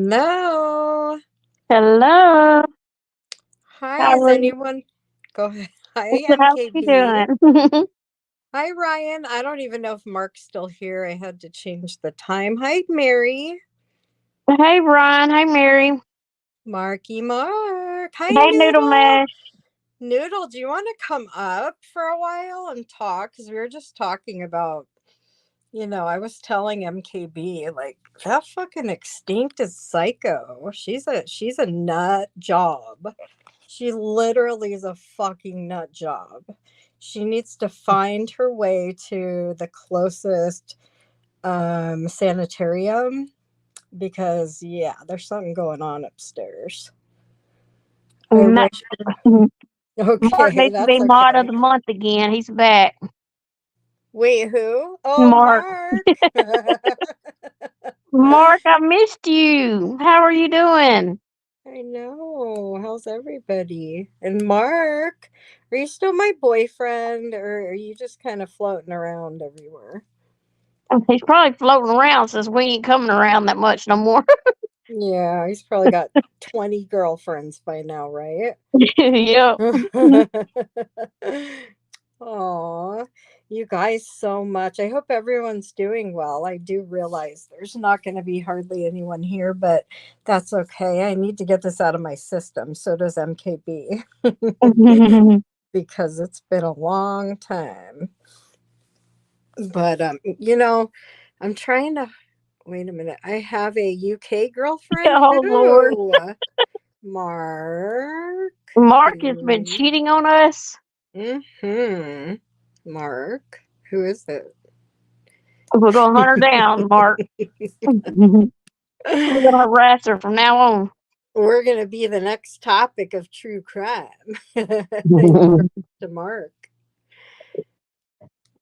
Hello. Hello. Hi, How is are you? anyone? Go ahead. Hi, How you MKB. doing? Hi, Ryan. I don't even know if Mark's still here. I had to change the time. Hi, Mary. Hey, Brian. Hey, Mary. Marky Mark. Hi, Hey, Noodle Noodle. Mash. Noodle, do you want to come up for a while and talk? Because we were just talking about, I was telling MKB, like, that fucking extinct is psycho. She's a nut job. She literally is a fucking nut job. She needs to find her way to the closest sanitarium because, yeah, there's something going on upstairs. I No, wish. Mark Okay, needs to that's be Mod of okay. the Month again. He's back. Wait, who? Oh, Mark. Mark. Mark, I missed you. How are you doing? I know. How's everybody? And Mark, are you still my boyfriend or are you just kind of floating around everywhere? He's probably floating around since we ain't coming around that much no more. Yeah, he's probably got 20 girlfriends by now, right? Yep. Aw, you guys so much. I hope everyone's doing well. I do realize there's not going to be hardly anyone here, but that's okay. I need to get this out of my system. So does MKB because it's been a long time. But I'm trying to wait a minute. I have a UK girlfriend. Oh, Lord. Who? Mark. Mark has been cheating on us. Mm-hmm. Mark. Who is it? We're going to hunt her down, Mark. We're going to harass her from now on. We're gonna be the next topic of true crime. To Mark.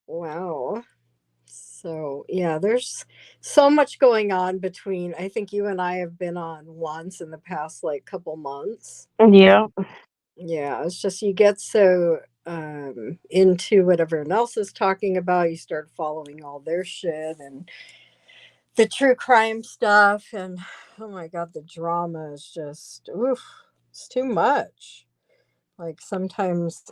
Wow. So yeah, there's so much going on between. I think you and I have been on once in the past like couple months. Yeah. Yeah, it's just you get so into what everyone else is talking about. You start following all their shit and the true crime stuff, and oh my god, the drama is just oof, it's too much. Like sometimes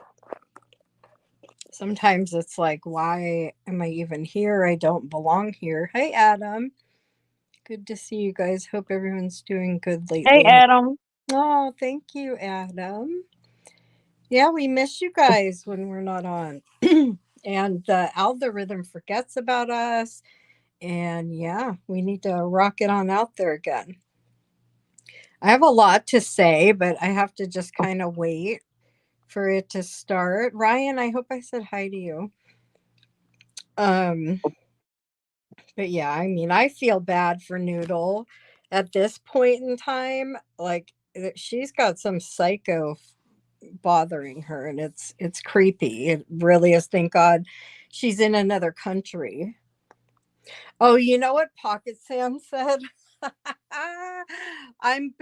it's like, why am I even here? I don't belong here. Hey, Adam. Good to see you guys. Hope everyone's doing good Hey, lately. Adam. Oh, thank you, Adam. Yeah, we miss you guys when we're not on. And the algorithm forgets about us. And yeah, we need to rock it on out there again. I have a lot to say, but I have to just kind of wait for it to start. Ryan, I hope I said hi to you. Um, but yeah, I mean, I feel bad for Noodle at this point in time. Like she's got some psycho bothering her and it's creepy. It really is. Thank God she's in another country. Oh, you know what Pocket Sam said?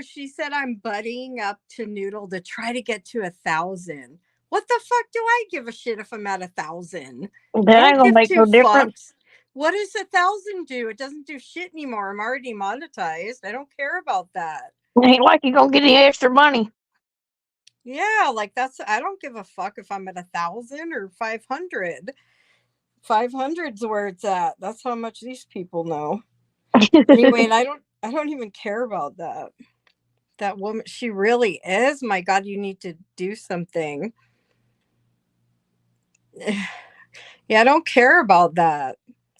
She said I'm buddying up to Noodle to try to get to 1,000. What the fuck do I give a shit if I'm at 1,000? I That ain't don't gonna give make two no difference. fucks. What does 1,000 do? It doesn't do shit anymore. I'm already monetized. I don't care about that. It ain't like you gonna get any extra money. Yeah, like I don't give a fuck if I'm at 1,000 or 500. 500's where it's at. That's how much these people know. Anyway, and I don't even care about that. That woman, she really is. My God, you need to do something. Yeah, I don't care about that.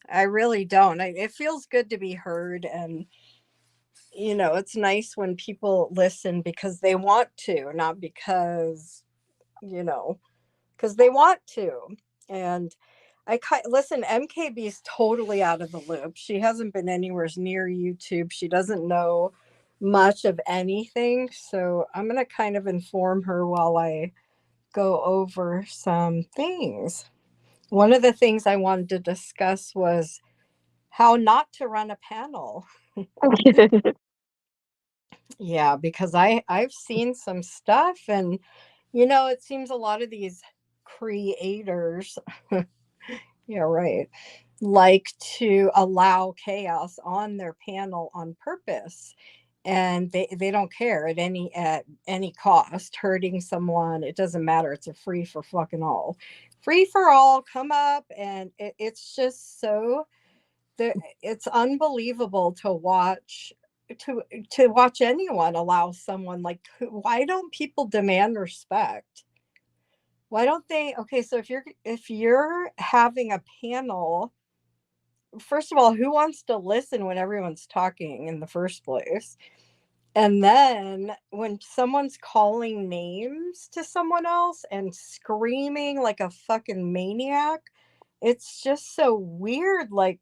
I really don't. It feels good to be heard, and it's nice when people listen because they want to, not you know, because they want to. And listen. MKB is totally out of the loop. She hasn't been anywhere near YouTube. She doesn't know much of anything. So I'm gonna kind of inform her while I go over some things. One of the things I wanted to discuss was how not to run a panel. Yeah, because I've seen some stuff, and it seems a lot of these creators, yeah, right, like to allow chaos on their panel on purpose. and they don't care at any cost hurting someone. It doesn't matter. It's a free for fucking all, free for all. Come up, and it's just so it's unbelievable to watch, to to watch anyone allow someone like why don't people demand respect? Why don't they? Okay, so if you're having a panel, first of all, who wants to listen when everyone's talking in the first place? And then when someone's calling names to someone else and screaming like a fucking maniac, it's just so weird. Like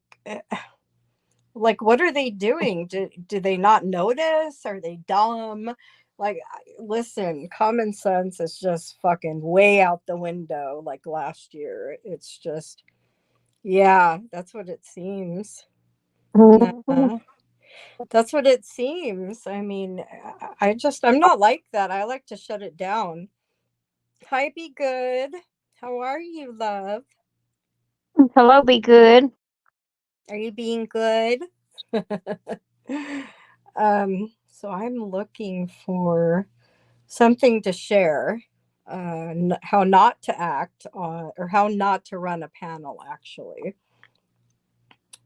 what are they doing? Do they not notice? Are they dumb? Like, listen, common sense is just fucking way out the window like last year. It's just, yeah, that's what it seems. Nah. That's what it seems. I mean, I'm not like that. I like to shut it down. Hi, be good. How are you, love? Hello, be good. Are you being good? So I'm looking for something to share. How not to act on, or how not to run a panel, actually.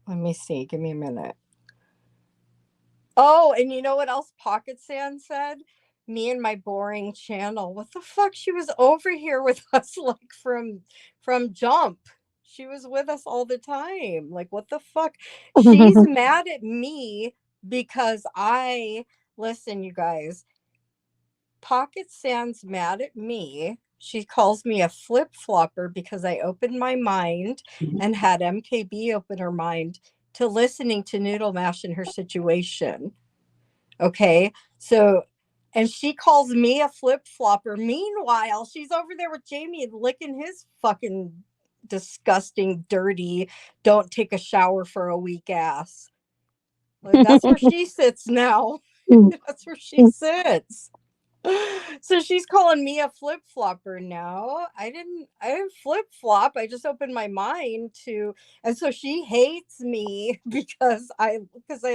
Let me see. Give me a minute. Oh, and you know what else Pocket Sand said? Me and my boring channel. What the fuck? She was over here with us like from jump. She was with us all the time. Like what the fuck? She's mad at me because I listen, you guys. Pocket Sand's mad at me. She calls me a flip flopper because I opened my mind and had MKB open her mind to listening to Noodle Mash in her situation. Okay. So, and she calls me a flip flopper. Meanwhile, she's over there with Jamie and licking his fucking disgusting, dirty, don't take a shower for a week ass. Like, that's where she sits now. That's where she sits. So she's calling me a flip flopper now. I didn't flip flop. I just opened my mind to, and so she hates me because I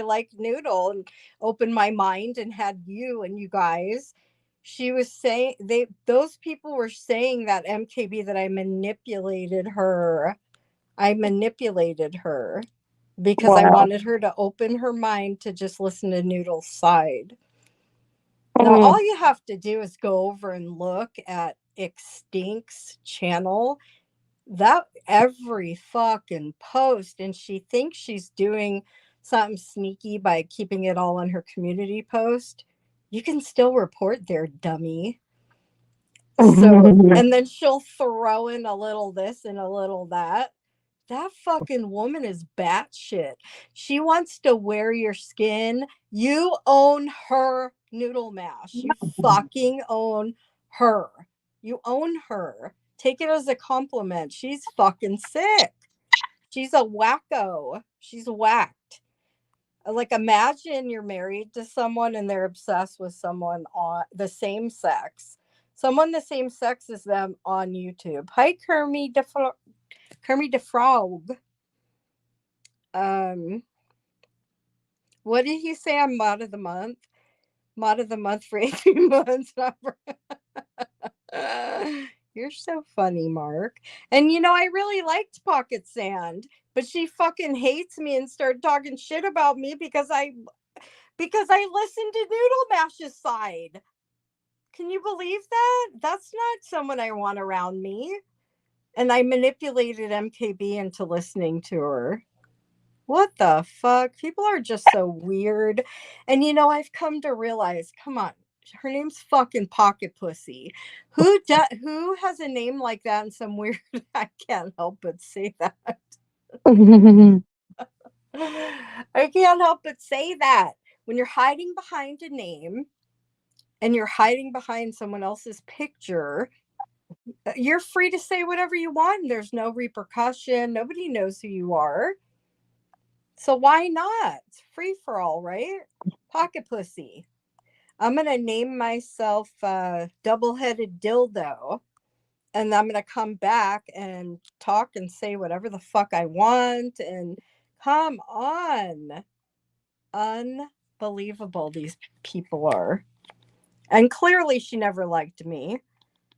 like noodle and opened my mind and had you and you guys. She was saying those people were saying that MKB that I manipulated her. I manipulated her because I Wow. wanted her to open her mind to just listen to Noodle's side. Now, Mm. all you have to do is go over and look at Extinct's channel. That every fucking post, and she thinks she's doing something sneaky by keeping it all on her community post. You can still report there, dummy. So, and then she'll throw in a little this and a little that. That fucking woman is batshit. She wants to wear your skin. You own her, Noodle Mash. You fucking own her. You own her. Take it as a compliment. She's fucking sick. She's a wacko. She's whacked. Like, imagine you're married to someone and they're obsessed with someone on the same sex. Someone the same sex as them on YouTube. Hi, Kermie the Frog. Um, what did he say? I'm mod of the month. Mod of the month for 18 months. You're so funny, Mark. And I really liked Pocket Sand, but she fucking hates me and started talking shit about me because I listened to Noodle Mash's side. Can you believe that? That's not someone I want around me. And I manipulated MKB into listening to her. What the fuck? People are just so weird. And I've come to realize, come on, her name's fucking Pocket Pussy. Who has a name like that and some weird I can't help but say that. I can't help but say that. When you're hiding behind a name and you're hiding behind someone else's picture, you're free to say whatever you want. There's no repercussion. Nobody knows who you are. So why not? It's free for all, right? Pocket Pussy. I'm going to name myself Double Headed Dildo. And I'm going to come back and talk and say whatever the fuck I want. And come on. believable these people are. And clearly, she never liked me.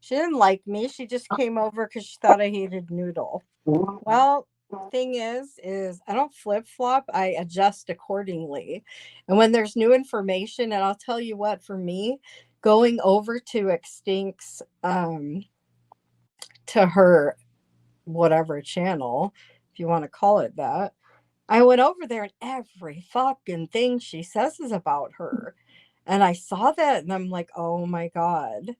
She didn't like me. She just came over because she thought I hated Noodle. Well, thing is I don't flip flop. I adjust accordingly. And when there's new information, and I'll tell you what, for me, going over to Extinct's to her whatever channel, if you want to call it that, I went over there and every fucking thing she says is about her. And I saw that and I'm like, oh my God.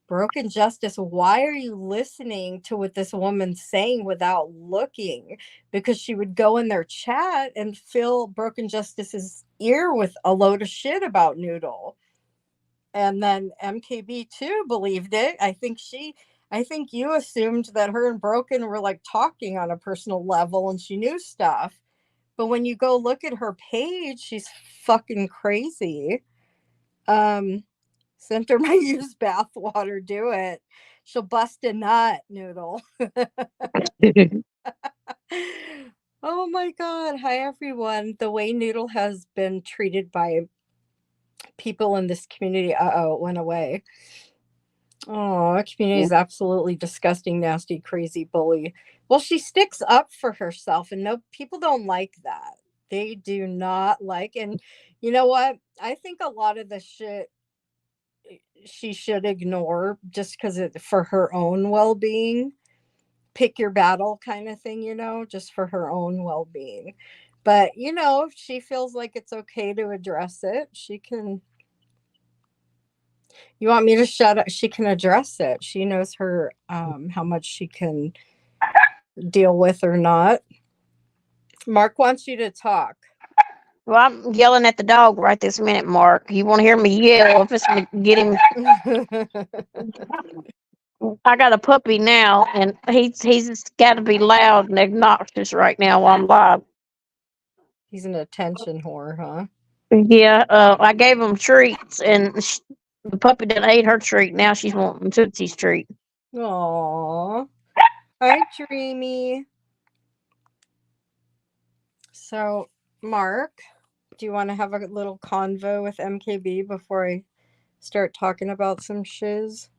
Broken Justice, why are you listening to what this woman's saying without looking? Because she would go in their chat and fill Broken Justice's ear with a load of shit about Noodle. And then MKB too believed it. I think you assumed that her and Broken were like talking on a personal level and she knew stuff. But when you go look at her page, she's fucking crazy. Um, Sent her my used bathwater. Do it. She'll bust a nut, Noodle. Oh my God. Hi, everyone. The way Noodle has been treated by people in this community. It went away. Oh, community is absolutely disgusting, nasty, crazy bully. Well, she sticks up for herself, and no people don't like that. They do not like, and you know what? I think a lot of the shit she should ignore just because it for her own well-being. Pick your battle kind of thing, just for her own well-being. But if she feels like it's okay to address it, she can. You want me to shut up? She can address it. She knows her how much she can deal with or not. Mark wants you to talk. Well, I'm yelling at the dog right this minute, Mark. You want to hear me yell? If it's to get him, I got a puppy now, and he's got to be loud and obnoxious right now while I'm live. He's an attention whore, huh? Yeah, I gave him treats, and the puppy done ate her treat. Now she's wanting Tootsie's treat. Aww. Hi, Dreamy. So, Mark, do you want to have a little convo with MKB before I start talking about some shiz?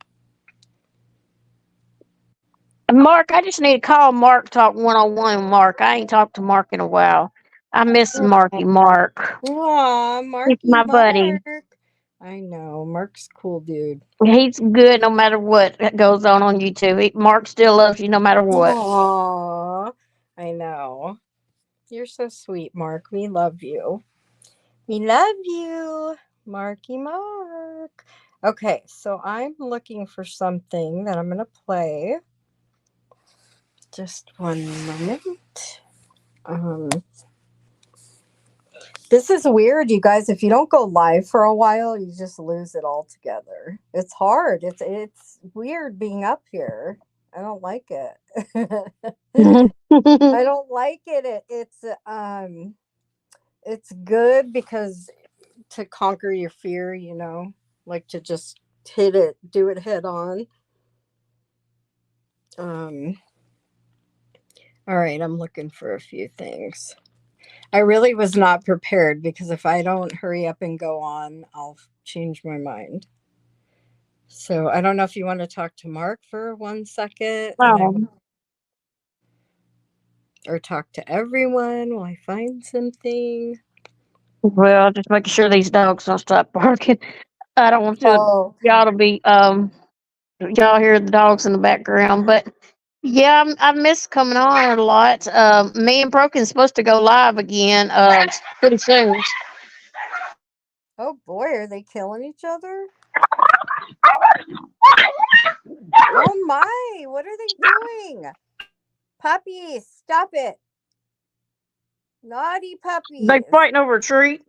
Mark, I just need to call Mark, talk 101 with Mark. I ain't talked to Mark in a while. I miss Marky Mark. Aw, He's Marky my buddy. Mark. I know. Mark's cool, dude. He's good no matter what goes on YouTube. Mark still loves you no matter what. Aw, I know. You're so sweet, Mark. We love you. We love you, Marky Mark. Okay, so I'm looking for something that I'm going to play. Just one moment. Um, this is weird, you guys. If you don't go live for a while, you just lose it altogether. It's hard. It's weird being up here. I don't like it. I don't like it. It's good because to conquer your fear, like to just do it head on. Um all right, I'm looking for a few things. I really was not prepared because if I don't hurry up and go on, I'll change my mind. So I don't know if you want to talk to Mark for 1 second and I Oh, or talk to everyone while I find something. well, just making sure these dogs don't stop barking. I don't want Oh, y'all to be y'all hear the dogs in the background, but yeah, I miss coming on a lot. Me and Broken's supposed to go live again pretty soon. oh boy, are they killing each other? Oh my, what are they doing? Puppies, stop it. Naughty They puppies. fighting over a treat.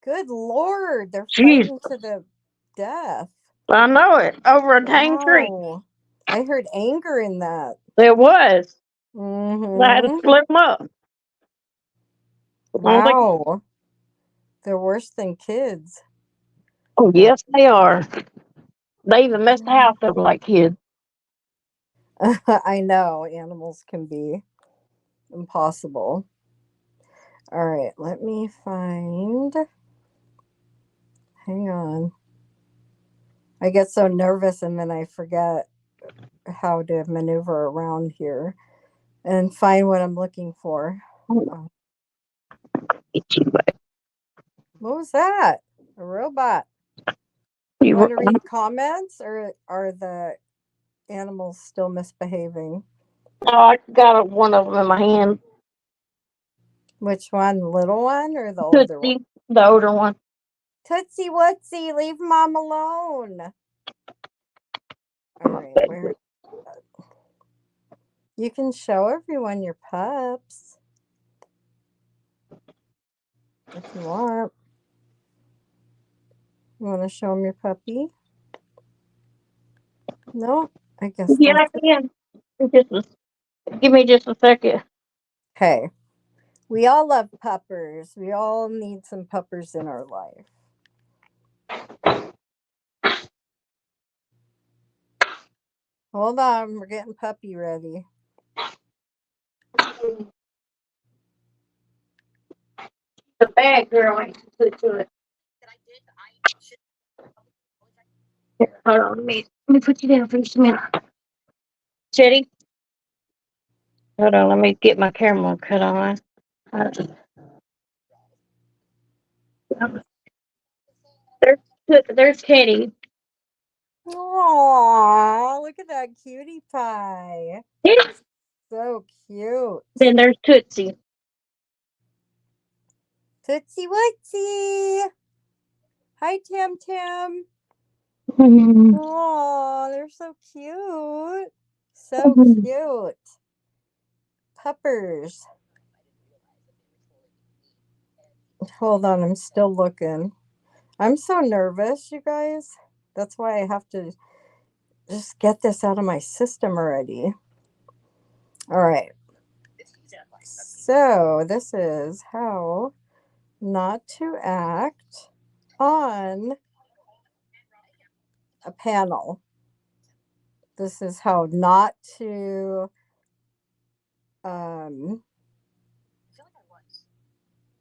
Good Lord, they're Jeez, fighting to the death. I know it, over a dang treat. Wow. I heard anger in that. It was. I had to Mm-hmm. split them up. I don't think. Wow. They're worse than kids. Oh Uh, yes, they are. They even messed the house up like kids. I know animals can be impossible. All right, let me find. Hang on. I get so nervous and then I forget how to maneuver around here and find what I'm looking for. Oh, what was that? A robot. You want to read comments or are the animals still misbehaving? Oh, I got one of them in my hand. Which one? The little one or the older one? Tootsie, the older one. Tootsie Wootsy, leave Mom alone. All right, where? You can show everyone your pups if you want. You want to show them your puppy? No, I guess Yeah, that's I can. Give me just a second. okay. We all love puppers. We all need some puppers in our life. Hold on, we're getting puppy ready. The bad girl ain't put to it. Here, hold on, let me put you down for just a minute. Chetty, hold on, let me get my camera cut on. There's Teddy. Aww, look at that cutie pie. So cute. Then there's Tootsie. Tootsie Wootsy. Hi, Tim Tim. Oh, they're so cute. So cute. Puppers. Hold on, I'm still looking. I'm so nervous, you guys. That's why I have to just get this out of my system already. All right. So, this is how not to act on a panel. This is how not to um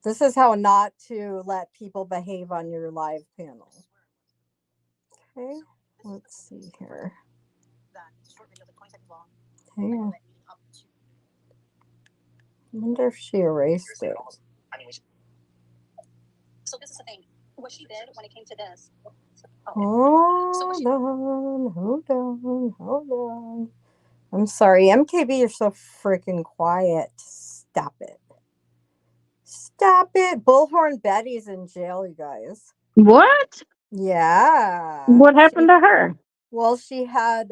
this is how not to let people behave on your live panel. Okay, let's see here. Hang on. I wonder if she erased it. Hold on, hold on, hold on. I'm sorry, MKB, you're so freaking quiet. Stop it. Stop it. Bullhorn Betty's in jail, you guys. What? Yeah. What happened to her? Well, she had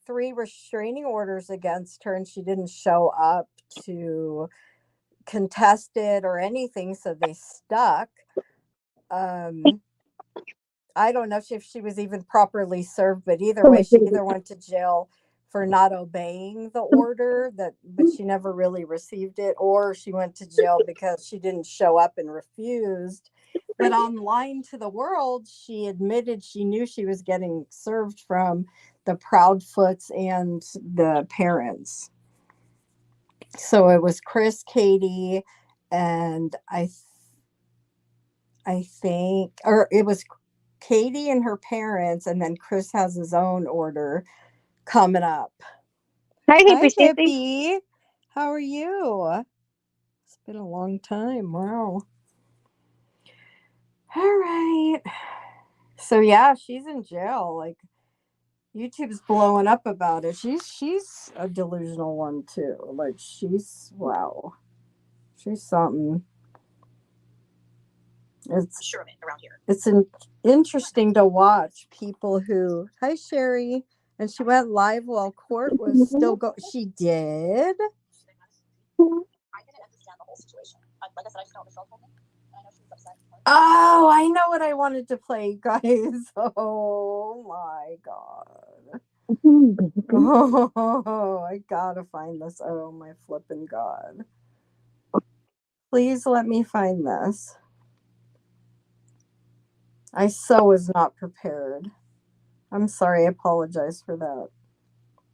3 restraining orders against her and she didn't show up to contest it or anything, so they stuck. I don't know if she was even properly served, but either way, she either went to jail for not obeying the order but she never really received it, or she went to jail because she didn't show up and refused. But online to the world, she admitted she knew she was getting served from the Proudfoots and the parents. So it was Chris, Katie, and I think, or it was Katie and her parents, and then Chris has his own order coming up. Hey, Hi, Hippie Sippy. Hippie. How are you? It's been a long time. Wow. All right. So yeah, she's in jail. Like YouTube's blowing up about it. She's a delusional one too. Like she's wow. She's something. It's interesting to watch people who. Hi, Sherry. And she went live while court was still go. She did. Oh, I know what I wanted to play, guys. Oh my god. Oh, I gotta find this. Oh my flipping god. Please let me find this. I so was not prepared. I'm sorry. I apologize for that.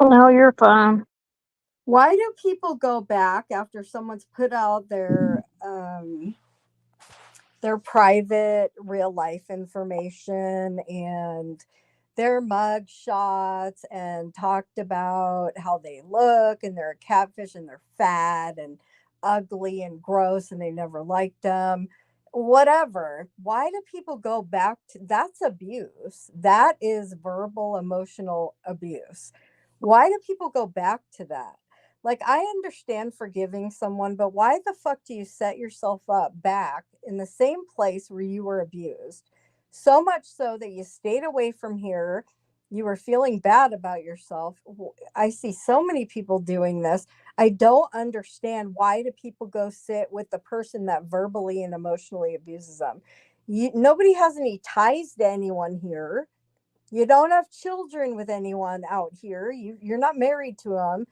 No, you're fine. Why do people go back after someone's put out their their private real life information and their mug shots and talked about how they look and they're a catfish and they're fat and ugly and gross and they never liked them. Whatever. Why do people go back to that's abuse? That is verbal emotional abuse. Why do people go back to that? Like, I understand forgiving someone, but why the fuck do you set yourself up back in the same place where you were abused? So much so that you stayed away from here. You were feeling bad about yourself. I see so many people doing this. I don't understand, why do people go sit with the person that verbally and emotionally abuses them? Nobody has any ties to anyone here. You don't have children with anyone out here. You're not married to them.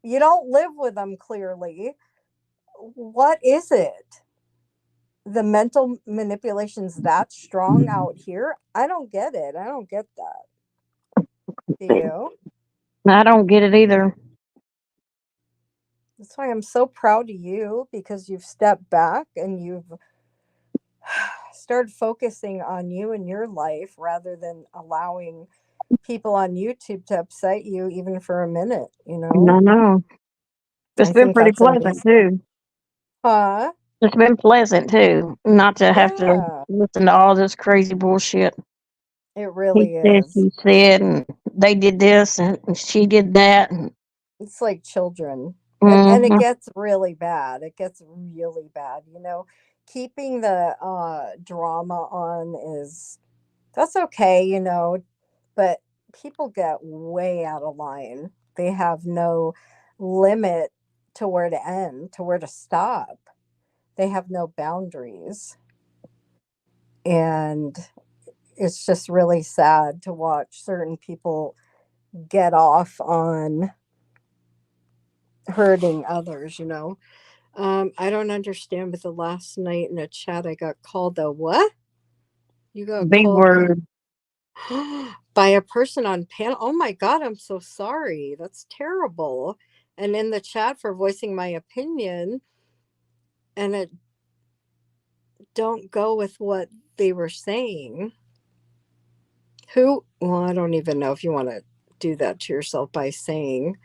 You don't live with them clearly. What is it? The mental manipulation's that strong out here? I don't get it. I don't get that. Do you? I don't get it either. That's why I'm so proud of you, because you've stepped back and you've started focusing on you and your life rather than allowing people on YouTube to upset you even for a minute, you know? I know. It's I been think pretty that's pleasant amazing. too. Huh? It's been pleasant too, not to have to Yeah, listen to all this crazy bullshit. it He really said, is. she said, and they did this, and she did that. And, It's like children. And it hmm gets really bad. It gets really bad, you know. Keeping the drama on is, that's okay, you know, but people get way out of line. They have no limit to where to end, to where to stop. They have no boundaries. And it's just really sad to watch certain people get off on hurting others, you know. I don't understand, but the last night in a chat I got called a what? You got B called word. by a person on panel. Oh my god, I'm so sorry. That's terrible. And in the chat for voicing my opinion, and it don't go with what they were saying. Who, well, I don't even know if you want to do that to yourself by saying,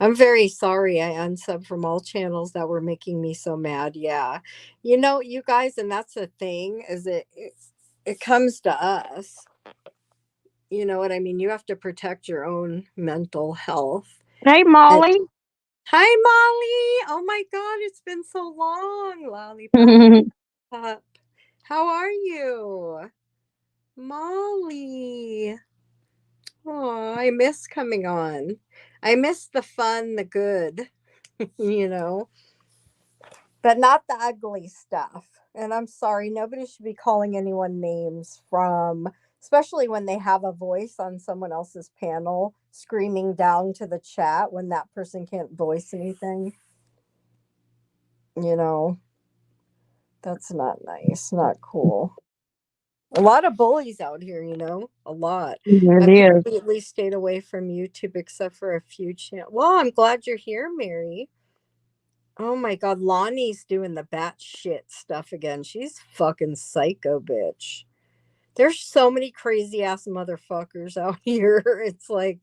I'm very sorry I unsubbed from all channels that were making me so mad. Yeah. You know, you guys, and that's the thing, is it comes to us. You know what I mean? You have to protect your own mental health. Hey, And Molly. hi Molly. Oh my god, it's been so long. Lollipop. Hey, How are you? Molly. Oh, I miss coming on. I miss the fun, the good, you know, but not the ugly stuff. And I'm sorry, nobody should be calling anyone names from, especially when they have a voice on someone else's panel, screaming down to the chat when that person can't voice anything. You know, that's not nice, not cool. A lot of bullies out here, you know, a lot. it I've is. completely stayed away from YouTube except for a few channels. Well, I'm glad you're here, Mary. Oh my god, Lonnie's doing the batshit stuff again. She's fucking psycho, bitch. There's so many crazy ass motherfuckers out here. It's like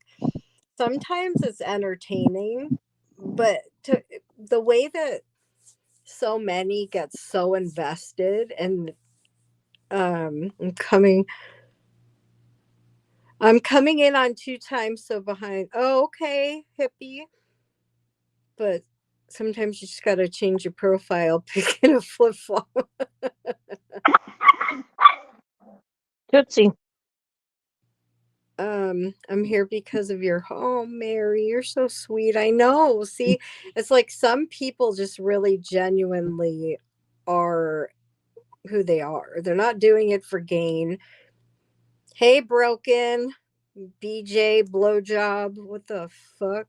sometimes it's entertaining, but the way that so many get so invested, and I'm coming in on two times so behind. Oh, okay, hippie. But sometimes you just gotta change your profile, pick in a flip flop. Tootsie. I'm here because of your home, Mary. You're so sweet. I know. See, it's like some people just really genuinely are who they are. They're not doing it for gain. Hey, broken BJ blowjob. What the fuck?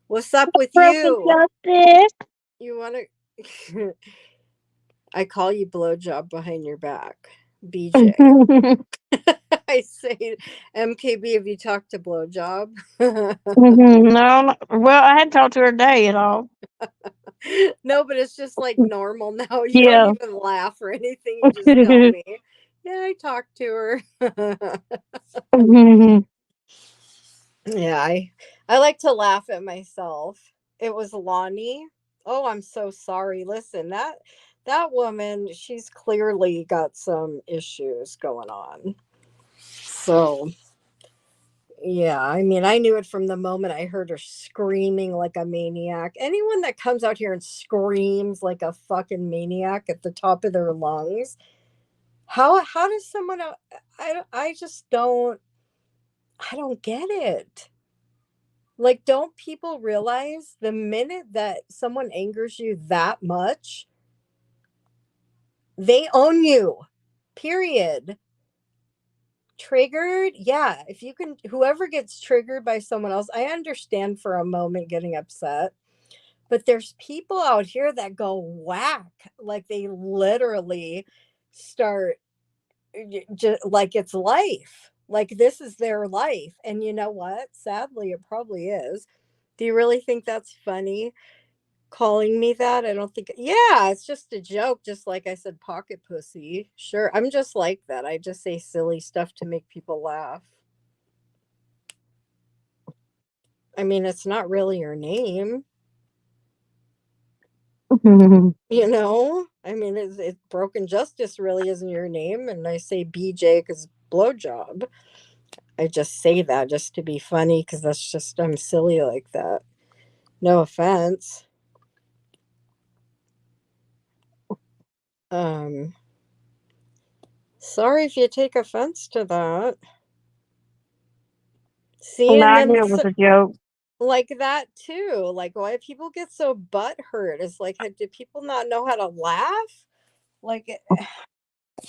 What's up with Broken you? justice. You want to? I call you blowjob behind your back, BJ. I say, MKB, have you talked to blowjob? No, well, I hadn't talked to her today at all. No, but it's just like normal now. You don't Yeah. even laugh or anything. You just tell me, yeah, I talked to her. Yeah, I like to laugh at myself. It was Lonnie. Oh, I'm so sorry. Listen, that woman, she's clearly got some issues going on. So, yeah, I mean, I knew it from the moment I heard her screaming like a maniac. Anyone that comes out here and screams like a fucking maniac at the top of their lungs, how does someone I just I don't get it. Like, don't people realize the minute that someone angers you that much, they own you. Period. Triggered? Yeah. If you can, whoever gets triggered by someone else, I understand for a moment getting upset. But there's people out here that go whack. Like they literally start just like it's life. Like this is their life. And you know what? Sadly, it probably is. Do you really think that's funny? Calling me that? I don't think yeah, it's just a joke, just like I said pocket pussy. Sure, I'm just like that. I just say silly stuff to make people laugh. I mean, it's not really your name, you know? I mean, it's Broken Justice really isn't your name, and I say BJ because blowjob. I just say that just to be funny because that's just I'm silly like that. No offense. Um, sorry if you take offense to that. See, No, and I then knew it was a joke. like that too. Like why people get so butt hurt? It's like, do people not know how to laugh? Like,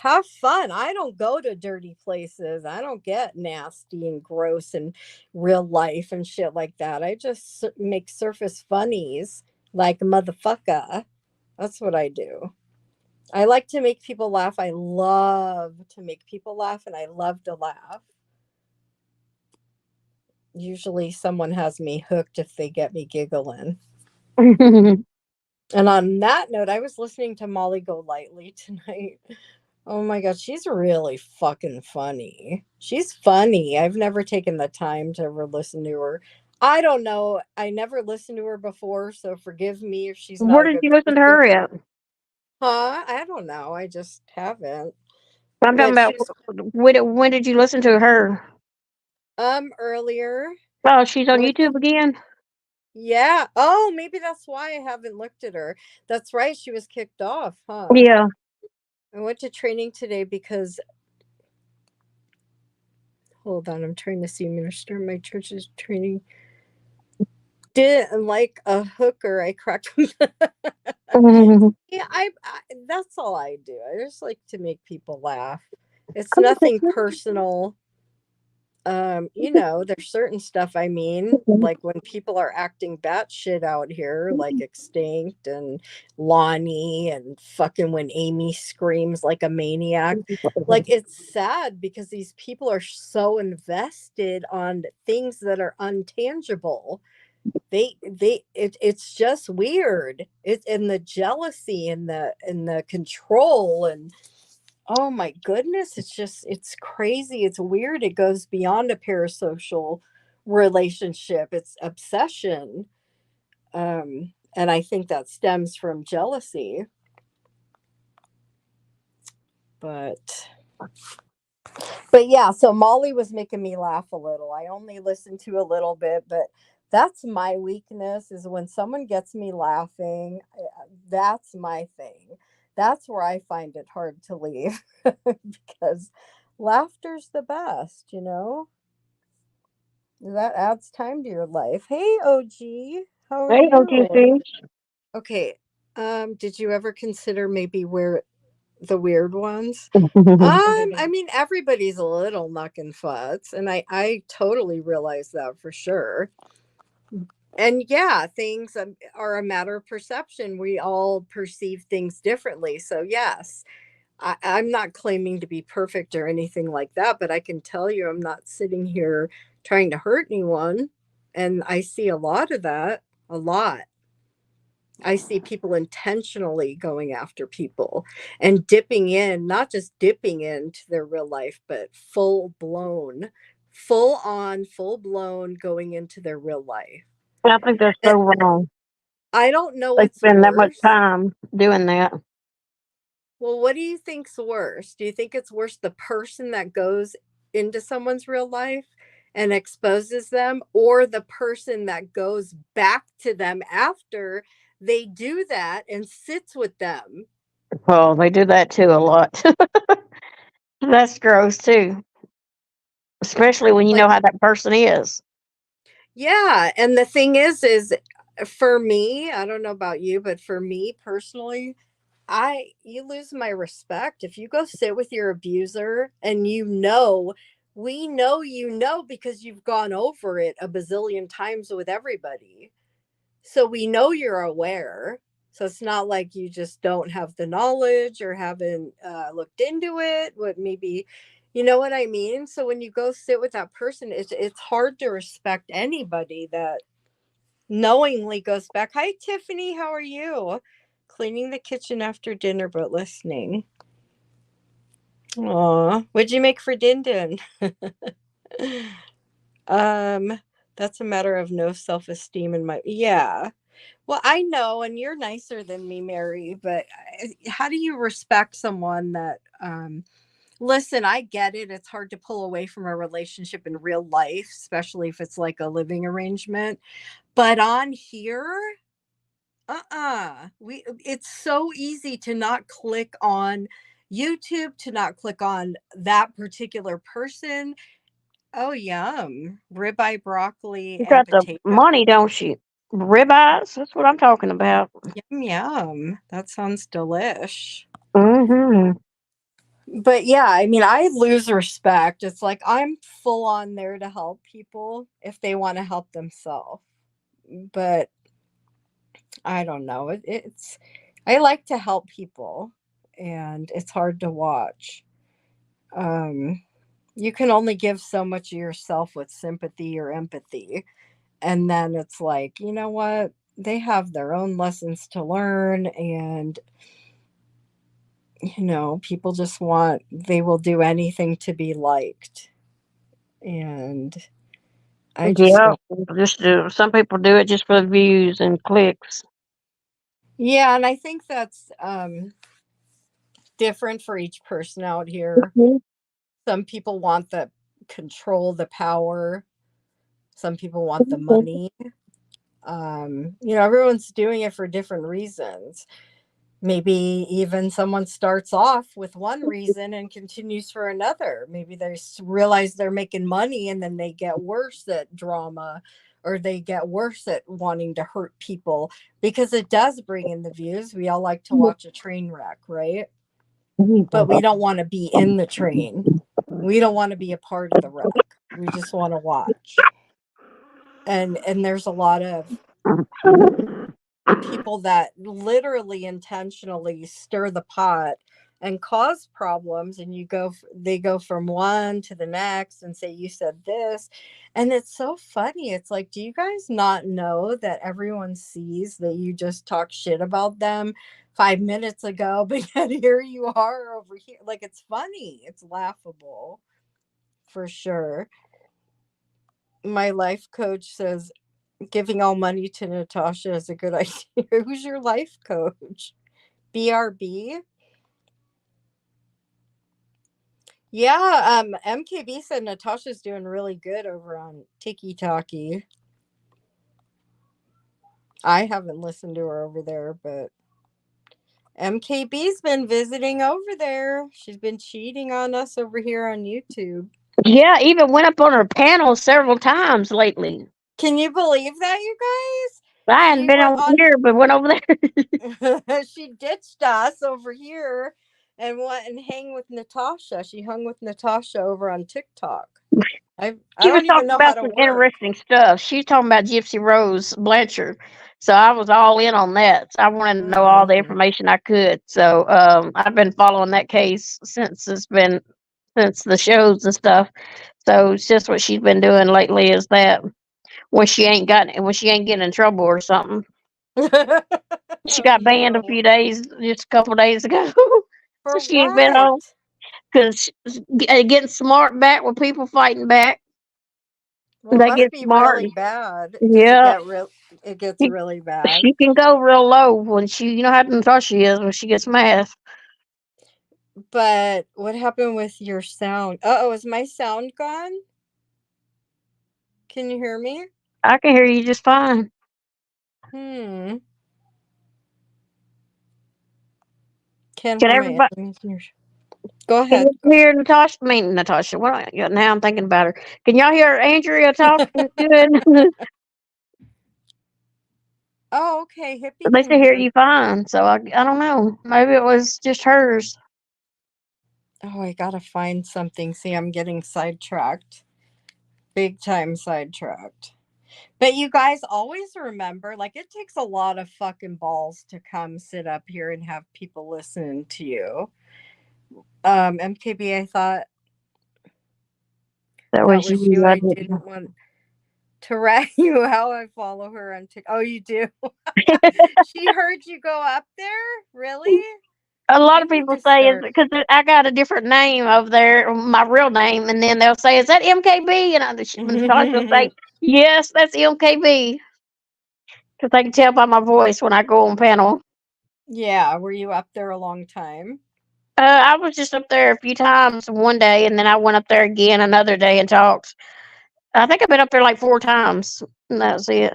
have fun. I don't go to dirty places. I don't get nasty and gross in real life and shit like that. I just make surface funnies like motherfucker. That's what I do. I like to make people laugh. I love to make people laugh and I love to laugh. Usually someone has me hooked if they get me giggling. And on that note, I was listening to Molly Go Lightly tonight. Oh my god, she's really fucking funny. She's funny. I've never taken the time to ever listen to her. I don't know. I never listened to her before, so forgive me if she's Where not a did good you listen to person. her at? Huh? I don't know. I just haven't. I'm talking But about she's when did you listen to her? earlier Oh, she's on with YouTube again? yeah. Oh, maybe that's why I haven't looked at her. That's right. She was kicked off, huh? Yeah. I went to training today because hold on, I'm trying to see minister. My church's training didn't like a hooker. I cracked. Yeah, that's all I do. I just like to make people laugh. It's nothing personal. There's certain stuff I mean, like when people are acting batshit out here, like Extinct and Lonnie and fucking when Amy screams like a maniac. Like it's sad because these people are so invested on things that are untangible. It's just weird. It's in the jealousy and the control and oh my goodness, it's crazy. It's weird. It goes beyond a parasocial relationship. It's obsession. And I think that stems from jealousy. But but yeah, so Molly was making me laugh a little. I only listened to a little bit, but that's my weakness is when someone gets me laughing. That's my thing. That's where I find it hard to leave because laughter's the best. That adds time to your life. Hey, OG, how are Hey, you? OTC. Okay. Did you ever consider maybe where the weird ones? I mean, everybody's a little knuck and futz, and I totally realize that for sure. And yeah, things are a matter of perception. We all perceive things differently. So yes, I'm not claiming to be perfect or anything like that, but I can tell you I'm not sitting here trying to hurt anyone. And I see a lot of that, a lot. I see people intentionally going after people and dipping in, not just dipping into their real life, but full blown, full on, full blown going into their real life. I think that's so And wrong. I don't know They what's spend that much worse. time doing that. Well, what do you think's worse? Do you think it's worse the person that goes into someone's real life and exposes them, or the person that goes back to them after they do that and sits with them? Well, they do that too a lot. That's gross too, especially when you Like, know how that person is. yeah, and the thing is for me, I don't know about you, but for me personally, I you lose my respect if you go sit with your abuser and we know because you've gone over it a bazillion times with everybody. So we know you're aware. So it's not like you just don't have the knowledge or haven't looked into it. What maybe, you know what I mean? So when you go sit with that person, it's hard to respect anybody that knowingly goes back. Hi, Tiffany. How are you? Cleaning the kitchen after dinner, but listening. Aw, what'd you make for Din Din? um, that's a matter of no self esteem in my. Yeah. Well, I know, and you're nicer than me, Mary. But how do you respect someone that? Listen, I get it. It's hard to pull away from a relationship in real life, especially if it's like a living arrangement. But on here, we it's so easy to not click on YouTube, to not click on that particular person. Oh, yum. Ribeye, broccoli, You and got the potato. money, don't you? Ribeyes, that's what I'm talking about. Yum, yum. That sounds delish. Hmm. But yeah, I mean, I lose respect. It's like I'm full on there to help people if they want to help themselves. But I don't know. I like to help people, and it's hard to watch. Um, you can only give so much of yourself with sympathy or empathy. And then it's like, you know what? They have their own lessons to learn. And, people just they will do anything to be liked. And I just Yeah, don't. just some people do it just for views and clicks. Yeah. And I think that's different for each person out here. Mhm. Some people want the control, the power. Some people want the money. Everyone's doing it for different reasons. Maybe even someone starts off with one reason and continues for another. Maybe they realize they're making money and then they get worse at drama, or they get worse at wanting to hurt people because it does bring in the views. We all like to watch a train wreck, right? But we don't want to be in the train. We don't want to be a part of the wreck. We just want to watch. And there's a lot of people that literally intentionally stir the pot and cause problems, and they go from one to the next and say you said this. And it's so funny. It's like, do you guys not know that everyone sees that you just talk shit about them 5 minutes ago, but yet here you are over here? Like, it's funny, it's laughable, for sure. My life coach says giving all money to Natasha is a good idea. Who's your life coach? BRB? Yeah, MKB said Natasha's doing really good over on Tiki Talkie. I haven't listened to her over there, but MKB's been visiting over there. She's been cheating on us over here on YouTube. Yeah, even went up on her panel several times lately. Can you believe that, you guys? I hadn't She been went over on here, but went over there. she ditched us over here and went and hang with Natasha. She hung with Natasha over on TikTok. I She was don't even talking know how about to some work. interesting stuff. She's talking about Gypsy Rose Blanchard. So I was all in on that. So I wanted to know all the Mm-hmm. information I could. So I've been following that case since the shows and stuff. So it's just what she's been doing lately is that when she ain't getting in trouble or something. She Oh, got banned a you. few days, just a couple days ago. So For she ain't been what? on because getting smart back with people fighting back. Well, it They must get be smart. really bad. Does it Yeah, get real? It gets she, really bad. she can go real low when she, you know how Natasha is when she gets mad. But what happened with your sound? Oh, is my sound gone? Can you hear me? I can hear you just fine. Hmm. Can't Can hear my everybody? enemies. Go Can ahead. you hear Natasha? I mean Natasha. What? Now I'm thinking about her. Can y'all hear Andrea talking good? Oh, okay. Hippie They can say hear hear. you fine. So I don't know. Maybe it was just hers. Oh, I gotta find something. See, I'm getting sidetracked. Big time sidetracked. But you guys always remember, like, it takes a lot of fucking balls to come sit up here and have people listen to you. MKB, I thought That that was was you. you. I I didn't. didn't want to rat you how I follow her on TikTok. Oh, you do? She heard you go up there? Really? A lot I of need people to say it's start. because I got a different name over there, my real name, and then they'll say, "Is that MKB?" And Natasha will say, "Yes, that's MKB," because they can tell by my voice when I go on panel. Yeah, were you up there a long time? I was just up there a few times one day, and then I went up there again another day and talked. I think I've been up there like 4 times, and that's it.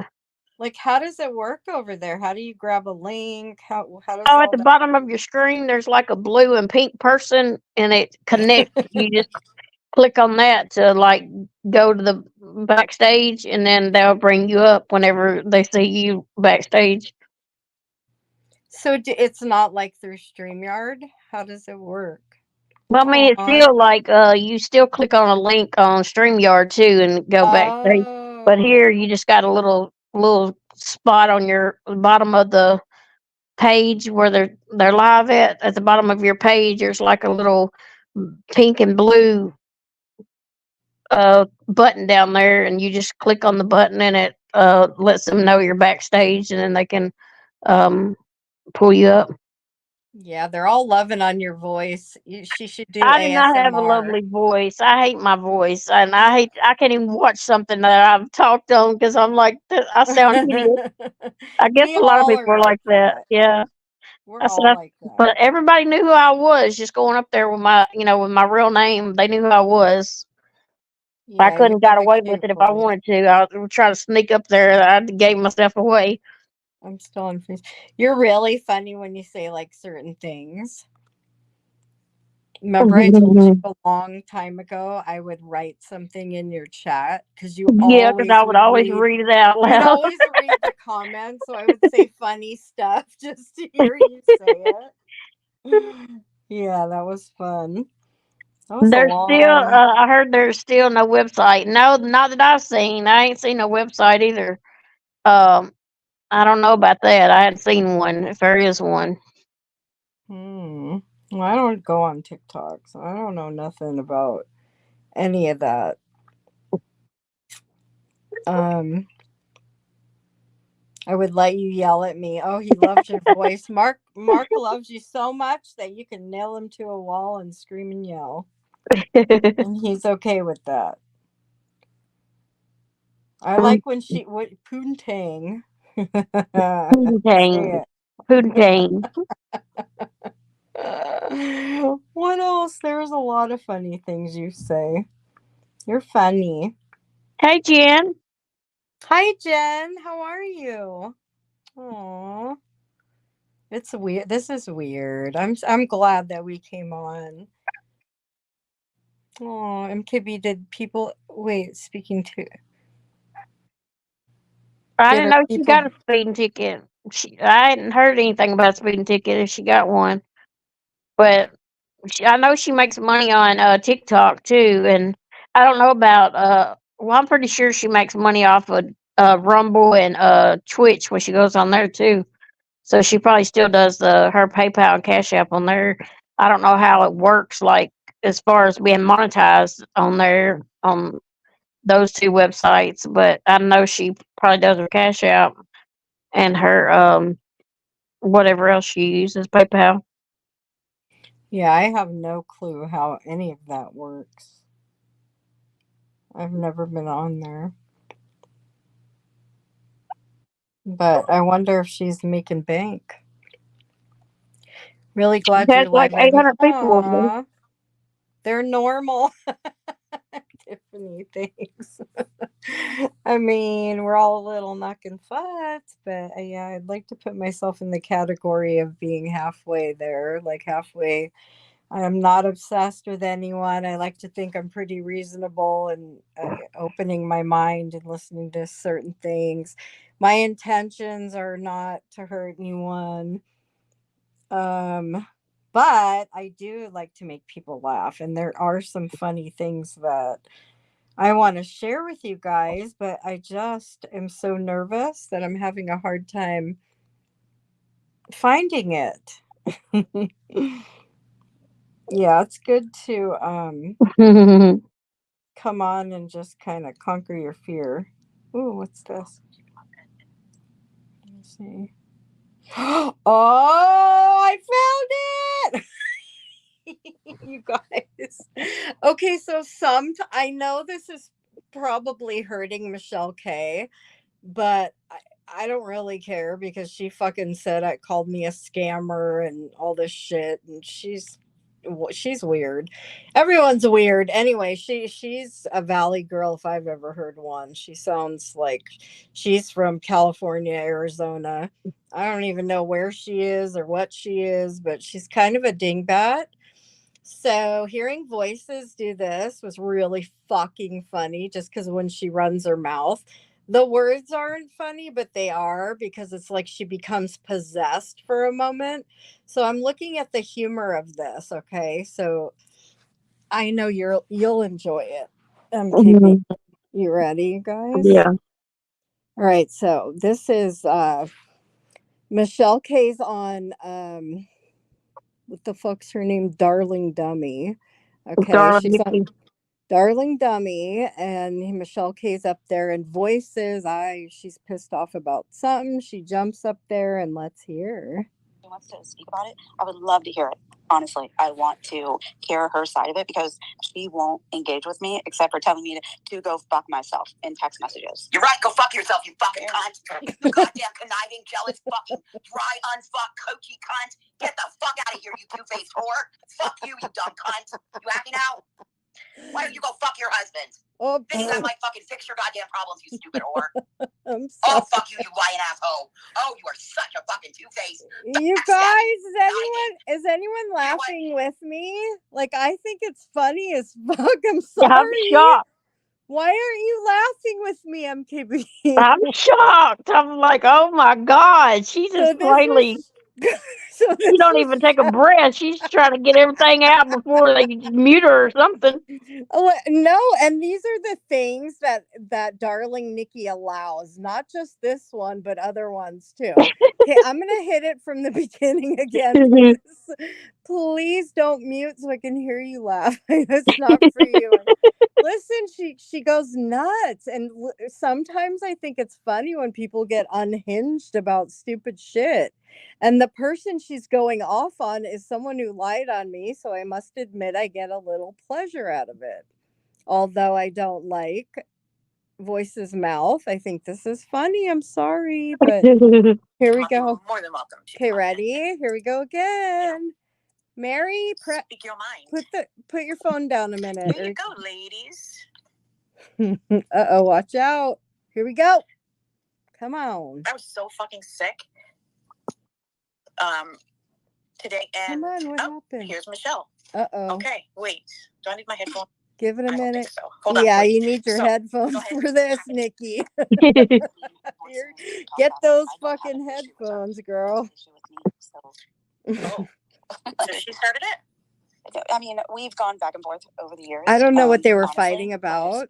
Like, how does it work over there? How do you grab a link? How does Oh, at all the bottom of your screen, there's like a blue and pink person, and it connects. You that? just click on that to like go to the backstage, and then they'll bring you up whenever they see you backstage. So it's not like through StreamYard? How does it work? Well, I mean, it's Aw. still like you still click on a link on StreamYard too and go backstage. But Oh. here you just got a little spot on your bottom of the page where they're live at the bottom of your page. There's like a little pink and blue button down there, and you just click on the button, and it lets them know you're backstage, and then they can um, pull you up. Yeah, they're all loving on your voice. She should do I do not have a ASMR. lovely voice. I hate my voice, and I can't even watch something that I've talked on because I'm like I sound hideous. I guess We a lot of all people are are like like that. that. Yeah, We're I said, all like that. but everybody knew who I was just going up there with my with my real name. They knew who I was. I Yeah, you couldn't got have a away with cute it if I voice. wanted to. I would try to sneak up there. I gave myself away. I'm still on face. You're really funny when you say like certain things. Remember, I told you a long time ago I would write something in your chat because you Yeah, because I always would would always read. read it out You'd loud. always read the comments, so I would say funny stuff just to hear you say it. Yeah, that was fun. That was a There's still, long. I heard there's still no website. No, not that I've seen. I ain't seen no website either. Um, I don't know about that. I hadn't seen one. If there is one, Hmm. Well, I don't go on TikTok, so I don't know nothing about any of that. Um, I would let you yell at me. Oh, he loves your voice. Mark loves you so much that you can nail him to a wall and scream and yell. And he's okay with that. I like when she what poontang. Poontang, Say poontang. it. What else? There's a lot of funny things you say. You're funny. Hey, Jen. Hi Jen, how are you? Aw. It's weird. This is weird. I'm glad that we came on. Oh, MKB, did people wait? Speaking to, I did didn't her know she people? got a speeding ticket. I hadn't heard anything about a speeding ticket if she got one, but I know she makes money on TikTok too, and I don't know about. Well, I'm pretty sure she makes money off of Rumble and Twitch when she goes on there too. So she probably still does her PayPal and Cash App on there. I don't know how it works, like as far as being monetized on there on those two websites, but I know she probably does her Cash App and her whatever else she uses, PayPal. Yeah, I have no clue how any of that works. I've never been on there. But I wonder if she's making bank. Really She glad has you're like live. 800 people on there. Aw, they're normal. Tiffany, thanks. I mean, we're all a little knocking flats, but yeah, I'd like to put myself in the category of being halfway there, like halfway. I'm not obsessed with anyone. I like to think I'm pretty reasonable and opening my mind and listening to certain things. My intentions are not to hurt anyone. Um, but I do like to make people laugh, and there are some funny things that I want to share with you guys, but I just am so nervous that I'm having a hard time finding it. Yeah, it's good to come on and just kind of conquer your fear. Ooh, what's this? Let me see. Oh, I found it! You guys. Okay, so I know this is probably hurting Michelle K, but I don't really care because she fucking said I called me a scammer and all this shit, and she's weird. Everyone's weird. Anyway, she's a valley girl if I've ever heard one. She sounds like she's from California, Arizona. I don't even know where she is or what she is, but she's kind of a dingbat. So hearing voices do this was really fucking funny just because when she runs her mouth, the words aren't funny, but they are because it's like she becomes possessed for a moment. So I'm looking at the humor of this, okay? So I know you'll enjoy it. MKB. Mhm. You ready, you guys? Yeah. All right, so this is Michelle K's on what the fuck's her name? Darling Dummy. Okay, Darling she's on Nikki. Darling Dummy, and Michelle K's up there and voices. She's pissed off about something. She jumps up there and let's hear. She wants to speak about it. I would love to hear it. Honestly, I want to hear her side of it because she won't engage with me except for telling me to go fuck myself in text messages. You're right. Go fuck yourself, you fucking cunt. You goddamn conniving, jealous, fucking dry, unfuck, coachy cunt. Get the fuck out of here, you two-faced whore. Fuck you, you dumb cunt. You happy now? Why don't you go fuck your husband? Oops. Then that might fucking fix your goddamn problems, you stupid whore. I'm sorry. Oh, fuck you, you lying asshole. Oh, you are such a fucking two-face. You guys, is anyone laughing with me? Like, I think it's funny as fuck. I'm I'm sorry. shocked. Why aren't you laughing with me, MKB? I'm shocked. I'm like, oh my God. She's So just this plainly, was so she this don't even take a was breath. She's trying to get everything out before they mute her or something. Oh no, and these are the things that darling Nikki allows, not just this one, but other ones too. Okay, I'm gonna hit it from the beginning again, please. Please don't mute so I can hear you laugh. It's not for you. Listen, she goes nuts, and sometimes I think it's funny when people get unhinged about stupid shit. And the person she's going off on is someone who lied on me, so I must admit I get a little pleasure out of it. Although I don't like Voice's mouth, I think this is funny. I'm sorry, but here we go. More than welcome. Okay, ready? Here we go again. Mary, speak your mind. Put your phone down a minute. Here you go, ladies. Uh-oh, watch out. Here we go. Come on. I was so fucking sick. Today and come on, what happened? Here's Michelle. Uh-oh. Okay, wait. Do I need my headphones? Give it a minute. So. Hold on. Yeah, you need your headphones for this, Nikki. Get those fucking headphones, girl. Oh. So she started it? I mean, we've gone back and forth over the years. I don't know what they were honestly, fighting about.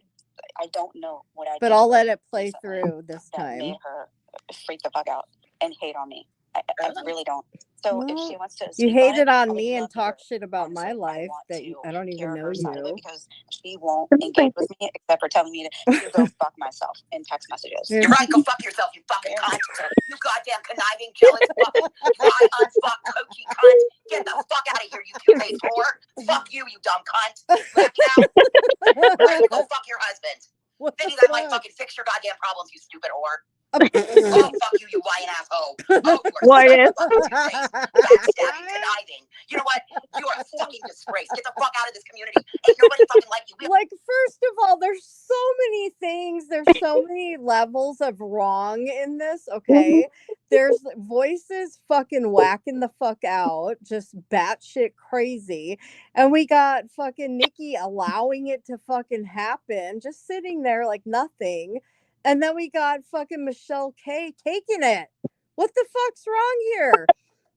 I don't know what I did. But I'll let it play through this time. Made her freak the fuck out and hate on me. I really don't. So if she wants to, you hate it on me and talk shit about my life that I don't even know you. Because she won't engage with me except for telling me to go fuck myself in text messages. You're right. Go fuck yourself, you fucking cunt. You goddamn conniving, jealous, fucking dry unfuck coachy cunt. Get the fuck out of here, you two-faced whore. Fuck you, you dumb cunt. You acting out. Right, go fuck your husband. Thinking that might fucking fix your goddamn problems, you stupid whore. Oh, fuck you, you lying asshole. Oh, you are such a fucking two-faced, backstabbing, conniving. You know what? You are a fucking disgrace. Get the fuck out of this community. Ain't nobody fucking like you. Like, first of all, there's so many things. There's so many levels of wrong in this, okay? There's voices fucking whacking the fuck out, just batshit crazy. And we got fucking Nikki allowing it to fucking happen, just sitting there like nothing. And then we got fucking Michelle K taking it. What the fuck's wrong here?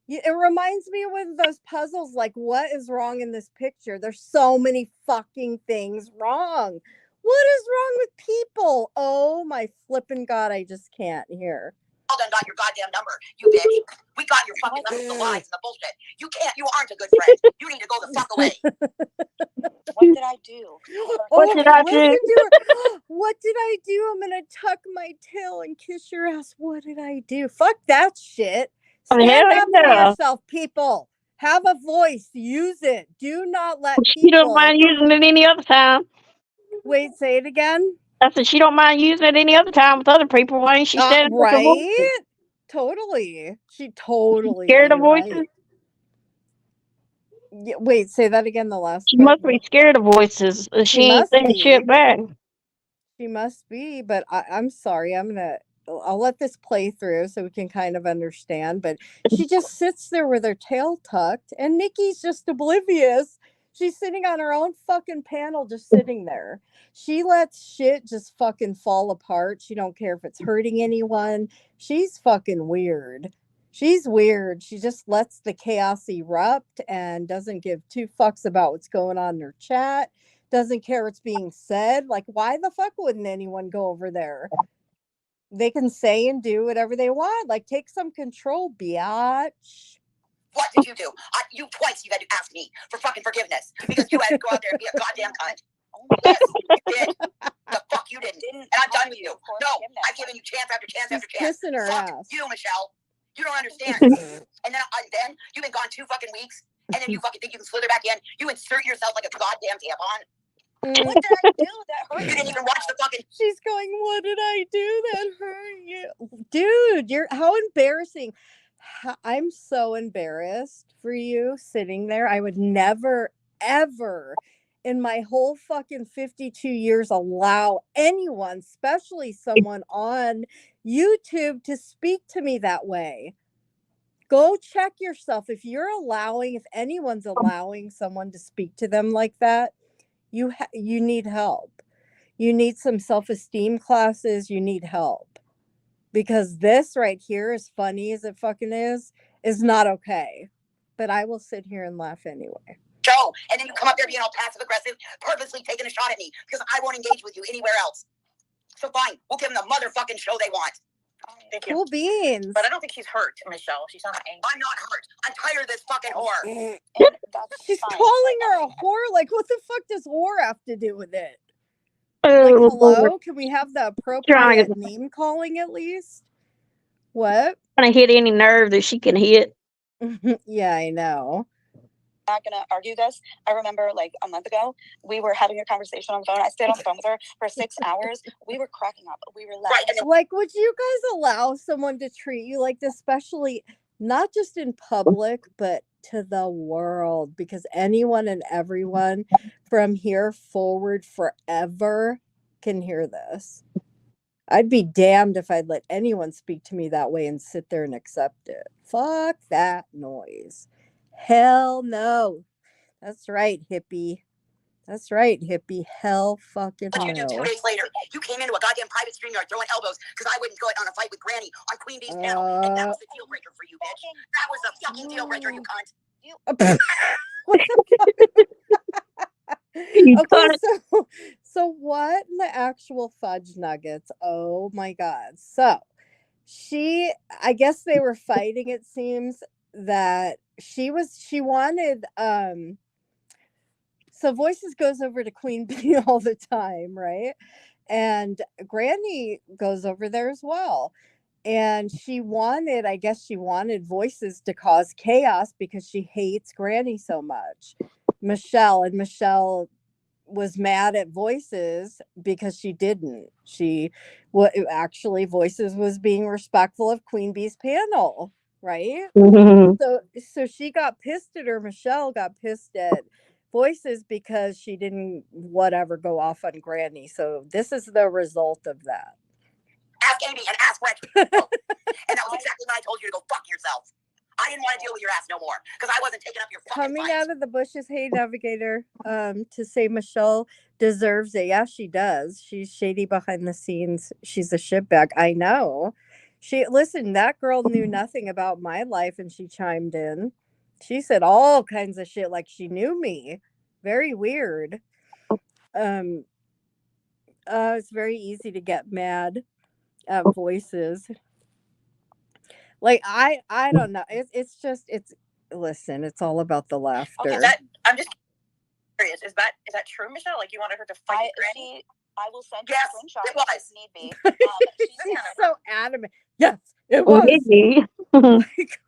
It reminds me of one of those puzzles, like, what is wrong in this picture? There's so many fucking things wrong. What is wrong with people? Oh, my flippin' God, I just can't hear. All done got your goddamn number, you bitch. We got your fucking number, the lies and the bullshit. You aren't a good friend. You need to go the fuck away. What did I do? What did I do? What did I do? I'm gonna tuck my tail and kiss your ass. What did I do? Fuck that shit. Stand up for yourself, people. Have a voice. Use it. Do not let people. She don't mind using it any other time. Wait, say it again. I said she don't mind using it any other time with other people. Why ain't she standing up for voices? Totally. She totally scared of voices. Right. Yeah, wait, say that again. The last. She must be scared of voices. She ain't saying shit back. She must be, but I'm sorry. I'll let this play through so we can kind of understand. But she just sits there with her tail tucked, and Nikki's just oblivious. She's sitting on her own fucking panel, just sitting there. She lets shit just fucking fall apart. She don't care if it's hurting anyone. She's fucking weird. She's weird. She just lets the chaos erupt and doesn't give two fucks about what's going on in her chat. Doesn't care what's being said. Like, why the fuck wouldn't anyone go over there? They can say and do whatever they want. Like, take some control, biatch. What did you do? You twice you had to ask me for fucking forgiveness because you had to go out there and be a goddamn cunt. Yes, you did. The fuck you didn't. And I'm done with you. No, I've given you chance after chance after chance. Kissing her ass. You, Michelle. You don't understand. And then you've been gone 2 fucking weeks, and then you fucking think you can slither back in. You insert yourself like a goddamn tampon. What did I do that hurt you? You didn't even watch the fucking. She's going, what did I do that hurt you? Dude, you're how embarrassing. I'm so embarrassed for you sitting there. I would never, ever in my whole fucking 52 years allow anyone, especially someone on YouTube, to speak to me that way. Go check yourself. If anyone's allowing someone to speak to them like that, you need help. You need some self-esteem classes. You need help. Because this right here, as funny as it fucking is not okay. But I will sit here and laugh anyway. Joe, and then you come up there being all passive aggressive, purposely taking a shot at me because I won't engage with you anywhere else. So fine, we'll give them the motherfucking show they want. Thank you. Cool beans. But I don't think she's hurt, Michelle. She's not angry. I'm not hurt. I'm tired of this fucking whore. She's calling her a whore? Like, what the fuck does whore have to do with it? Like, hello? Can we have the appropriate name calling at least? What? Trying to hit any nerve that she can hit. Yeah, I know. I'm not gonna argue this. I remember like a month ago, we were having a conversation on the phone. I stayed on the phone with her for 6 hours. We were cracking up. We were laughing. Like, would you guys allow someone to treat you like this, especially not just in public, but to the world? Because anyone and everyone from here forward forever can hear this. I'd be damned if I'd let anyone speak to me that way and sit there and accept it. Fuck that noise. Hell no. That's right, hippie. That's right, hippie. Hell fucking no. You do 2 days later. You came into a goddamn private stream yard throwing elbows because I wouldn't go on a fight with Granny on Queen Bee's panel. And that was the deal breaker for you, bitch. That was the fucking deal breaker, you cunt. What the fuck? Okay, so what in the actual fudge nuggets? Oh my God. So I guess they were fighting, it seems, that she wanted, so Voices goes over to Queen Bee all the time, right? And Granny goes over there as well. And I guess she wanted Voices to cause chaos because she hates Granny so much. Michelle was mad at Voices because she didn't. What actually Voices was being respectful of Queen Bee's panel, right? So she got pissed at her. Michelle got pissed at Voices because she didn't whatever go off on Granny. So this is the result of that. Ask Amy and ask Rich. And that was exactly when I told you to go fuck yourself. I didn't want to deal with your ass no more because I wasn't taking up your fucking Coming fight. out of the bushes, hey Navigator, to say Michelle deserves it. Yeah, she does. She's shady behind the scenes. She's a shitbag. I know. Listen, that girl knew nothing about my life and she chimed in. She said all kinds of shit like she knew me. Very weird. Um it's very easy to get mad at Voices. Like I don't know. It's just it's listen, it's all about the laughter. Okay, I'm just curious. Is that true, Michelle? Like you wanted her to fight Granny? I will send you a screenshot it was. if need be. She's so adamant. Yes, it was. Like,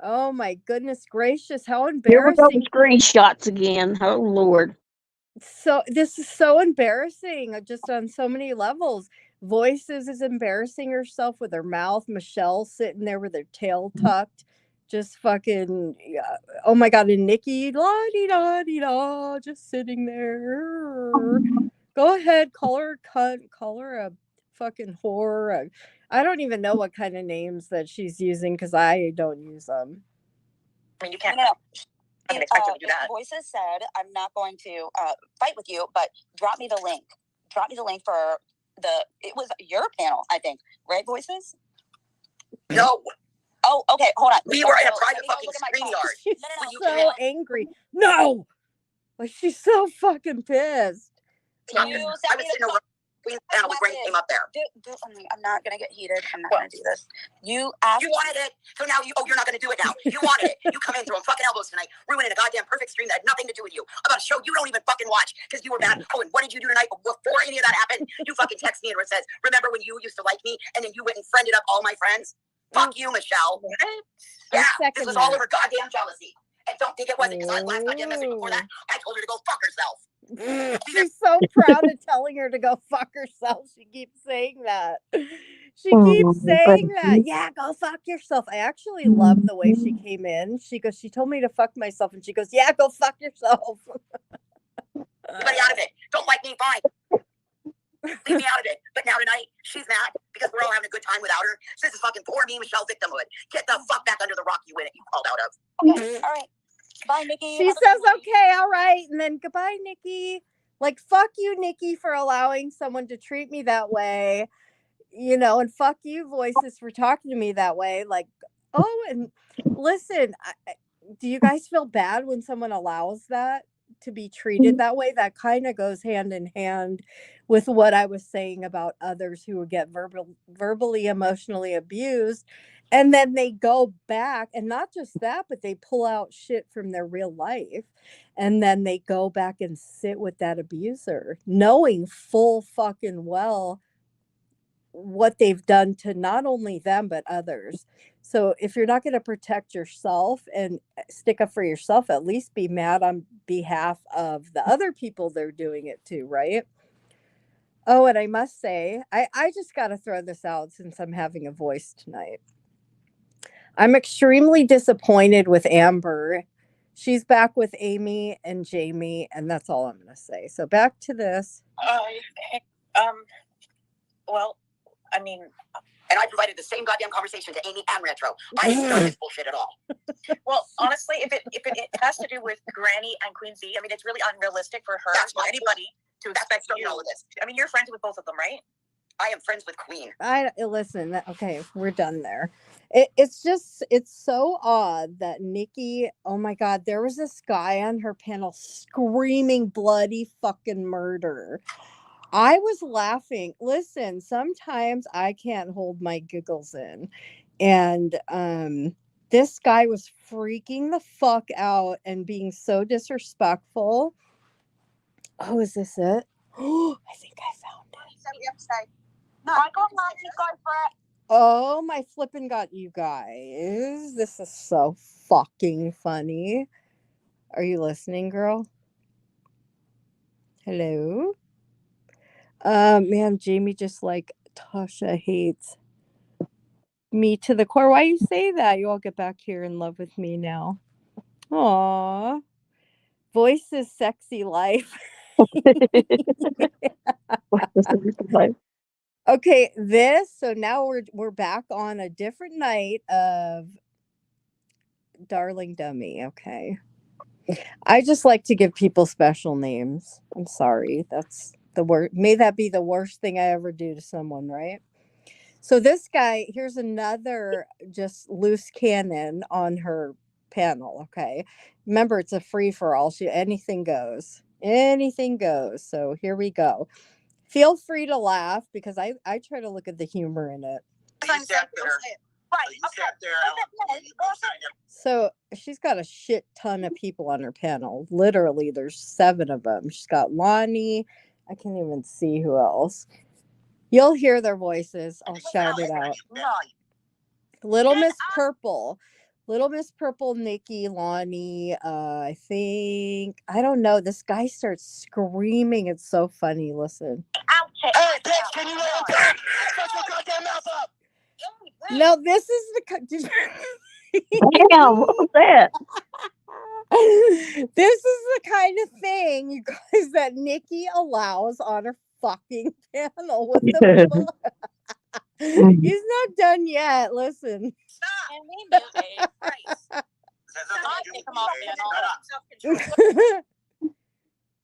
oh my goodness gracious, how Here we go embarrassing. with screenshots again. Oh Lord. So this is so embarrassing just on so many levels. Voices is embarrassing herself with her mouth. Michelle sitting there with her tail tucked, just fucking. Yeah. Oh my god, and Nikki, la di da di da, just sitting there. Go ahead, call her a cunt, call her a fucking whore. I don't even know what kind of names that she's using because I don't use them. I mean, you can't. No. I didn't expect you to do that. Voices said, "I'm not going to fight with you, but drop me the link. Drop me the link for it was your panel, I think, right, Voices?" No. Oh, okay, hold on. We were in a private fucking screen yard. She's so angry. No! Like, she's so fucking pissed. Can you I was sitting over Queen panel when Granny came up there. I'm not gonna get heated. I'm not gonna do this. You asked. You wanted it, so now you're not gonna do it now. You wanted it. You come in throwing fucking elbows tonight, ruining a goddamn perfect stream that had nothing to do with you. About a show you don't even fucking watch because you were mad. Oh, and what did you do tonight before any of that happened? You fucking text me and it says, "Remember when you used to like me and then you went and friended up all my friends?" Fuck you, Michelle. Yeah, this was all over goddamn jealousy. And don't think it wasn't because last goddamn message before that, I told her to go fuck herself. She's so proud of telling her to go fuck herself. She keeps saying that. She keeps saying that. Yeah, go fuck yourself. I actually love the way she came in. She told me to fuck myself, and she goes, yeah, go fuck yourself. Everybody out of it. Don't like me, fine. Leave me out of it. But now tonight, she's mad because we're all having a good time without her. So this is fucking poor me, Michelle victimhood. Get the fuck back under the rock you crawled out of. Okay, all right. Bye, Nikki. She says, okay, all right. And then goodbye, Nikki. Like, fuck you, Nikki, for allowing someone to treat me that way. You know, and fuck you, Voices, for talking to me that way. Like, oh, and listen, do you guys feel bad when someone allows that to be treated that way? That kind of goes hand in hand with what I was saying about others who would get verbally, emotionally abused. And then they go back, and not just that, but they pull out shit from their real life. And then they go back and sit with that abuser, knowing full fucking well what they've done to not only them, but others. So if you're not going to protect yourself and stick up for yourself, at least be mad on behalf of the other people they're doing it to, right? Oh, and I must say, I just got to throw this out since I'm having a voice tonight. I'm extremely disappointed with Amber. She's back with Amy and Jamie, and that's all I'm going to say. So back to this. Well, I mean, and I provided the same goddamn conversation to Amy and Retro. I didn't start this bullshit at all. Well, honestly, if it has to do with Granny and Queen Z, I mean, it's really unrealistic for her or anybody to expect you all of this. I mean, you're friends with both of them, right? I am friends with Queen. Listen. Okay, we're done there. It's so odd that Nikki. Oh my God, there was this guy on her panel screaming bloody fucking murder. I was laughing. Listen, sometimes I can't hold my giggles in. And this guy was freaking the fuck out and being so disrespectful. Oh, is this it? Oh, I think I found it. So we have to say, no, I got mine, you go for it. Oh, my flippin' got you guys. This is so fucking funny. Are you listening, girl? Hello? Man, Jamie just like Tasha hates me to the core. Why you say that? You all get back here in love with me now. Aw. Voice is sexy life. Okay, so now we're back on a different night of Darling Dummy, okay. I just like to give people special names. I'm sorry. That's the word. May that be the worst thing I ever do to someone, right? So this guy, here's another just loose cannon on her panel, okay? Remember, it's a free for all. Anything goes. Anything goes. So here we go. Feel free to laugh because I try to look at the humor in it. So she's got a shit ton of people on her panel. Literally, there's 7 of them. She's got Lonnie. I can't even see who else. You'll hear their voices. I'll shout it out. Little Miss Purple. Little Miss Purple, Nikki, Lonnie, I think, I don't know. This guy starts screaming. It's so funny. Listen. Hey, bitch, can you let him talk? Shut your goddamn mouth up. No, this is the... Damn, what was that? This is the kind of thing, you guys, that Nikki allows on her fucking panel with the book. He's not done yet. Listen. Stop. And we knew it. Right.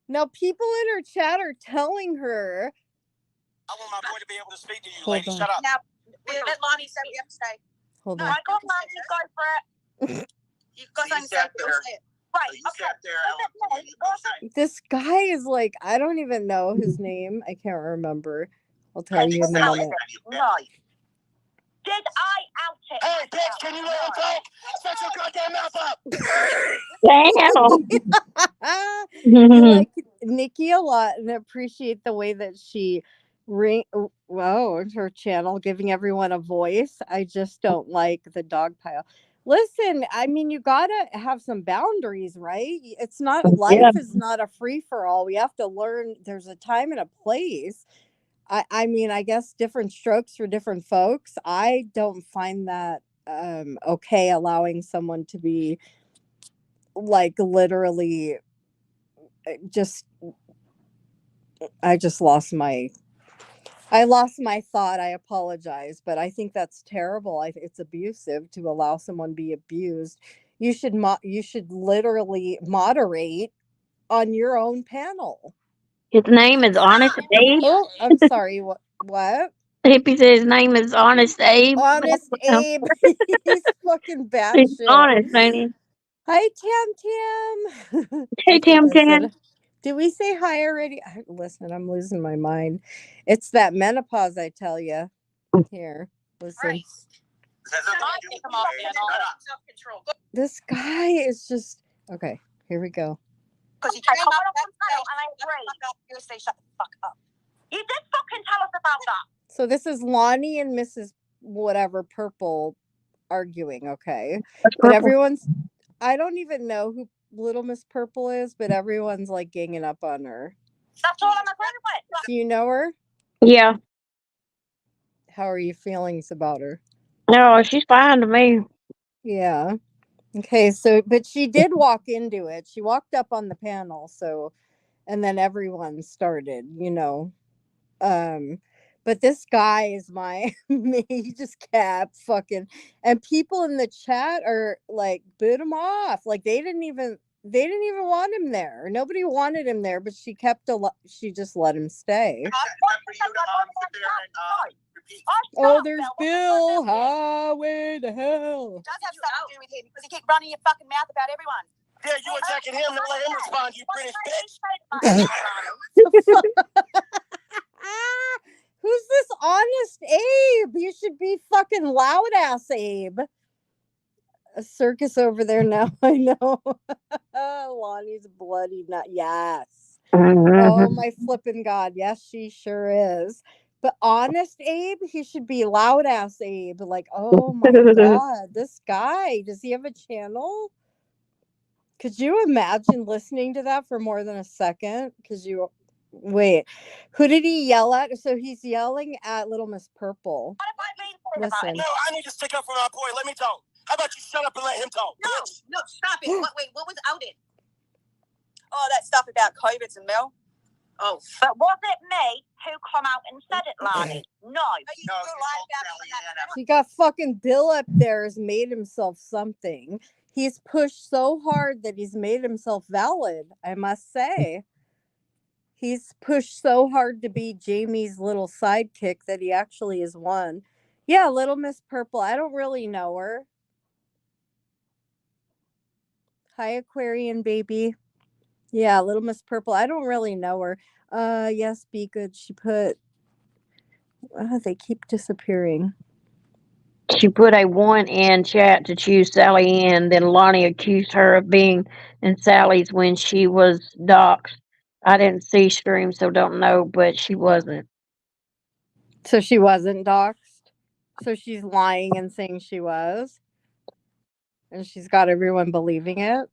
Now, people in her chat are telling her. I want my boy to be able to speak to you, Hold lady. on. Shut up. Now, let Lonnie say what you have to say. Hold No, on. I got mine, you go for it. You've got something to say. Right. You sat there. This guy is like, I don't even know his name. I can't remember. I'll tell you in a minute. Right. Did I out it? Hey, bitch, can you let him talk? Shut your goddamn mouth up. Damn. You like Nikki a lot and appreciate the way that she her channel, giving everyone a voice. I just don't like the dog pile. Listen, I mean, you gotta have some boundaries, right? It's not, life is not a free for all. We have to learn there's a time and a place. I mean, I guess different strokes for different folks. I don't find that okay, allowing someone to be like literally just I lost my thought. I apologize, but I think that's terrible. It's abusive to allow someone to be abused. You should literally moderate on your own panel. His name is Honest Abe. Oh, I'm sorry. What? Hippie said his name is Honest Abe. Honest Abe. He's fucking He's batshit. honest, ain't he? Hi, Tam Tam. Hey, Tam Tam. Did we say hi already? Listen, I'm losing my mind. It's that menopause, I tell you. Here, listen. This guy is just okay. Here we go. Because he came up and I agree. You say shut the fuck up. You did fucking tell us about that. So this is Lonnie and Mrs. whatever Purple arguing, okay? But everyone's, I don't even know who Little Miss Purple is, but everyone's like ganging up on her. That's all I'm agreeing with. Do you know her? Yeah. How are your feelings about her? No, she's fine to me. Yeah. Okay, so but she did walk into it. She walked up on the panel, so and then everyone started, but this guy is my he just kept fucking, and people in the chat are like boot him off. Like they didn't even want him there. Nobody wanted him there, but she just let him stay. Oh, there's Bill. Highway to hell. It does have something to do with him because he keeps running your fucking mouth about everyone. Yeah, you attacking him, don't let him respond, you British bitch. Who's this honest Abe? You should be fucking loud ass Abe. A circus over there now. I know. Lonnie's bloody nut. Yes. Oh Mhm. my flippin' god. Yes, she sure is. But honest Abe, he should be loud ass Abe. Like, oh my god, this guy, does he have a channel? Could you imagine listening to that for more than a second? Because you wait, who did he yell at? So he's yelling at Little Miss Purple. What have I been talking about? Listen. No, I need to stick up for our boy. Let me talk. How about you shut up and let him talk? No, bitch? no, stop it. Wait, what was outed? Oh, that stuff about COVID and Mel. Oh, But was it me who come out and said it, Lani? No. No, He got fucking Bill up there has made himself something. He's pushed so hard that he's made himself valid, I must say. He's pushed so hard to be Jamie's little sidekick that he actually is one. Yeah, Little Miss Purple. I don't really know her. Hi, Aquarian baby. Yeah, Little Miss Purple. I don't really know her. Yes, be good. She put. They keep disappearing. She put a 1 in chat to choose Sally in. Then Lonnie accused her of being in Sally's when she was doxxed. I didn't see stream, so don't know, but she wasn't. So she wasn't doxxed. So she's lying and saying she was. And she's got everyone believing it.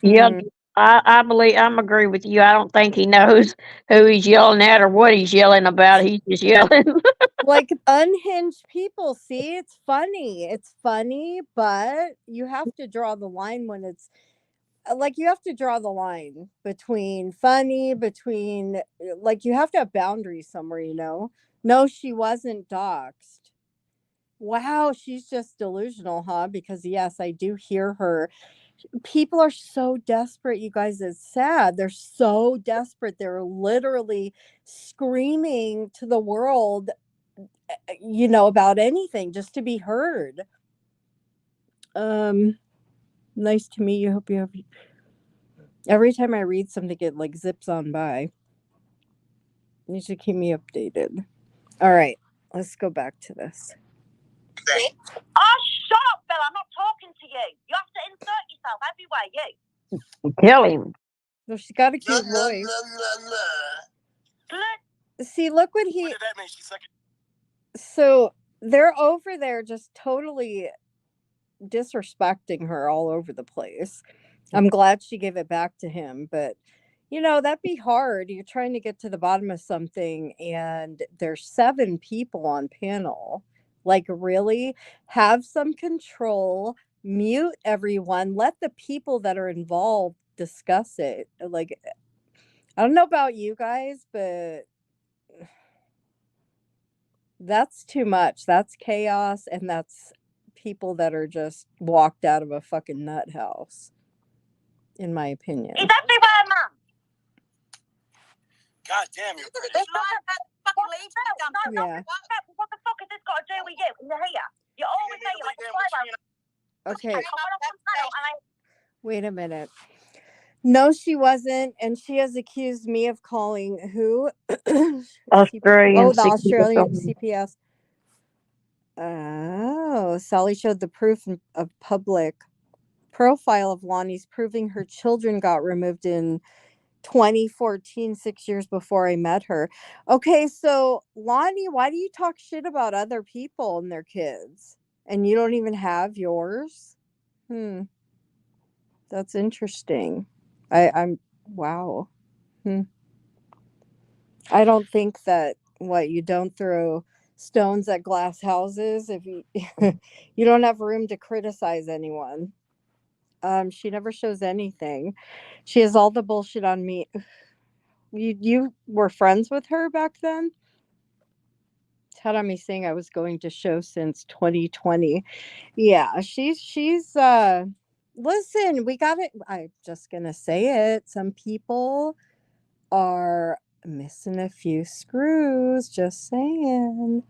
Yeah, I believe I'm agree with you. I don't think he knows who he's yelling at or what he's yelling about. He's just yelling. Like unhinged people. See, it's funny. It's funny, but you have to draw the line when it's like you have to draw the line between funny, between like you have to have boundaries somewhere, you know. No, she wasn't doxxed. Wow, she's just delusional, huh? Because yes, I do hear her. People are so desperate, you guys. It's sad. They're so desperate. They're literally screaming to the world, you know, about anything just to be heard. Nice to meet you. Hope you have. Every time I read something, it like zips on by. You should keep me updated. All right, let's go back to this. Oh, shut up, Bill. I'm not talking to you. You have to insert yourself everywhere, you. Kill him. Well, she's got a cute voice. See, look what he. What did that mean? She's like, So they're over there just totally disrespecting her all over the place. I'm glad she gave it back to him, but you know, that'd be hard. You're trying to get to the bottom of something and there's 7 people on panel. Like, really? Have some control, mute everyone, let the people that are involved discuss it. Like, I don't know about you guys, but that's too much. That's chaos, and that's people that are just walked out of a fucking nut house, in my opinion. It's everywhere, man. God damn you. Yeah. What the fuck has this got to do with you? You're here. You're always there. You're like a squirrel. Okay. Wait a minute. No, she wasn't, and she has accused me of calling who? Australian. Oh, the Australian CPS. Oh, Sally showed the proof of public profile of Lonnie's, proving her children got removed in 2014, 6 years before I met her. Okay, so Lonnie, why do you talk shit about other people and their kids? And you don't even have yours? That's interesting. I'm wow. I don't think that you don't throw stones at glass houses if you you don't have room to criticize anyone. She never shows anything. She has all the bullshit on me. You were friends with her back then? Tadami saying I was going to show since 2020. Yeah, she's listen, we got it. I'm just gonna say it. Some people are missing a few screws, just saying.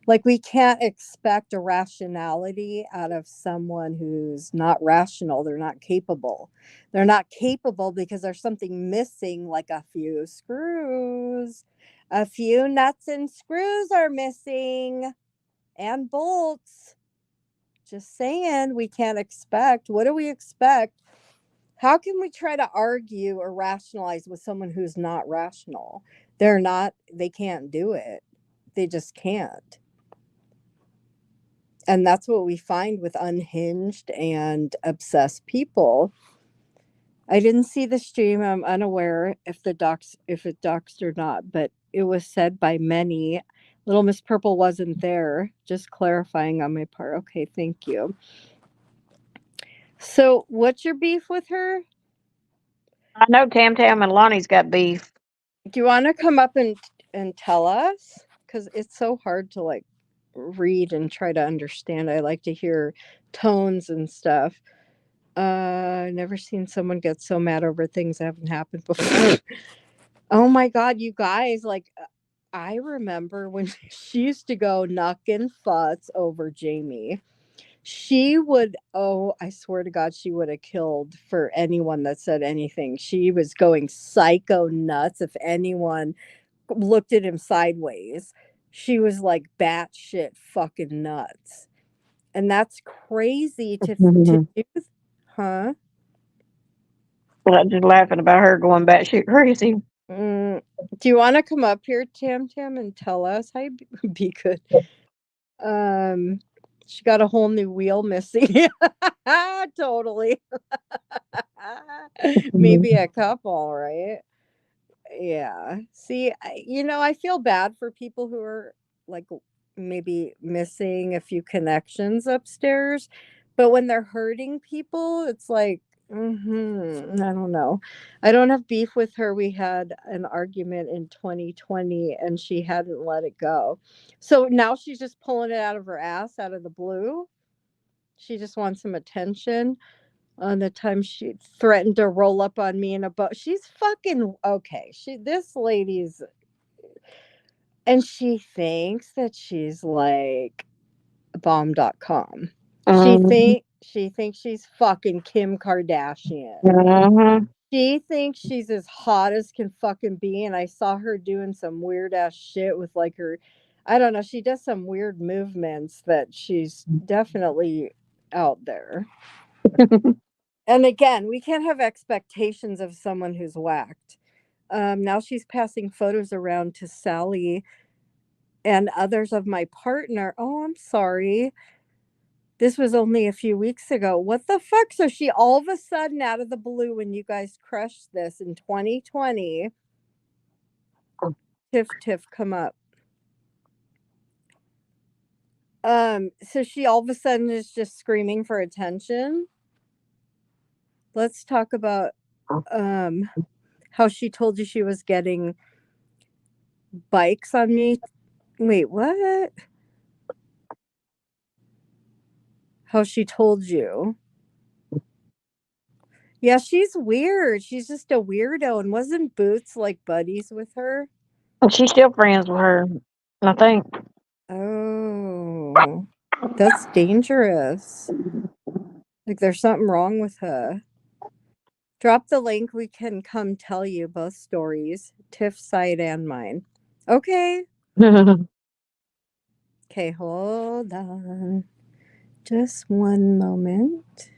Like, we can't expect a rationality out of someone who's not rational. They're not capable. They're not capable because there's something missing, like a few screws. A few nuts and screws are missing, and bolts. Just saying, we can't expect. What do we expect? How can we try to argue or rationalize with someone who's not rational? They can't do it. They just can't. And that's what we find with unhinged and obsessed people. I didn't see the stream. I'm unaware if it doxed or not, but it was said by many. Little Miss Purple wasn't there. Just clarifying on my part. Okay, thank you. So, what's your beef with her? I know Tam Tam and Lonnie's got beef. Do you want to come up and tell us? Because it's so hard to like read and try to understand. I like to hear tones and stuff. Never seen someone get so mad over things that haven't happened before. Oh my God, you guys! Like, I remember when she used to go knocking futs over Jamie. She would, oh, I swear to God, she would have killed for anyone that said anything. She was going psycho nuts if anyone looked at him sideways. She was like batshit fucking nuts. And that's crazy to do. Huh? I'm just laughing about her going batshit crazy. Do you want to come up here, Tam Tam, and tell us? Hi, be good. She got a whole new wheel missing. Totally. Maybe a couple, right? Yeah. See, I feel bad for people who are like maybe missing a few connections upstairs, but when they're hurting people, it's like, I don't know. I don't have beef with her. We had an argument in 2020 and she hadn't let it go. So now she's just pulling it out of her ass out of the blue. She just wants some attention on the time she threatened to roll up on me in a boat. She's fucking okay. This lady's, and she thinks that she's like bomb.com. She thinks she's fucking Kim Kardashian. Mm-hmm. She thinks she's as hot as can fucking be. And I saw her doing some weird ass shit with like her, I don't know, she does some weird movements that she's definitely out there. And again, we can't have expectations of someone who's whacked. Now she's passing photos around to Sally and others of my partner. Oh, I'm sorry. This was only a few weeks ago. What the fuck? So she all of a sudden, out of the blue, when you guys crushed this in 2020, Tiff, come up. So she all of a sudden is just screaming for attention. Let's talk about how she told you she was getting bikes on me. Wait, what? How she told you. Yeah, she's weird. She's just a weirdo. And wasn't Boots like buddies with her? She's still friends with her, I think. Oh, that's dangerous. Like there's something wrong with her. Drop the link. We can come tell you both stories, Tiff's side and mine. Okay. Okay, hold on. Just one moment.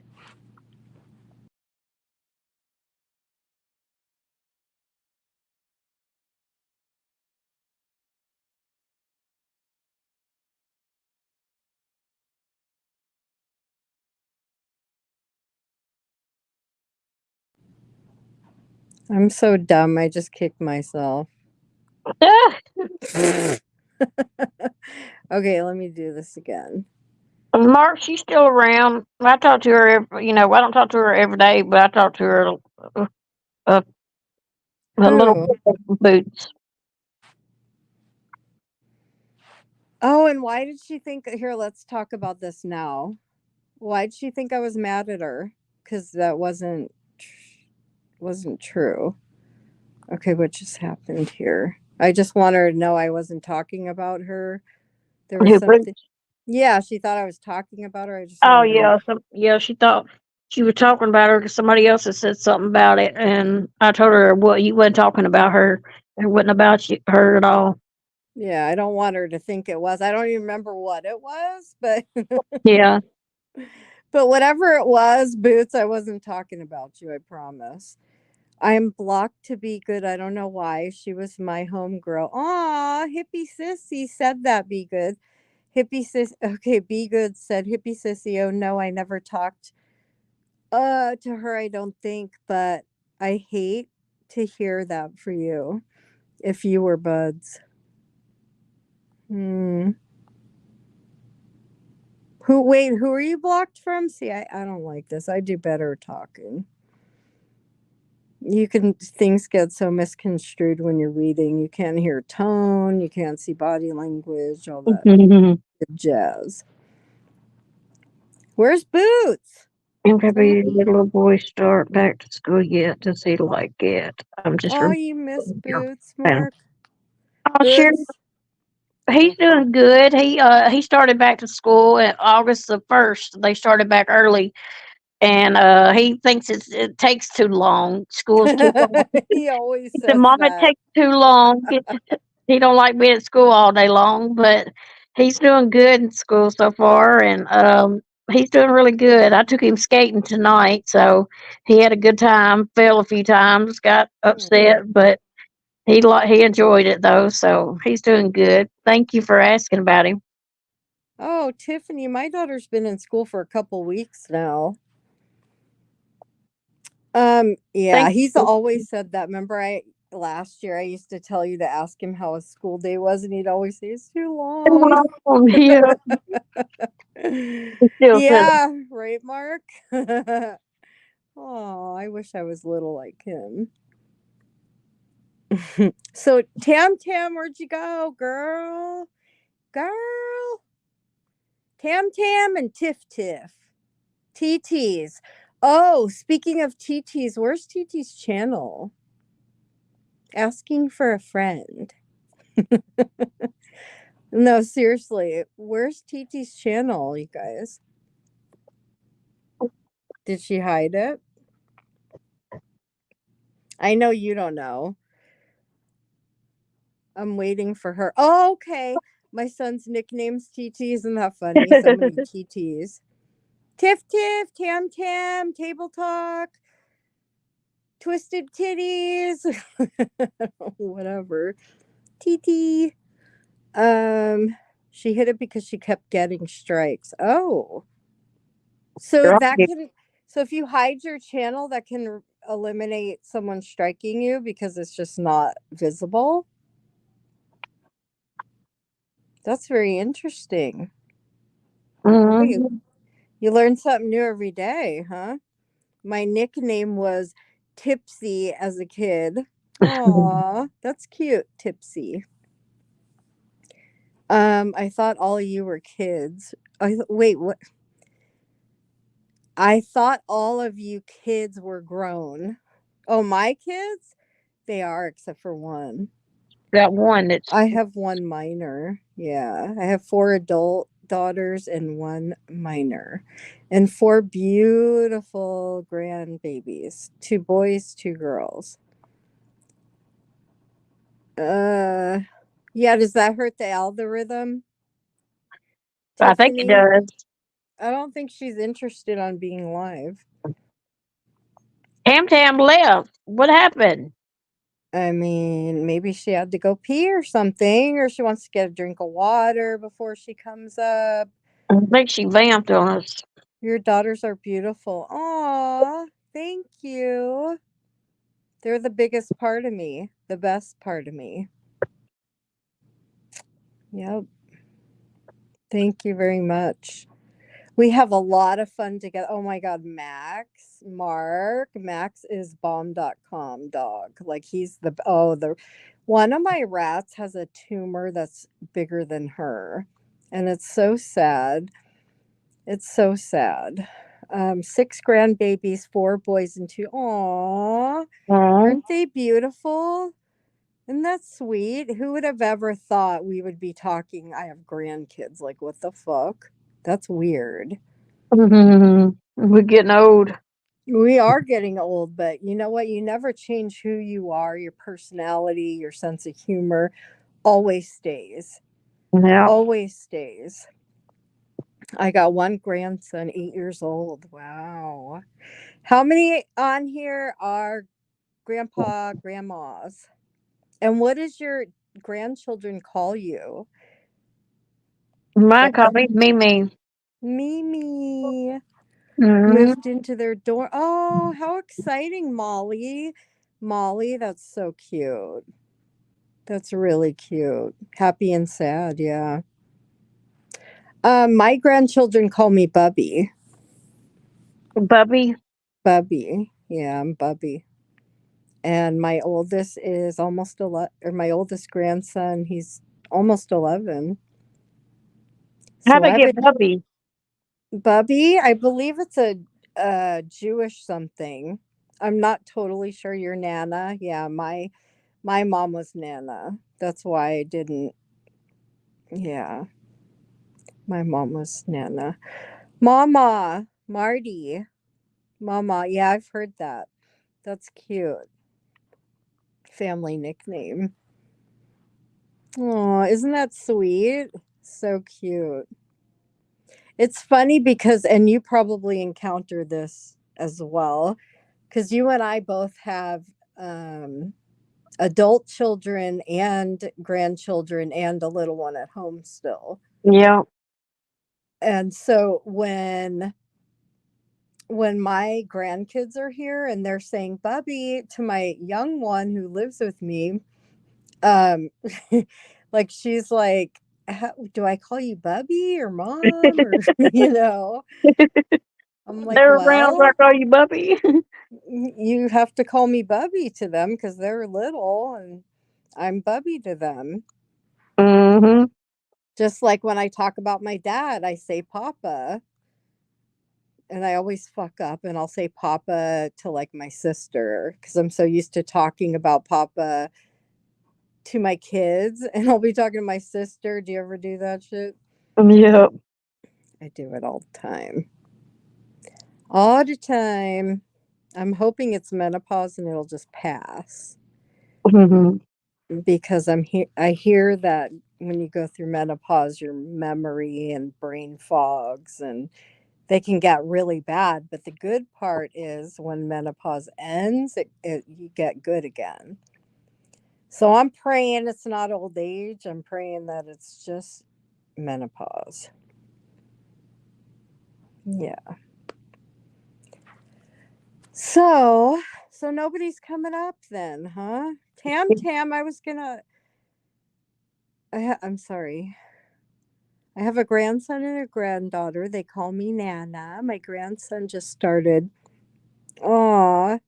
I'm so dumb. I just kicked myself. Okay, let me do this again. Mark, she's still around. I talk to her, I don't talk to her every day, but I talk to her a little Boots. Oh, and why did she think here, let's talk about this now. Why did she think I was mad at her? Because that wasn't true. Okay, what just happened here? I just want her to know I wasn't talking about her. There was something. Yeah, she thought I was talking about her. I just Oh wanted to. yeah, she thought she was talking about her because somebody else had said something about it, and I told her, "Well, you wasn't talking about her. It wasn't about her at all." Yeah, I don't want her to think it was. I don't even remember what it was, but Yeah, but whatever it was, Boots, I wasn't talking about you. I promise. I'm blocked to be good. I don't know why. She was my homegirl. Aw, hippie sissy said that. Be good. Hippie sis. Okay, be good said hippie sissy. Oh no, I never talked to her. I don't think, but I hate to hear that for you. If you were buds. Hmm. Who? Wait. Who are you blocked from? See, I don't like this. I do better talking. You can things get so misconstrued when you're reading. You can't hear tone, you can't see body language, all that and good jazz. Where's Boots? Come probably on. little boy start back to school yet? Does he like it? I'm just Oh, really you miss yeah. Boots, Mark. Oh, sure. Boots. He's Oh, doing good. He started back to school at August 1st. They started back early, and he thinks it takes too long. School's too long. he always He said, says "Mom, it that. takes too long." He don't like being at school all day long, but he's doing good in school so far, and he's doing really good. I took him skating tonight, so he had a good time. Fell a few times, got Mm. upset, but he enjoyed it though, so he's doing good. Thank you for asking about him. Oh, Tiffany, my daughter's been in school for a couple weeks now. Yeah, Thank he's you. always said that. Remember, I last year I used to tell you to ask him how his school day was, and he'd always say it's too long. Yeah, he still says Yeah, right, Mark. Oh, I wish I was little like him. So, Tam Tam, where'd you go, girl? Girl, Tam Tam and Tiff Tiff, TT's. Oh, speaking of TT's, where's TT's channel? Asking for a friend. No, seriously, where's TT's channel, you guys? Did she hide it? I know you don't know. I'm waiting for her. Oh, okay. My son's nickname's TT. Isn't that funny? So many TTs. Tiff Tiff, Tam Tam, Table Talk, Twisted Titties, whatever. TT. Um, she hit it because she kept getting strikes. Oh, so that right. can. So if you hide your channel, that can eliminate someone striking you because it's just not visible. That's very interesting. Oh, Mhm. you learn something new every day, huh? My nickname was Tipsy as a kid. Aw, that's cute, Tipsy. I thought all of you were kids. Wait, what? I thought all of you kids were grown. Oh, my kids? They are, except for one. Got one that's I have one minor. Yeah, I have four adult daughters and one minor, and four beautiful grandbabies. Two boys, two girls. Uh, yeah, does that hurt the algorithm, I think it Tiffany? does. I don't think she's interested on being live. Tam Tam left. What happened? I mean, maybe she had to go pee or something, or she wants to get a drink of water before she comes up. I think she vamped on us. Your daughters are beautiful. Aw, thank you. They're the biggest part of me, the best part of me. Yep. Thank you very much. We have a lot of fun together. Oh my God, Max is bomb.com dog. Like he's the one of my rats has a tumor that's bigger than her. And it's so sad. It's so sad. Six grandbabies, four boys and two. Aw, Oh, aren't they beautiful? Isn't that sweet? Who would have ever thought we would be talking? I have grandkids. Like, what the fuck? That's weird. We're getting old. We are getting old, but you know what? You never change who you are. Your personality, your sense of humor always stays. Yeah. Always stays. I got one grandson, 8 years old. Wow. How many on here are grandpa, grandmas? And what does your grandchildren call you? Mine call That me Mimi. Mimi Hmm. moved into their door. Oh, how exciting, Molly. Molly, that's so cute. That's really cute. Happy and sad, yeah. My grandchildren call me Bubby. Bubby. Bubby. Yeah, I'm Bubby. And my oldest is almost 11, or my oldest grandson, he's almost 11. How'd So they I have get a Bubby? Bubby. I believe it's a Jewish something. I'm not totally sure. Your Nana. Yeah, my mom was Nana. That's why I didn't. Yeah, my mom was Nana. Mama, Marty. Mama. Yeah, I've heard that. That's cute. Family nickname. Oh, isn't that sweet? So cute. It's funny because, and you probably encounter this as well, because you and I both have um, adult children and grandchildren and a little one at home still. Yeah. And so when my grandkids are here and they're saying Bubby to my young one who lives with me, um like she's like, do I call you Bubby or mom or I'm like, They're around, I well, call you Bubby. you have to call me Bubby to them because they're little and I'm Bubby to them. Hmm. Just like when I talk about my dad, I say Papa, and I always fuck up and I'll say Papa to like my sister because I'm so used to talking about Papa to my kids, and I'll be talking to my sister. Do you ever do that shit? Yep. I do it all the time. All the time. I'm hoping it's menopause and it'll just pass Hmm. because I hear that when you go through menopause, your memory and brain fogs and they can get really bad. But the good part is when menopause ends, you get good again. So I'm praying it's not old age. I'm praying that it's just menopause. Yeah. So, so nobody's coming up then, huh? Tam, I was gonna. I'm sorry. I have a grandson and a granddaughter. They call me Nana. My grandson just started. Aw,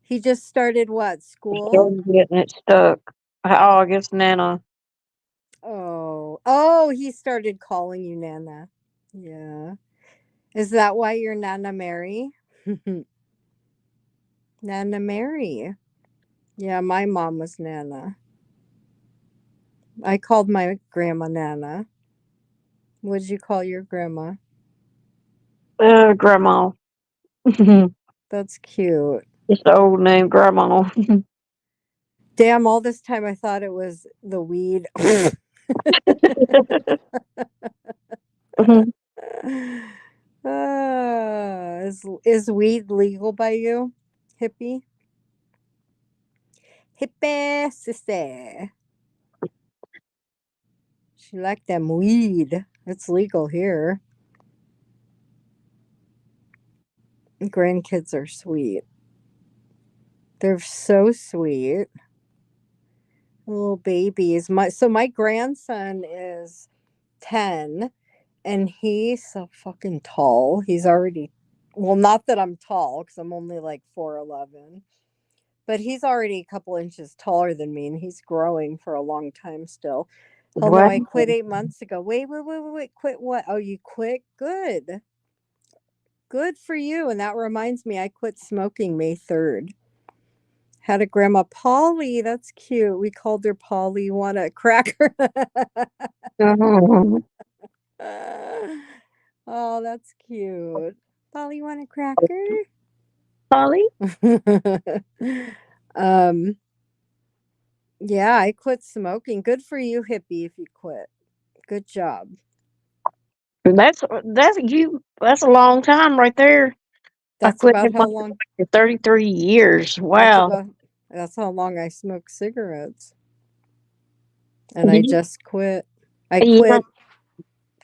he just started what school? Still getting it stuck. Oh, I guess Nana. Oh, he started calling you Nana. Yeah. Is that why you're Nana Mary? Nana Mary. Yeah, my mom was Nana. I called my grandma Nana. What'd you call your grandma? Grandma. Just That's cute. the old name, Grandma. Damn, all this time I thought it was the weed. Is weed legal by you? Hippie? Hippie sister. She like them weed. It's legal here. Grandkids are sweet. They're so sweet. Little babies. My grandson is 10 and he's so fucking tall. He's already, well, not that I'm tall because I'm only like 4'11", but he's already a couple inches taller than me and he's growing for a long time still. Oh no, What? I quit 8 months ago. Wait. Quit what? Oh, you quit? Good. Good for you. And that reminds me, I quit smoking May 3rd. Had a grandma Polly. That's cute. We called her Polly. Want a cracker? Mhm. Oh, that's cute. Polly, want a cracker? Polly, um, yeah, I quit smoking. Good for you, hippie, if you quit. Good job. that's you. That's a long time right there. I That's quit about how smoking long. for 33 years. That's Wow. about. That's how long I smoked cigarettes, and I Did you? just quit. I You don't, quit.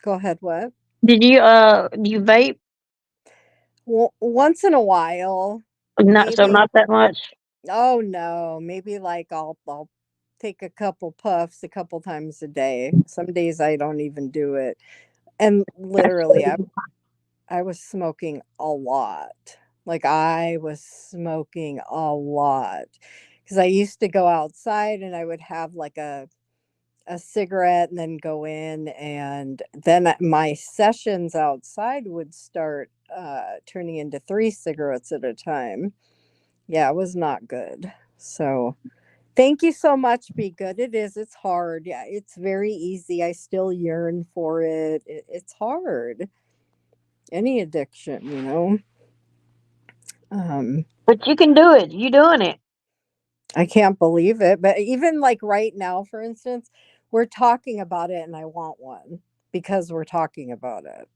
Go ahead. What? did you? Do you vape? Once in a while, Not so. maybe. Not that much. Oh no, maybe like I'll take a couple puffs a couple times a day. Some days I don't even do it. And literally I was smoking a lot. Like I was smoking a lot cuz I used to go outside and I would have like a cigarette and then go in, and then my sessions outside would start turning into 3 cigarettes at a time. Yeah, it was not good. So thank you so much. Be good. It is. It's hard. Yeah, it's very easy. I still yearn for it. It's hard. Any addiction, you know. Um, But you can do it. You doing it. I can't believe it. But even like right now, for instance, we're talking about it, and I want one because we're talking about it.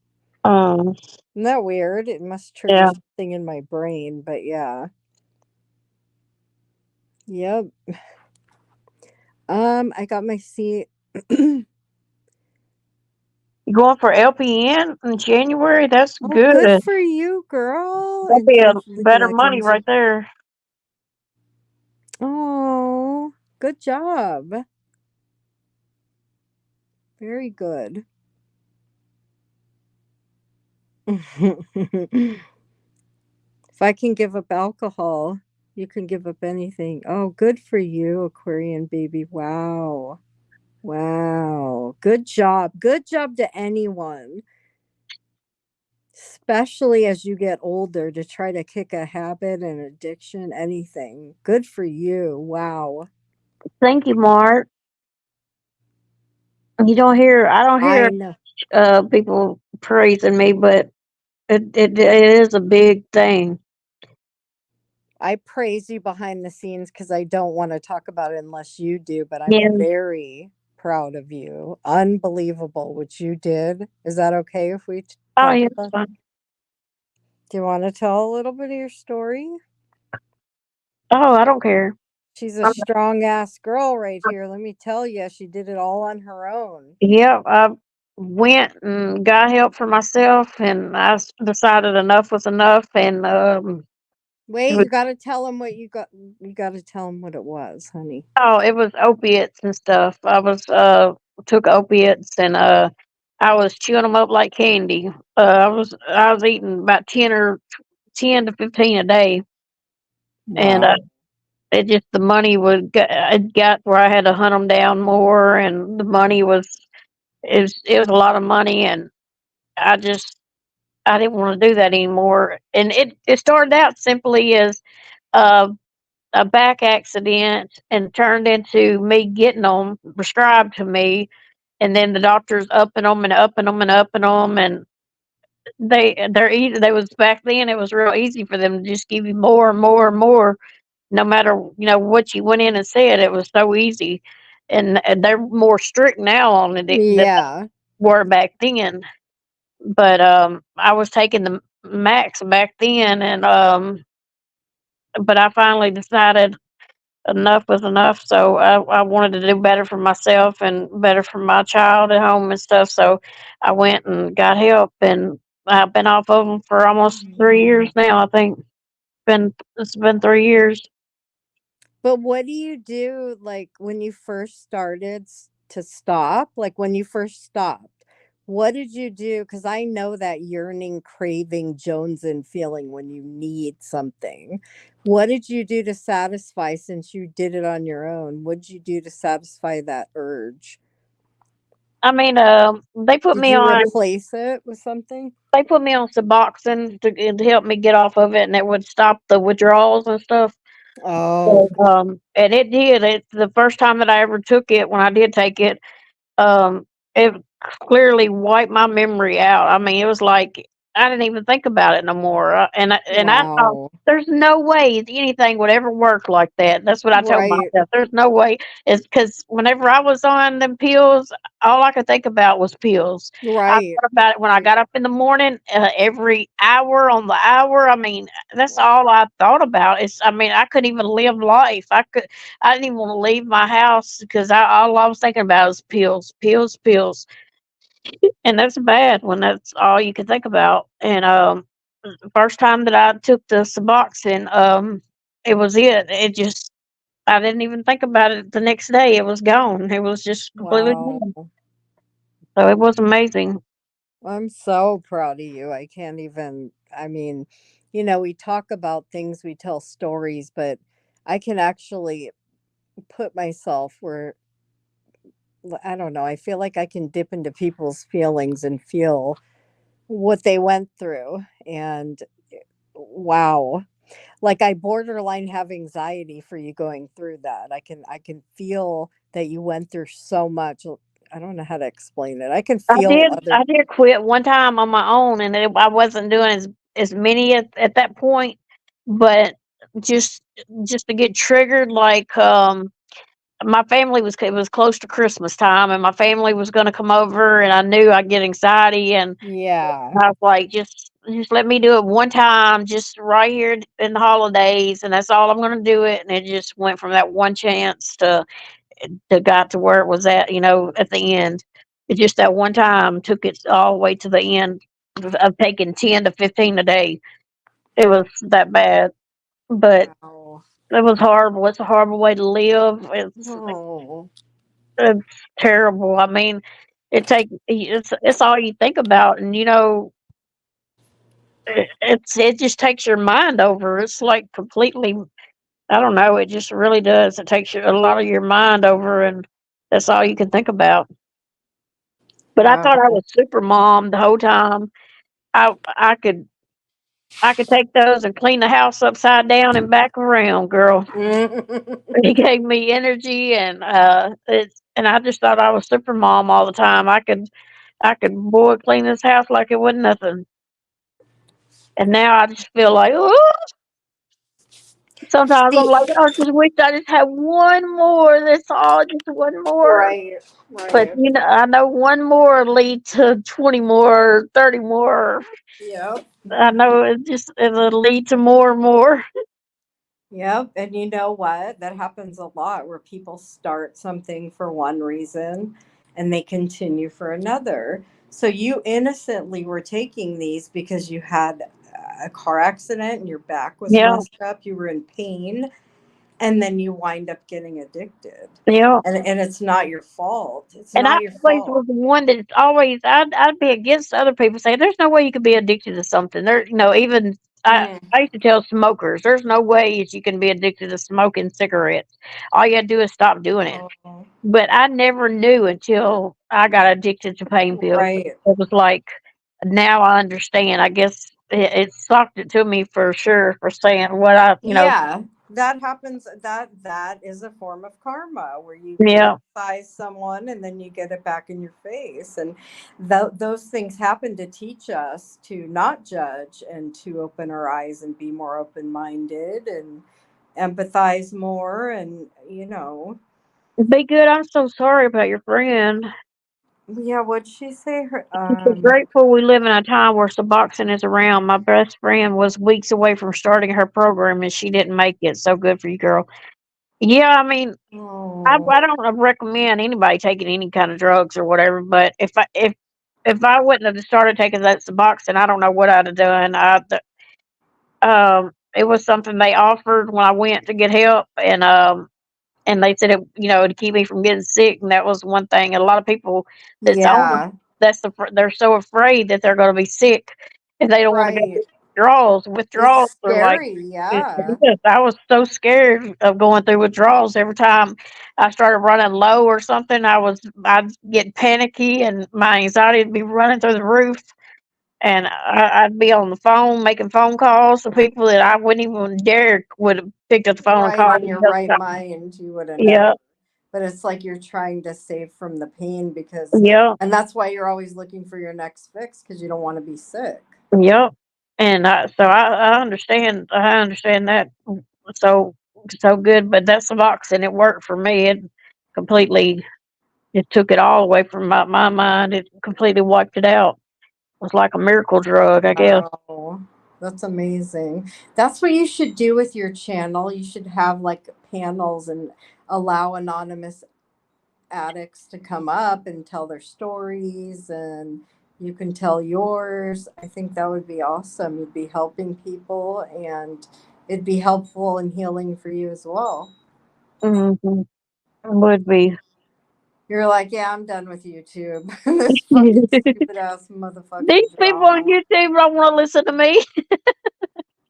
Um. Isn't that weird? It must trigger Yeah. something in my brain. But yeah. Yep. I got my seat. You going for LPN in January? That's Oh, good. good for you, girl. That'd And be a better yeah, money right there. oh, good job. Very good. If I can give up alcohol, you can give up anything. Oh, good for you, Aquarian baby. Wow. Wow. Good job. Good job to anyone, especially as you get older, to try to kick a habit, an addiction, anything. Good for you. Wow. Thank you, Mark. You don't hear. I don't I hear know. people praising me, but it is a big thing. I praise you behind the scenes because I don't want to talk about it unless you do, but I'm Yeah. very proud of you. Unbelievable what you did. Is that okay if we Oh, talk yeah, it's about? fine. Do you want to tell a little bit of your story? Oh, I don't care. She's a Um, strong ass girl right here. Let me tell you, she did it all on her own. yeah, I went and got help for myself, and decided enough was enough, and it Wait, was, you got to tell him what you got. You got to tell him what it was, honey. oh, it was opiates and stuff. I was took opiates, and I was chewing them up like candy. I was eating about 10 to 15 a day, and Wow. it just the money it got where I had to hunt them down more, and the money was it was a lot of money, and I just I didn't want to do that anymore. And it started out simply as uh, a back accident and turned into me getting them prescribed to me, and then the doctors upping them and upping them and upping them, and they're easy. They was back then. It was real easy for them to just give you more and more and more, no matter what you went in and said. It was so easy, and they're more strict now on it than they Yeah. were back then. But I was taking the max back then, and but I finally decided enough was enough. So I wanted to do better for myself and better for my child at home and stuff. So I went and got help, and I've been off of them for almost 3 years now. I think it's been 3 years. But what do you do, like, when you first started to stop? Like, when you first stopped, what did you do? Because I know that yearning, craving, jonesing feeling when you need something. What did you do to satisfy, since you did it on your own? What did you do to satisfy that urge? I mean, Did you replace it with something? they put me on Suboxone to help me get off of it, and it would stop the withdrawals and stuff. Oh, And it did. It's the first time that I ever took it. When I did take it, um, it clearly wiped my memory out. I mean, it was like I didn't even think about it no more. And I thought wow. there's no way anything would ever work like that. That's what I told Right, myself. There's no way. It's because whenever I was on them pills, all I could think about was pills. I right, thought about it when I right, got up in the morning, every hour on the hour. I mean, that's all I thought about. I mean, I couldn't even live life. I didn't even want to leave my house because all I was thinking about was pills, pills, pills, and that's bad when that's all you can think about. And the first time that I took the Suboxone, it was it. It just I didn't even think about it the next day. It was gone. It was just completely wow. gone. So it was amazing. I'm so proud of you. I can't even, I mean, we talk about things, we tell stories, but I can actually put myself where, I don't know, I feel like I can dip into people's feelings and feel what they went through. And wow, like I borderline have anxiety for you going through that. I can feel that you went through so much. I don't know how to explain it. I can I feel did. other. I did quit one time on my own, and I wasn't doing as many at that point. But just just to get triggered, like my family was it was close to Christmas time, and my family was going to come over, and I knew I'd get anxiety, and Yeah. I was like, just let me do it one time, just right here in the holidays, and that's all I'm going to do it. And it just went from that one chance to got to where it was at, at the end. It just that one time took it all the way to the end of taking 10 to 15 a day. It was that bad, but Wow. it was horrible. It's a horrible way to live. Oh. It's terrible. I mean, it's all you think about, and it just takes your mind over. It's like completely. I don't know. It just really does. It takes a lot of your mind over, and that's all you can think about. But I thought I Wow. was super mom the whole time. I could take those and clean the house upside down and back around, girl. It gave me energy, and and I just thought I was super mom all the time. I could boy clean this house like it wasn't nothing. And now I just feel like, oh, sometimes I'm See, like, I just wish I just had one more. That's all, just one more. right, But right. I know one more lead to 20 more, 30 more. Yep. I know it'll lead to more and more. Yep. And you know what? That happens a lot where people start something for one reason and they continue for another. So you innocently were taking these because you had a car accident and your back was Yeah, messed up, you were in pain, and then you wind up getting addicted. yeah. And it's not your fault. It's And I not your always fault. was the one that always I'd be against other people saying there's no way you could be addicted to something. Even Mm. I used to tell smokers there's no way that you can be addicted to smoking cigarettes. All you gotta do is stop doing it. Oh, But I never knew until I got addicted to pain pills. right. It was like now I understand. I guess it sucked it to me for sure for saying what Yeah, that happens. That is a form of karma where you yeah. criticize someone and then you get it back in your face. And those things happen to teach us to not judge and to open our eyes and be more open minded and empathize more. And Be good. I'm so sorry about your friend. yeah. What'd she say? Her So grateful we live in a time where Suboxone is around. My best friend was weeks away from starting her program and she didn't make it. So good for you, girl. Yeah, I mean, Oh, I don't recommend anybody taking any kind of drugs or whatever. But if I wouldn't have started taking that Suboxone, I don't know what I'd have done. It was something they offered when I went to get help, and they said to keep me from getting sick, and that was one thing. And a lot of people that's on them, yeah. they're so afraid that they're going to be sick, and they don't want to go Right. through withdrawals. It's Withdrawals are like, scary. Yeah. yes, I was so scared of going through withdrawals. Every time I started running low or something, I'd get panicky, and my anxiety would be running through the roof. and I'd be on the phone making phone calls to people that I wouldn't even dare would have picked up the phone and Right, called in me. your right mind, you would have never. Yeah, But it's like you're trying to save from the pain because, yeah, and that's why you're always looking for your next fix because you don't want to be sick. yep. And I understand. I understand that so so good. But that Suboxone, it worked for me. It completely, it took it all away from my mind. It completely wiped it out. It was like a miracle drug, I guess. Oh, that's amazing. That's what you should do with your channel. You should have like panels and allow anonymous addicts to come up and tell their stories, and you can tell yours. I think that would be awesome. You'd be helping people and it'd be helpful and healing for you as well. Hmm. Would be. You're like, yeah, I'm done with YouTube. This fucking stupid ass These motherfucking people on drama. YouTube don't want to listen to me.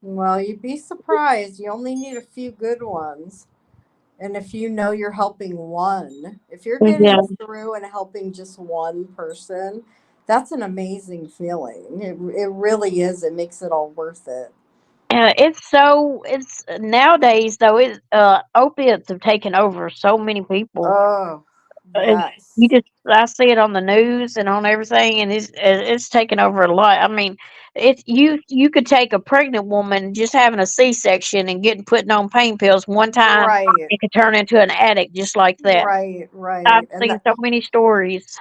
Well, you'd be surprised. You only need a few good ones. And if you know you're helping one, if you're getting Yeah. through and helping just one person, that's an amazing feeling. It really is. It makes it all worth it. It's nowadays though. Opiates have taken over so many people. Oh, It's, you yes. just I see it on the news and on everything, and it's taken over a lot. I mean, it's you could take a pregnant woman just having a C-section and getting putting on pain pills one time, Right, it could turn into an addict just like that. right, I've right. And seen that, so many stories.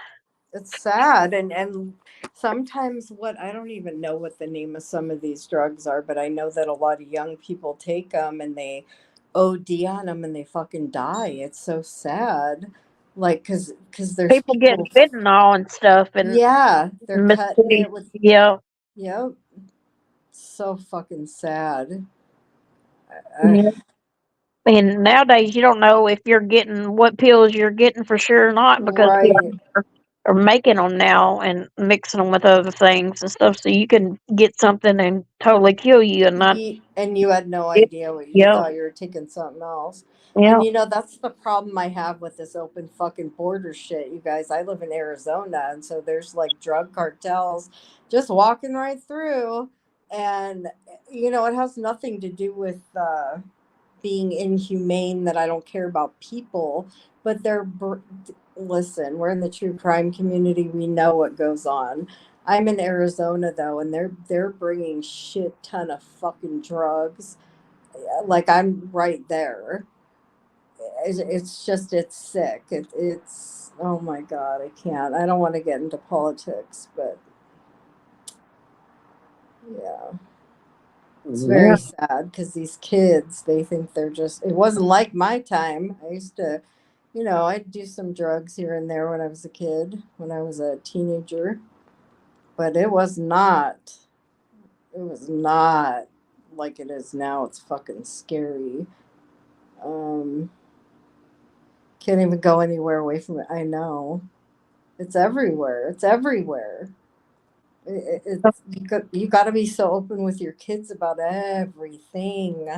it's sad. And sometimes what I don't even know what the name of some of these drugs are, but I know that a lot of young people take them and they OD on them and they fucking die. It's so sad. Like, cause there's People getting people. fentanyl and stuff in Yeah, they're cutting Mississippi. it with. Yeah, Yep, so fucking sad. yeah. And nowadays, you don't know if you're getting what pills you're getting for sure or not because people Right. are making them now and mixing them with other things and stuff, so you can get something and totally kill you and not. And you had no It, idea what you yeah, thought you were taking something else. yeah. And that's the problem I have with this open fucking border shit, you guys. I live in Arizona, and so there's like drug cartels just walking right through. And, it has nothing to do with being inhumane, that I don't care about people, but listen, we're in the true crime community. We know what goes on. I'm in Arizona though, and they're bringing shit ton of fucking drugs. Like I'm right there. It's just it's sick. It's oh my god, I can't. I don't want to get into politics, but yeah. It's Yeah. very sad because these kids, they think they're just, it wasn't like my time. I used to, I'd do some drugs here and there when I was a kid, when I was a teenager, but it was not like it is now. It's fucking scary. Um, can't even go anywhere away from it. I know. It's everywhere. It's everywhere. You got to be so open with your kids about everything.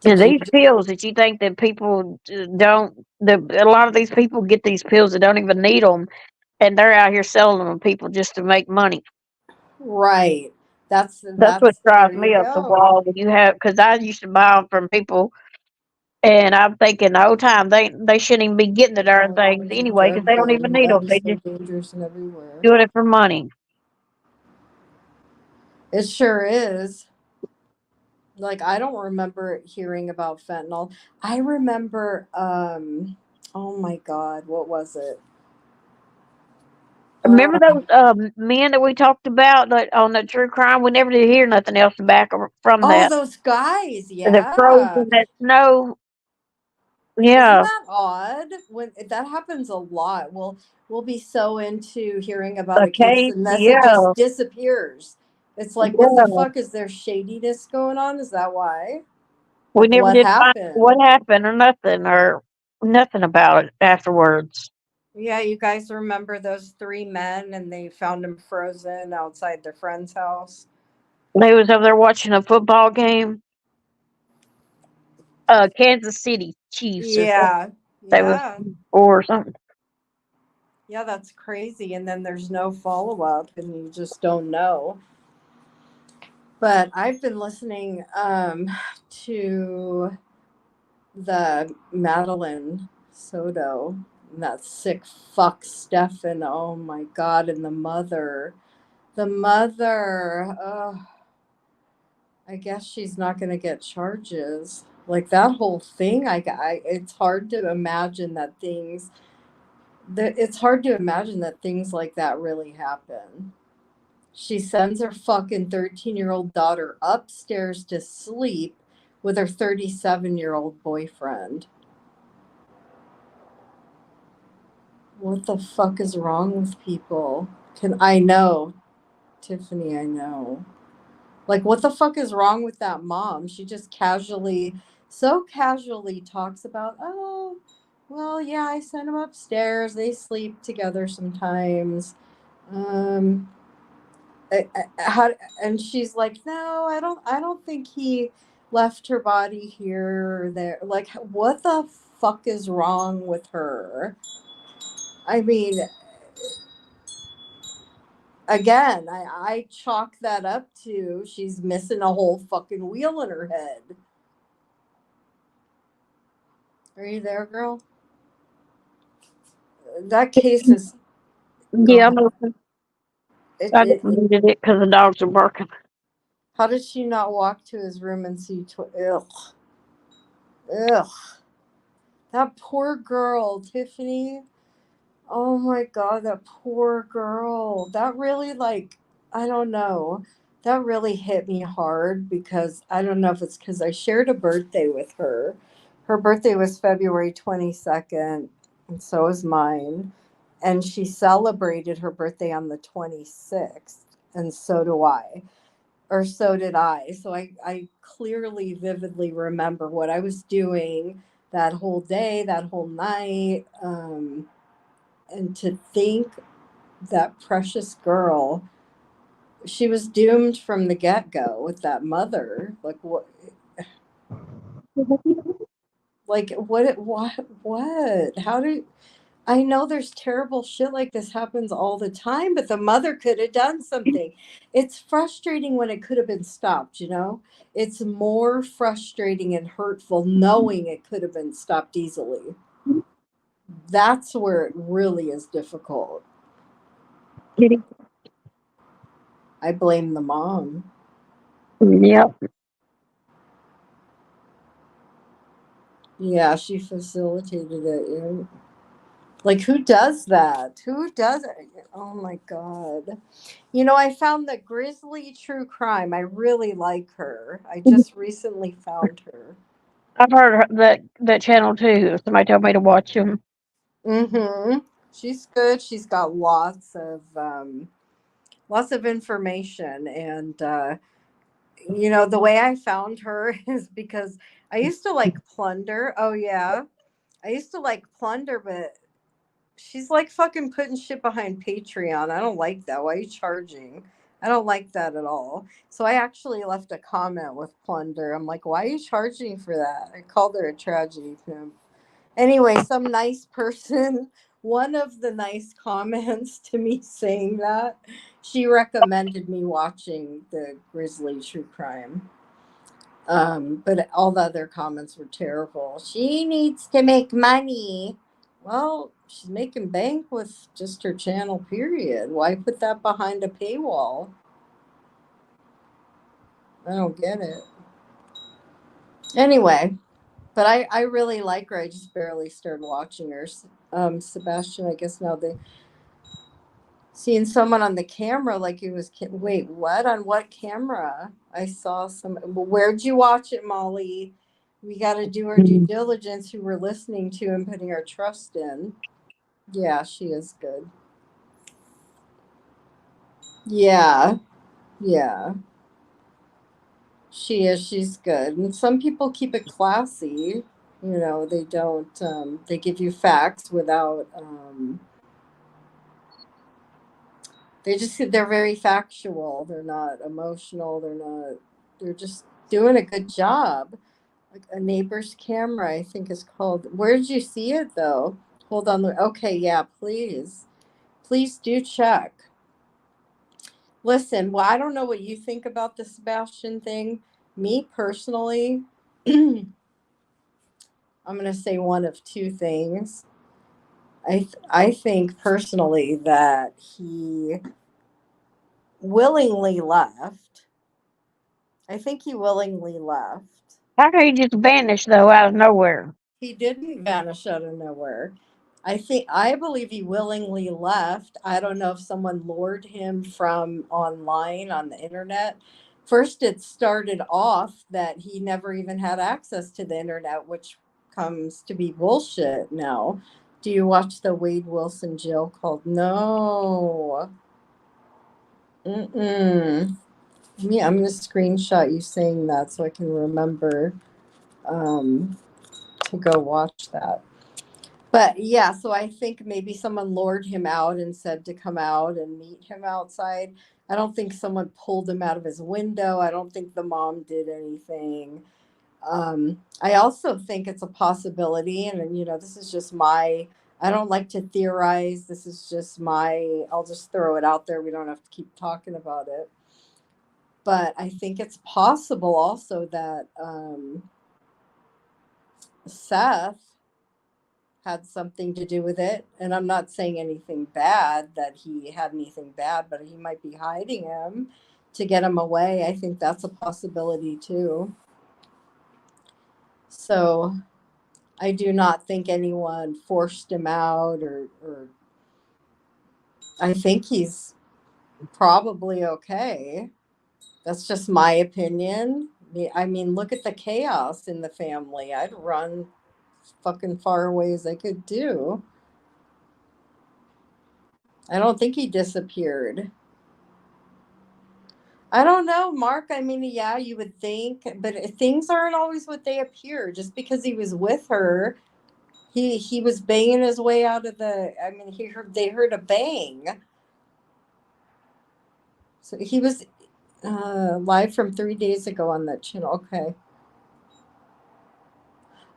Yeah, Did you these pills that you think that people don't, a lot of these people get these pills that don't even need them, and they're out here selling them to people just to make money. Right. That's That's what that's there drives you me up the go. wall when you have, because I used to buy them from people, and I'm thinking the whole time they shouldn't even be getting the darn Oh, things the anyway because drug they don't even dealing, need them. They that's so just dangerous and everywhere. doing it for money. It sure is. Like I don't remember hearing about fentanyl. I remember oh my god, what was it? Remember Um those men that we talked about that on the true crime? We never did hear nothing else back from oh, that. those guys, The froze yeah. in that snow. Isn't Yeah, that odd? When that happens a lot, we'll be so into hearing about a a case case. and this it Yeah, just disappears. It's like, what the yeah. fuck, is there shadiness going on? Is that why? We Like never what did find happened? what happened or nothing about it afterwards. Yeah, you guys remember those three men and they found them frozen outside their friend's house? They was over there watching a football game. Kansas City Chiefs or something. Yeah. They was Yeah. or something. Yeah, that's crazy. And then there's no follow up and you just don't know. But I've been listening to the Madeline Soto, and that sick fuck Stefan. Oh my god, and the mother. The mother. I guess she's not going to get charges. Like that whole thing, it's hard to imagine that it's hard to imagine that things like that really happen. She sends her fucking 13-year-old daughter upstairs to sleep with her 37-year-old boyfriend. What the fuck is wrong with people? I know, Tiffany, I know. Like, what the fuck is wrong with that mom? She just so casually talks about, oh, well, yeah, I sent them upstairs. They sleep together sometimes. Um, how, and she's like, no, I don't think he left her body here or there. Like, what the fuck is wrong with her? I mean, again, I chalk that up to she's missing a whole fucking wheel in her head. Are you there, girl? That case is. Go Yeah, ahead. I just muted it because the dogs are barking. How did she not walk to his room and see? Ugh, ugh. That poor girl, Tiffany. Oh my god, that poor girl. That really I don't know. That really hit me hard because I don't know if it's because I shared a birthday with her. Her birthday was February 22nd, and so was mine. And she celebrated her birthday on the 26th, and so do I. Or so did I. So I clearly, vividly remember what I was doing that whole day, that whole night. And to think that precious girl, she was doomed from the get-go with that mother. What how do I know there's terrible shit like this happens all the time, but the mother could have done something. It's frustrating when it could have been stopped, you know? It's more frustrating and hurtful knowing it could have been stopped easily. That's where it really is difficult. Kitty. I blame the mom. Yep. Yeah, she facilitated it. Yeah. Like, who does that? Who does it? Oh my God. You know, I found the Grizzly True Crime. I really like her. I just recently found her. I've heard that channel too. Somebody told me to watch them. Mm-hmm. She's good. She's got lots of information. And, you know, the way I found her is because I used to like Plunder. Oh, yeah. I used to like Plunder, but she's like fucking putting shit behind Patreon. I don't like that. Why are you charging? I don't like that at all. So I actually left a comment with Plunder. I'm like, why are you charging for that? I called her a tragedy pimp. Anyway, some nice person, one of the nice comments to me saying that, she recommended me watching the Grizzly True Crime. But all the other comments were terrible. She needs to make money. Well, she's making bank with just her channel, period. Why put that behind a paywall? I don't get it. Anyway, but I really like her. I just barely started watching her. Sebastian, I guess now they seeing someone on the camera like it was. Wait, what? On what camera? I saw some. Well, where'd you watch it, Molly? We got to do our due diligence. Who we're listening to and putting our trust in. Yeah, she is good. Yeah, yeah, she is. She's good. And some people keep it classy. You know, they don't. They give you facts without. They're very factual. They're not emotional. They're not. They're just doing a good job. Like a neighbor's camera, I think is called. Where did you see it though? Hold on. Okay, yeah, please. please do check. Listen, well, I don't know what you think about the Sebastian thing. Me personally, I'm going to say one of two things. I think personally that he willingly left. I think he willingly left. How could he just vanish though out of nowhere? He didn't vanish out of nowhere. I believe he willingly left. I don't know if someone lured him from online on the internet. First, it started off that he never even had access to the internet, which comes to be bullshit now. Do you watch the Wade Wilson jail called? No. Mm-mm. Yeah, I'm gonna screenshot you saying that so I can remember um, to go watch that. But yeah, so I think maybe someone lured him out and said to come out and meet him outside. I don't think someone pulled him out of his window. I don't think the mom did anything. I also think it's a possibility, and this is just my. I don't like to theorize. This is just my. I'll just throw it out there. We don't have to keep talking about it. But I think it's possible also that Seth had something to do with it. And I'm not saying anything bad, that he had anything bad, but he might be hiding him to get him away. I think that's a possibility too. So I do not think anyone forced him out, or I think he's probably okay. That's just my opinion. I mean, look at the chaos in the family. I'd run fucking far away as I could do. I don't think he disappeared. I don't know, Mark. I mean, yeah, you would think, but things aren't always what they appear. Just because he was with her, he was banging his way out of the. I mean, they heard a bang. So he was live from 3 days ago on that channel. Okay,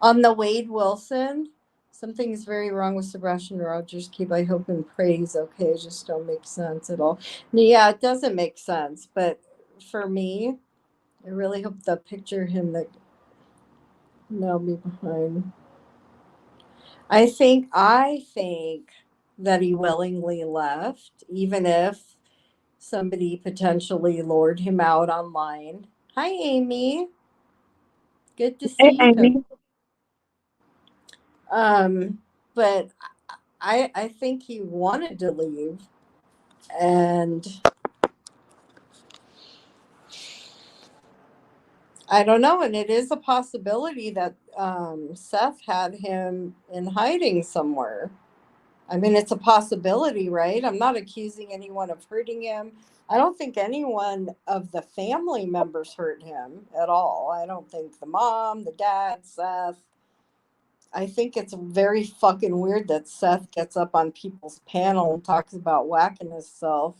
on the Wade Wilson. Something is very wrong with Sebastian Rogers. Keep I hope and praise. Okay, it just don't make sense at all. Yeah, it doesn't make sense. But for me, I really hope the picture of him that now be behind. I think that he willingly left, even if somebody potentially lured him out online. Hi, Amy. Good to Hey, see you. Amy. But I think he wanted to leave, and I don't know. And it is a possibility that Seth had him in hiding somewhere. I mean, it's a possibility, right? I'm not accusing anyone of hurting him. I don't think anyone of the family members hurt him at all. I don't think the mom, the dad, Seth. I think it's very fucking weird that Seth gets up on people's panel and talks about whacking himself,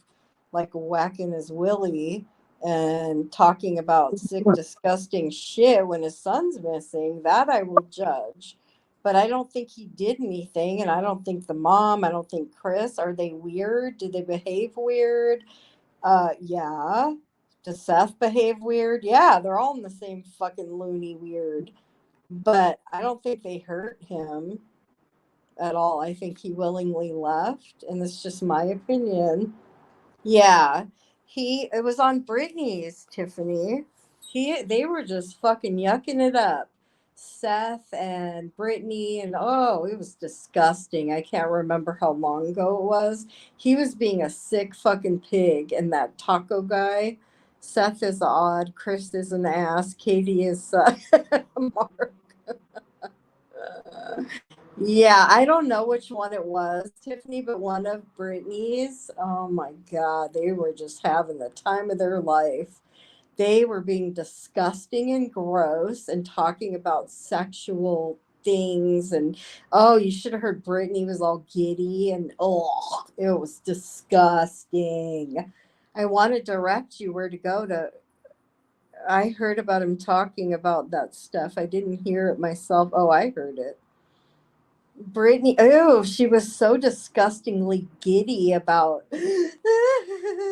like whacking his willy, and talking about sick, disgusting shit when his son's missing. That I will judge. But I don't think he did anything. And I don't think the mom, I don't think Chris, are they weird? Do they behave weird? Yeah. Does Seth behave weird? Yeah, they're all in the same fucking loony weird. But I don't think they hurt him at all. I think he willingly left, and that's just my opinion. Yeah, it was on Britney's, Tiffany. They were just fucking yucking it up. Seth and Brittany, and oh, it was disgusting. I can't remember how long ago it was. He was being a sick fucking pig, and that taco guy. Seth is odd. Chris is an ass. Katie is Mark. Yeah, I don't know which one it was, Tiffany, but one of Britney's. Oh my God, they were just having the time of their life. They were being disgusting and gross and talking about sexual things. And oh, you should have heard Britney was all giddy, and oh, it was disgusting. I want to direct you where to go to. I heard about him talking about that stuff. I didn't hear it myself. Oh, I heard it. Brittany, oh, she was so disgustingly giddy about,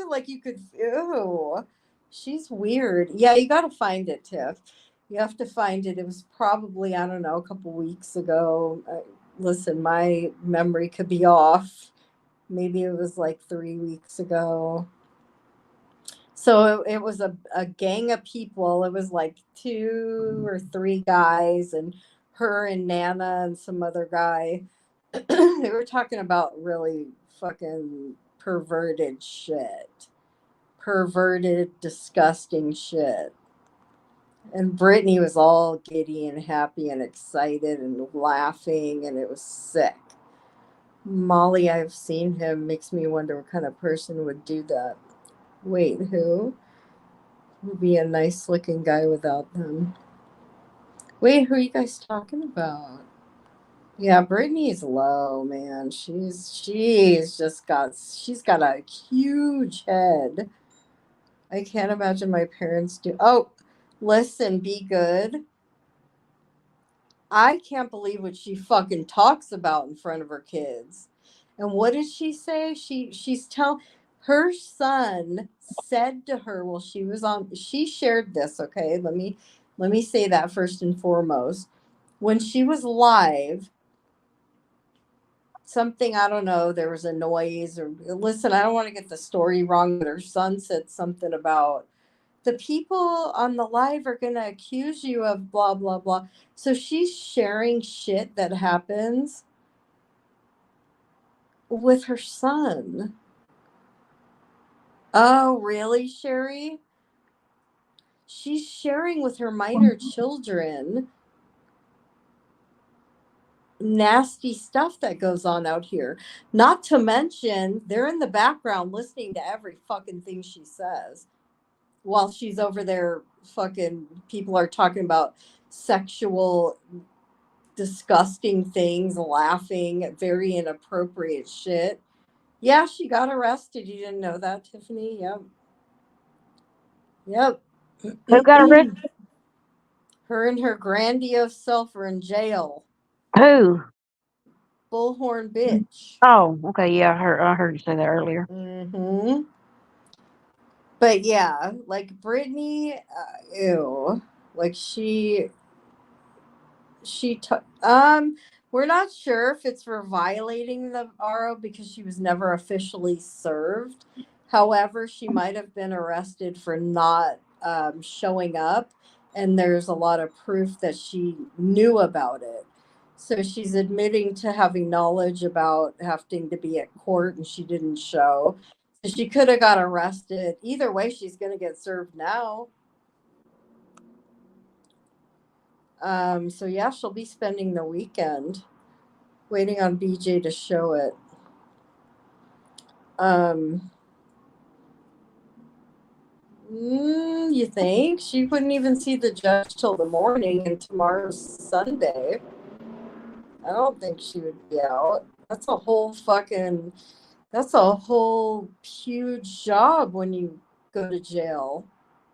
like you could, oh, she's weird. Yeah, you got to find it, Tiff. You have to find it. It was probably, I don't know, a couple weeks ago. Listen, my memory could be off. Maybe it was like 3 weeks ago. So it was a gang of people. It was like 2 or 3 guys and her and Nana and some other guy. They were talking about really fucking perverted shit. Perverted, disgusting shit. And Brittany was all giddy and happy and excited and laughing, and it was sick. Molly, I've seen him, makes me wonder what kind of person would do that. Wait, who? Would be a nice looking guy without them. Wait, who are you guys talking about? Yeah, Brittany's low, man. She's got a huge head. I can't imagine my parents do. Oh, listen, be good. I can't believe what she fucking talks about in front of her kids. And what did she say? She's telling her son said to her while she was on, she shared this, okay? Let me say that first and foremost. When she was live, something, I don't know, there was a noise, or listen, I don't want to get the story wrong, but her son said something about the people on the live are going to accuse you of blah blah blah. So she's sharing shit that happens with her son. Oh really, Sherry? She's sharing with her minor children nasty stuff that goes on out here. Not to mention, they're in the background listening to every fucking thing she says while she's over there. Fucking people are talking about sexual, disgusting things, laughing, very inappropriate shit. Yeah, she got arrested. You didn't know that, Tiffany? Yep. Yep. Who got arrested? Her and her grandiose self are in jail. Who? Bullhorn bitch. Oh, okay. Yeah, I heard you say that earlier. Mm-hmm. But yeah, like Brittany, ew. Like she took we're not sure if it's for violating the RO because she was never officially served. However, she might have been arrested for not showing up, and there's a lot of proof that she knew about it. So she's admitting to having knowledge about having to be at court, and she didn't show. So she could have got arrested. Either way, she's going to get served now. So yeah, she'll be spending the weekend waiting on BJ to show it. Um, you think she wouldn't even see the judge till the morning, and tomorrow's Sunday? I don't think she would be out. That's a whole huge job when you go to jail.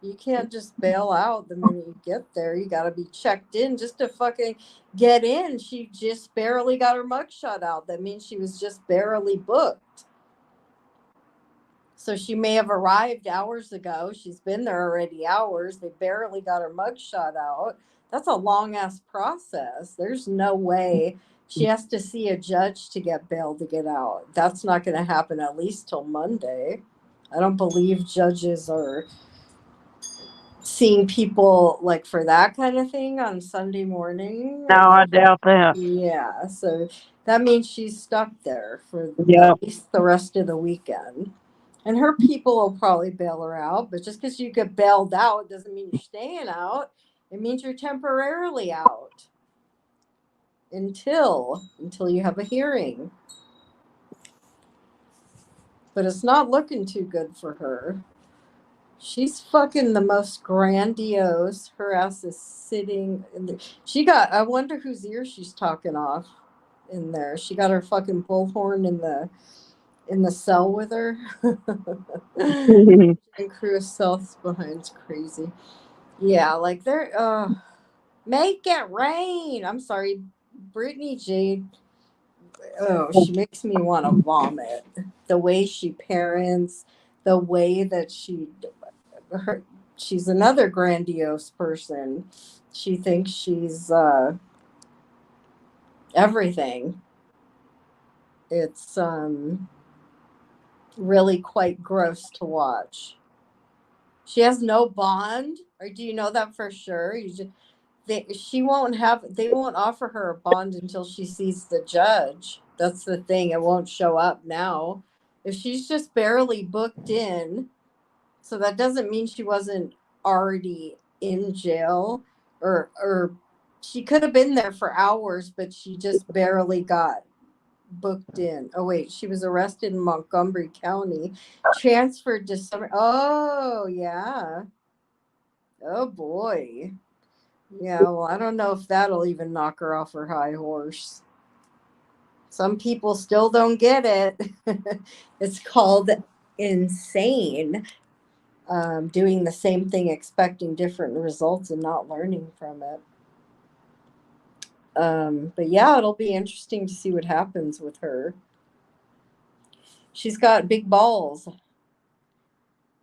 You can't just bail out the minute you get there. You got to be checked in just to fucking get in. She just barely got her mugshot out. That means she was just barely booked. So she may have arrived hours ago. She's been there already hours. They barely got her mugshot out. That's a long ass process. There's no way she has to see a judge to get bailed to get out. That's not going to happen at least till Monday. I don't believe judges are seeing people like for that kind of thing on Sunday morning. No, I doubt that. Yeah, so that means she's stuck there for Yep. at least the rest of the weekend. And her people will probably bail her out, but just because you get bailed out doesn't mean you're staying out. It means you're temporarily out until you have a hearing. But it's not looking too good for her. She's fucking the most grandiose. Her ass is sitting in the, she got, I wonder whose ear she's talking off in there. She got her fucking bullhorn in the cell with her. And crew self behind's crazy. Yeah, like they're make it rain. I'm sorry, Brittany Jade. Oh, she makes me want to vomit. The way she parents, the way that her, she's another grandiose person. She thinks she's everything. It's really quite gross to watch. She has no bond, or do you know that for sure? She won't have. They won't offer her a bond until she sees the judge. That's the thing. It won't show up now. If she's just barely booked in, so that doesn't mean she wasn't already in jail, or she could have been there for hours, but she just barely got booked in. Oh wait, she was arrested in Montgomery County, transferred to summer. Oh yeah. Oh boy. Yeah, well, I don't know if that'll even knock her off her high horse. Some people still don't get it. It's called insane. Doing the same thing, expecting different results, and not learning from it. But yeah, it'll be interesting to see what happens with her. She's got big balls.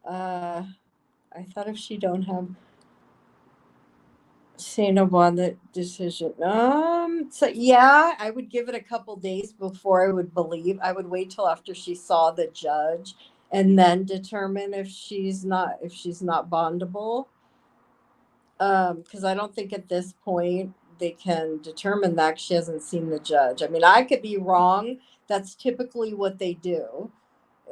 Uh, I thought if she don't have say no on the decision. So yeah, I would give it a couple days before I would believe. I would wait till after she saw the judge and then determine if she's not bondable. Because I don't think at this point they can determine that 'cause she hasn't seen the judge. I mean, I could be wrong. That's typically what they do.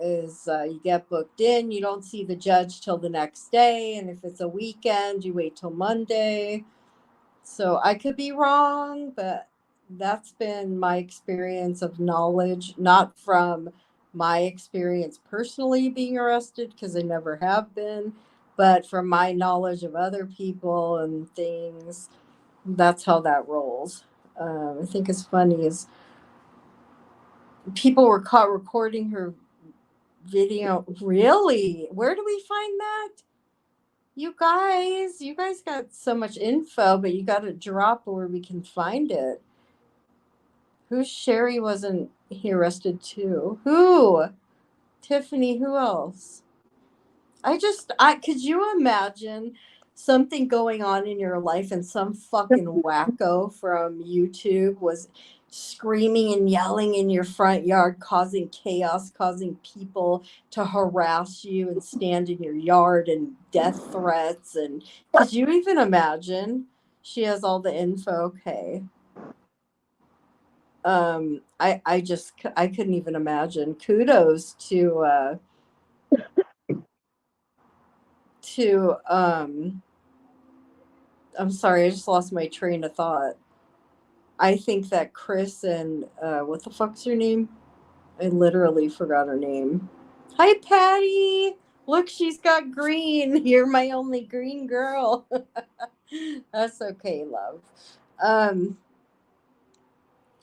Is you get booked in, you don't see the judge till the next day, and if it's a weekend, you wait till Monday. So I could be wrong, but that's been my experience of knowledge, not from my experience personally being arrested, because I never have been, but from my knowledge of other people and things. That's how that rolls. I think it's funny is people were caught recording her video. Really? Where do we find that? You guys got so much info, but you got to drop where we can find it. Who's Sherry wasn't he arrested too? Who? Tiffany, who else? I could you imagine something going on in your life and some fucking wacko from YouTube was screaming and yelling in your front yard, causing chaos, causing people to harass you and stand in your yard, and death threats, and could you even imagine? She has all the info. Okay. I couldn't even imagine. Kudos to I'm sorry, I just lost my train of thought. I think that Chris and what the fuck's her name? I literally forgot her name. Hi, Patty. Look, she's got green. You're my only green girl. That's okay, love. Um,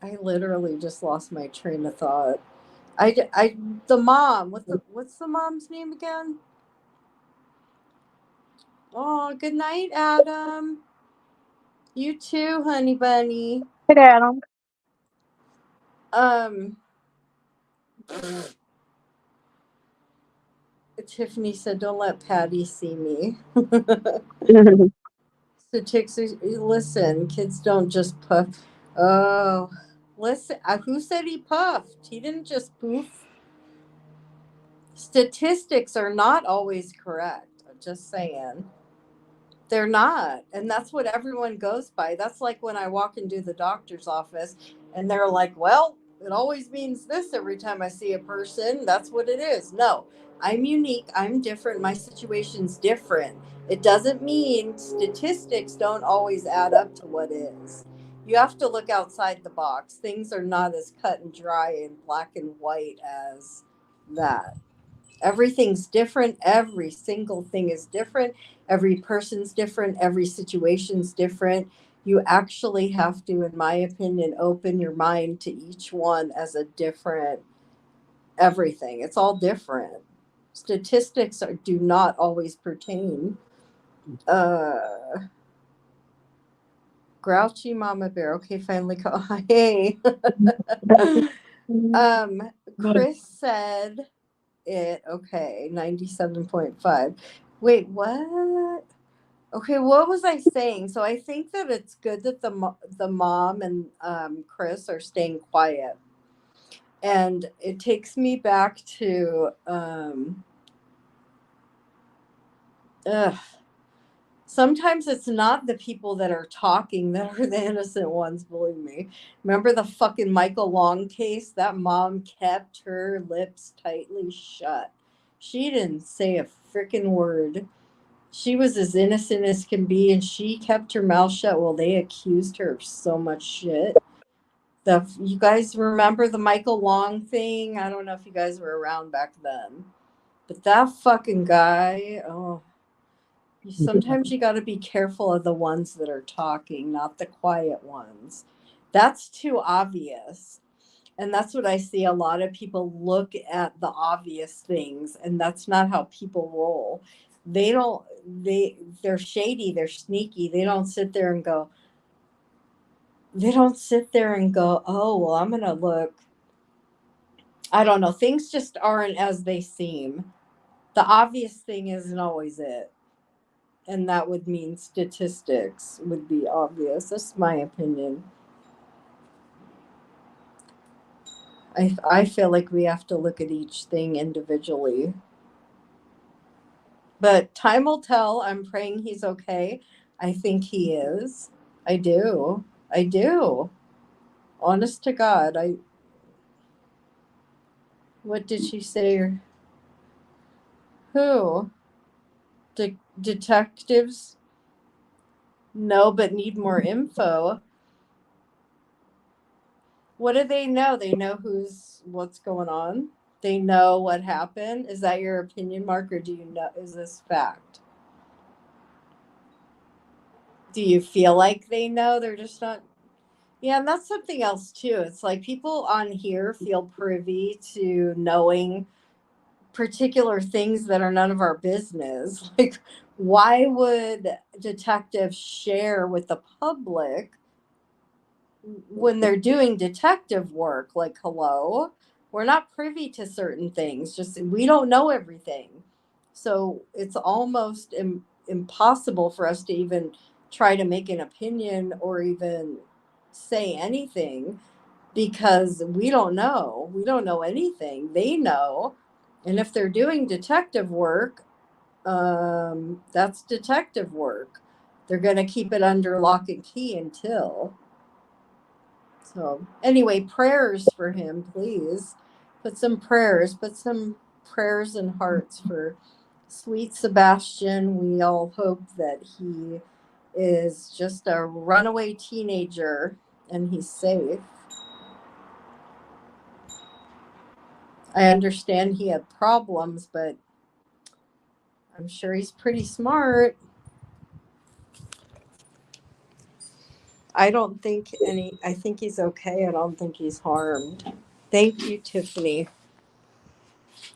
I literally just lost my train of thought. The mom. What's the mom's name again? Oh, good night, Adam. You too, honey bunny. Good Adam. Um, Tiffany said, "Don't let Patty see me." So, chicks, listen, kids don't just puff. Oh, listen, who said he puffed? He didn't just poof. Statistics are not always correct. I'm just saying. They're not. And that's what everyone goes by. That's like when I walk into the doctor's office and they're like, well, it always means this every time I see a person. That's what it is. No, I'm unique. I'm different. My situation's different. It doesn't mean statistics don't always add up to what is. You have to look outside the box. Things are not as cut and dry and black and white as that. Everything's different. Every single thing is different. Every person's different. Every situation's different. You actually have to, in my opinion, open your mind to each one as a different everything. It's all different. Statistics do not always pertain. Uh, Grouchy Mama Bear. Okay, finally. Hey. Chris said it. Okay, 97.5. Wait, what? Okay, what was I saying? So I think that it's good that the mom and Chris are staying quiet, and it takes me back to ugh, sometimes it's not the people that are talking that are the innocent ones, believe me. Remember the fucking Michael Long case? That mom kept her lips tightly shut. She didn't say a freaking word. She was as innocent as can be, and she kept her mouth shut while they accused her of so much shit. You guys remember the Michael Long thing? I don't know if you guys were around back then, but that fucking guy. Oh, sometimes you got to be careful of the ones that are talking, not the quiet ones. That's too obvious. And that's what I see. A lot of people look at the obvious things, and that's not how people roll. They don't, they're shady, they're sneaky. They don't sit there and go, oh, well, I'm going to look. I don't know. Things just aren't as they seem. The obvious thing isn't always it. And that would mean statistics would be obvious. That's my opinion. I feel like we have to look at each thing individually. But time will tell. I'm praying he's okay. I think he is. I do. I do. Honest to God. What did she say? Who? Detectives? No, but need more info. What do they know? They know what's going on. They know what happened. Is that your opinion, Mark, or do you know? Is this fact? Do you feel like they know? They're just not. Yeah, and that's something else too. It's like people on here feel privy to knowing particular things that are none of our business. Like, why would detectives share with the public when they're doing detective work? Like, hello, we're not privy to certain things. Just we don't know everything, so it's almost impossible for us to even try to make an opinion or even say anything because we don't know anything. They know, and if they're doing detective work, that's detective work. They're going to keep it under lock and key until. So, anyway, prayers for him, please. Put some prayers and hearts for sweet Sebastian. We all hope that he is just a runaway teenager and he's safe. I understand he had problems, but I'm sure he's pretty smart. I think he's okay. I don't think he's harmed. Thank you, Tiffany.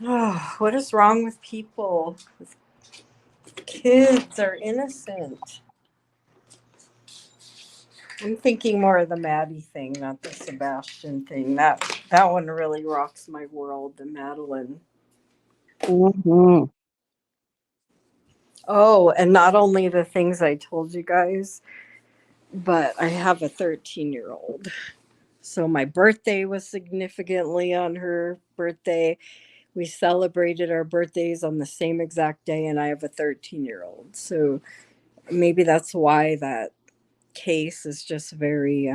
Oh, what is wrong with people? Kids are innocent. I'm thinking more of the Maddie thing, not the Sebastian thing. That one really rocks my world, the Madeline. Mm-hmm. Oh, and not only the things I told you guys, but I have a 13-year-old. So my birthday was significantly on her birthday. We celebrated our birthdays on the same exact day, and I have a 13-year-old. So maybe that's why that case is just very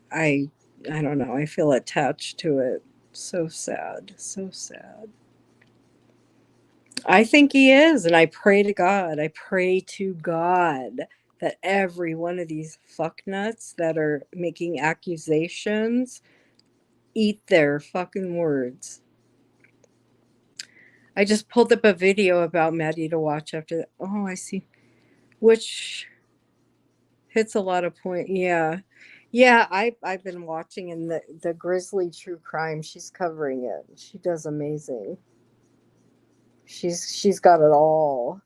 I I don't know, I feel attached to it. So sad, so sad. I think he is, and I pray to God that every one of these fucknuts that are making accusations eat their fucking words. I just pulled up a video about Maddie to watch after that. Oh, I see. Which hits a lot of point. Yeah. Yeah, I've been watching and the Grizzly True Crime, she's covering it. She does amazing. She's got it all.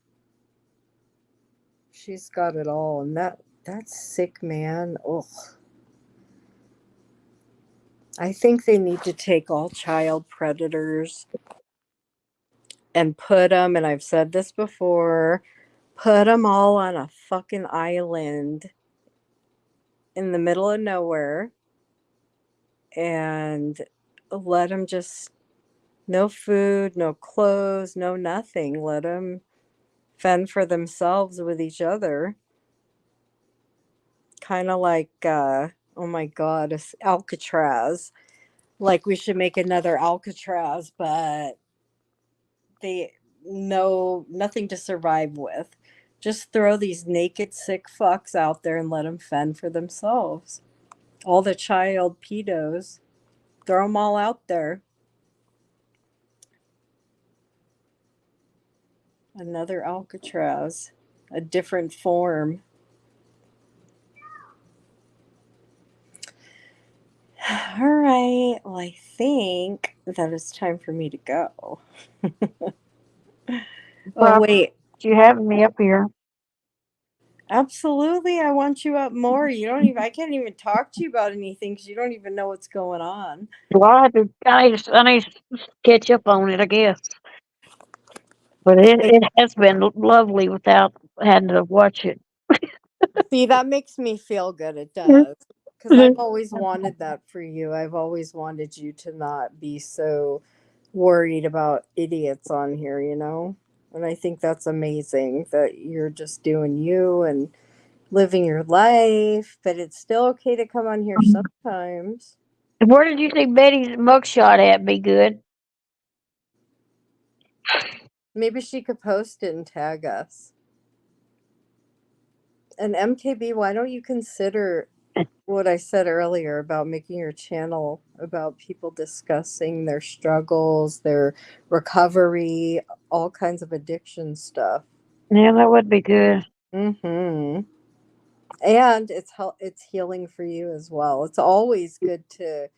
She's got it all, and that's sick, man. Ugh. I think they need to take all child predators and put them, and I've said this before, put them all on a fucking island in the middle of nowhere and let them just, no food, no clothes, no nothing. Let them fend for themselves with each other. Kind of like, oh my God, Alcatraz. Like we should make another Alcatraz, but they know nothing to survive with. Just throw these naked, sick fucks out there and let them fend for themselves. All the child pedos, throw them all out there. Another Alcatraz, a different form. All right. Well, I think that it's time for me to go. Oh, Well, wait. you having me up here. Absolutely. I want you up more. You don't even, I can't even talk to you about anything because you don't even know what's going on. Well, I need to catch up on it, I guess. But it has been lovely without having to watch it. See, that makes me feel good. It does. Because I've always wanted that for you. I've always wanted you to not be so worried about idiots on here, you know? And I think that's amazing that you're just doing you and living your life, but it's still okay to come on here sometimes. Where did you see Betty's mugshot at? Be good. Maybe she could post it and tag us. And MKB, why don't you consider what I said earlier about making your channel about people discussing their struggles, their recovery, all kinds of addiction stuff. Yeah, that would be good. Mhm. And it's healing for you as well. It's always good to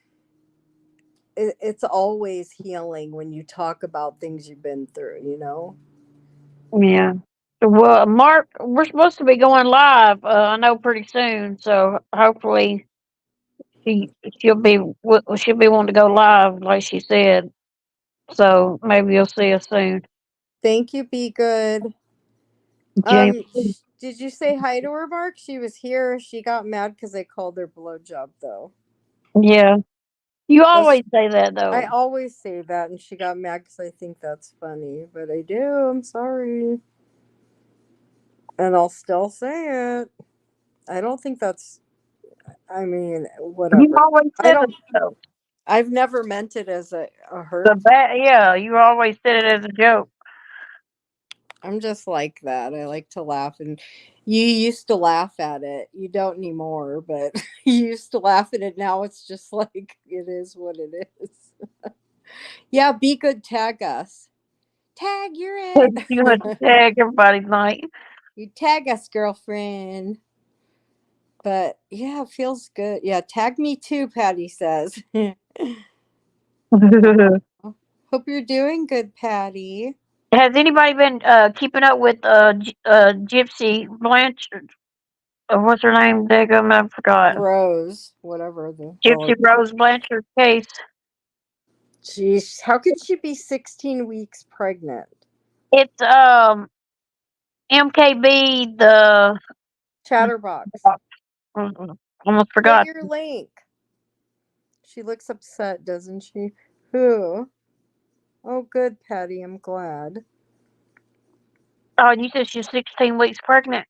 it's always healing when you talk about things you've been through, you know? Yeah. Well, Mark, we're supposed to be going live. I know pretty soon, so hopefully she she'll be wanting to go live, like she said. So maybe you'll see us soon. Thank you, Be Good. James. Did you say hi to her, Mark? She was here. She got mad because I called her blowjob, though. Yeah, you That's always say that I though. always say that, and she got mad because I think that's funny. But I do. I'm sorry, and I'll still say it. I don't think that's. I mean, You whatever. always I said it don't. though. I've never meant it as a The hurt. bad, yeah, you always said it as a joke. I'm just like that. I like to laugh, and you used to laugh at it. You don't anymore, but you used to laugh at it. Now it's just like it is what it is. Yeah, Be Good. Tag us. Tag, you're You had to it. tag everybody night. You tag us, girlfriend. But yeah, it feels good. Yeah, tag me too, Patty says. Hope you're doing good, Patty. Has anybody been keeping up with Gypsy Blanche? What's her name? Daggum, I forgot. Rose, whatever the hell. Gypsy Rose Blanchard's case. Jeez, how could she be 16 weeks pregnant? It's MKB the Chatterbox. almost Get forgot. your link. She looks upset, doesn't she? Who? Oh, good, Patty. I'm glad. Oh, you said she's 16 weeks pregnant.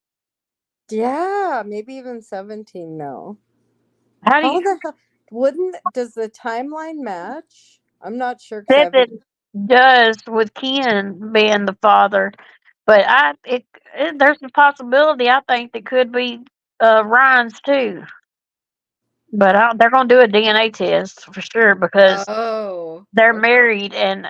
Yeah, maybe even 17 now. How do How you the hell? Does the timeline match? I'm not sure because said I've. that does with Ken being the father, but there's a possibility I think that could be Ryan's too. But they're going to do a DNA test for sure because Oh, they're okay. married and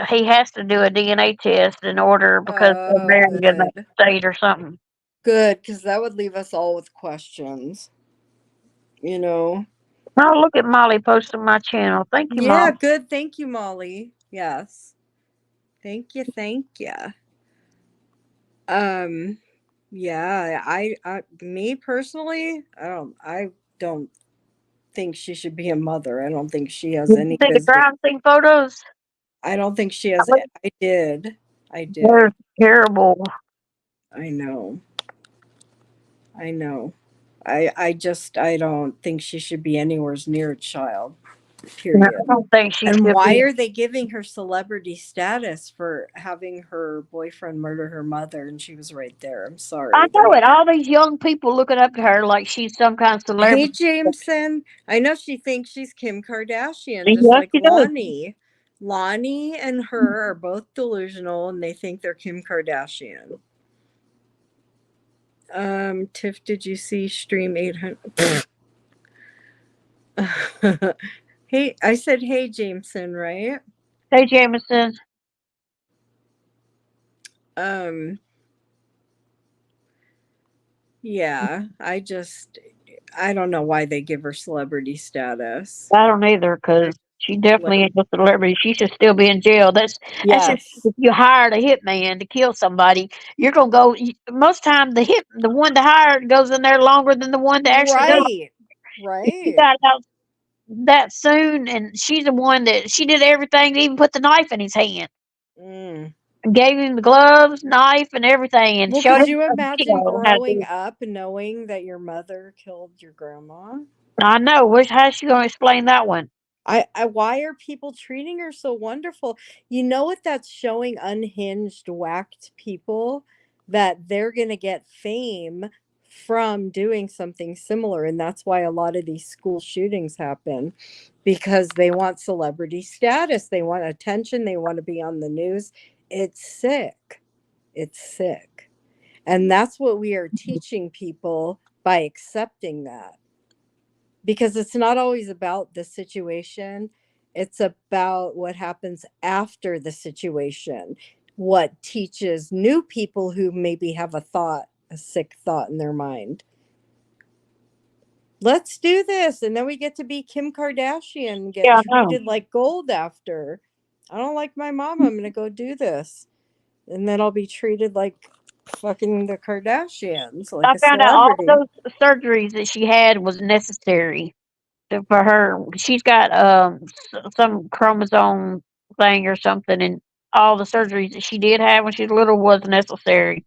he has to do a DNA test in order because they're Oh, married in that good. state or something. Good, because that would leave us all with questions, you know? Oh, look at Molly posting my channel. Thank you, Yeah, Mom. good. Thank you, Molly. Yes. Thank you. Thank you. Um, yeah, me personally, I don't think she should be a mother. I don't think she has Did you any see the business. crime scene photos? I don't think she has. I did. I They're did. terrible. I know. I know. I don't think she should be anywhere near a child. No, I Period. don't think she And should why be. are they giving her celebrity status for having her boyfriend murder her mother and she was right there? I'm I sorry. know it. All these young people looking up to her like she's some kind of Hey celebrity. Jameson, I know she thinks she's Kim Kardashian, just Yes, like she does. Lonnie. Lonnie and her are both delusional and they think they're Kim Kardashian. Tiff, did you see Stream 800? Hey, I said hey Jameson, right? Hey, Jameson. Um, yeah, I don't know why they give her celebrity status. I don't either I because she like definitely ain't a celebrity. She should still be in jail. That's just yes. if you hired a hitman to kill somebody, you're gonna go. Most time the one to hire goes in there longer than the one to actually do it. Right. If she Right. got out that soon, and she's the one that she did everything to even put the knife in his hand, Mm. and gave him the gloves, knife, and everything, and Well, showed could him you a imagine video on how to do growing it. up knowing that your mother killed your grandma? I know. How's she gonna explain that one? Why are people treating her so wonderful? You know what that's showing unhinged, whacked people that they're going to get fame from doing something similar. And that's why a lot of these school shootings happen because they want celebrity status, they want attention, they want to be on the news. It's sick. It's sick. And that's what we are teaching people by accepting that because it's not always about the situation, it's about what happens after the situation, what teaches new people who maybe have a sick thought in their mind. Let's do this and then we get to be Kim Kardashian and get Yeah, I know. treated like gold after. I don't like my mom, I'm going to go do this, and then I'll be treated like fucking the Kardashians, like I a found out all celebrity. those surgeries that she had was necessary for her. She's got some chromosome thing or something, and all the surgeries that she did have when she was little was necessary.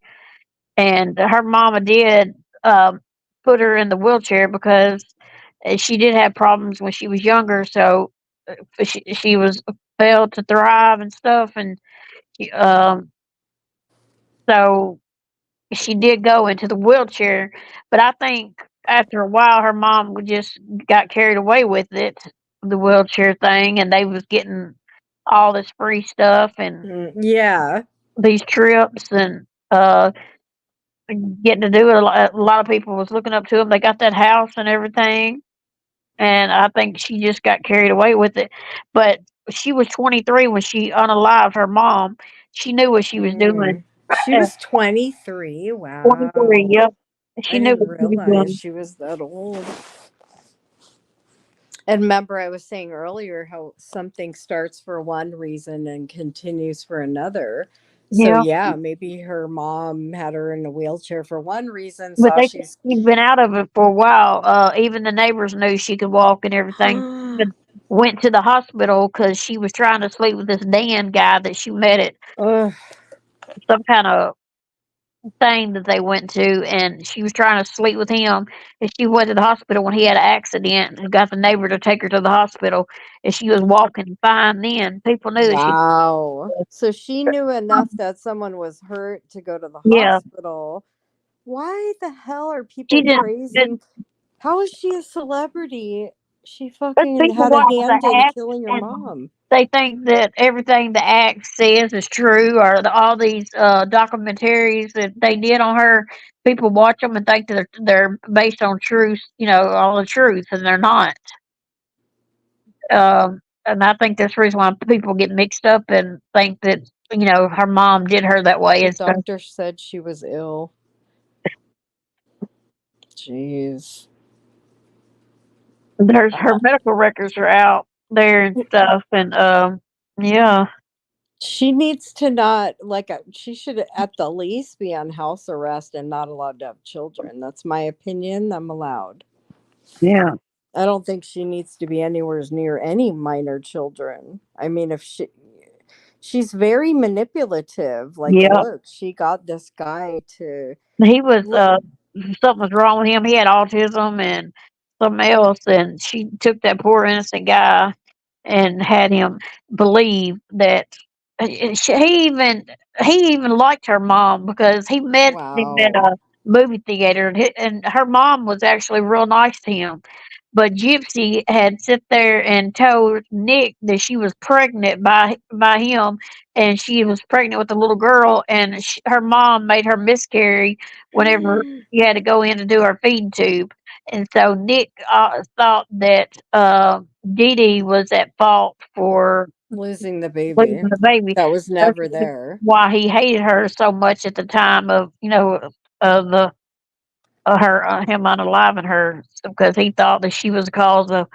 And her mama did put her in the wheelchair because she did have problems when she was younger. So she was failed to thrive and stuff, and she, so she did go into the wheelchair, but I think after a while her mom would just got carried away with it, the wheelchair thing, and they was getting all this free stuff and Yeah. these trips and getting to do it. A lot of people was looking up to them. They got that house and everything, and I think she just got carried away with it. But she was 23 when she unalived her mom. She knew what she was doing. She was 23. 23, Wow. yep. I She knew didn't what she was realize doing. she was that old. And remember, I was saying earlier how something starts for one reason and continues for another. So, Yeah. yeah, maybe her mom had her in a wheelchair for one reason, But saw they said she's. she'd been out of it for a while. Even the neighbors knew she could walk and everything. Even went to the hospital because she was trying to sleep with this Dan guy that she met at Ugh, some kind of thing that they went to, and she was trying to sleep with him. And she went to the hospital when he had an accident and got the neighbor to take her to the hospital. And she was walking fine then. People knew that she. wow. So she knew enough that someone was hurt to go to the Yeah, hospital. Why the hell are she people didn't. praising? How is she a celebrity? She There's fucking people had a watch hand the in act killing her and mom. they think that everything the act says is true, or all these documentaries that they did on her. People watch them and think that they're based on truth, all the truth, and they're not. And I think that's the reason why people get mixed up and think that her mom did her that way The and stuff. doctor said she was ill. Jeez. There's her medical records are out there and stuff, and yeah, She needs to not she should at the least be on house arrest and not allowed to have children. That's my opinion. I'm allowed. yeah. I don't think she needs to be anywhere near any minor children. I mean, if she's very manipulative. Like, Yeah, look, she got this guy to he was look. something was wrong with him. He had autism and something else, and she took that poor innocent guy and had him believe that he even liked her mom because he met him at Wow. a movie theater, and her mom was actually real nice to him. But Gypsy had sit there and told Nick that she was pregnant by him, and she was pregnant with a little girl, and her mom made her miscarry whenever she had to go in to do her feeding tube. And so Nick thought that Dee Dee was at fault for Losing the losing baby the baby. that was That's never there. why he hated her so much at the time of the her him unaliving her because he thought that she was the cause of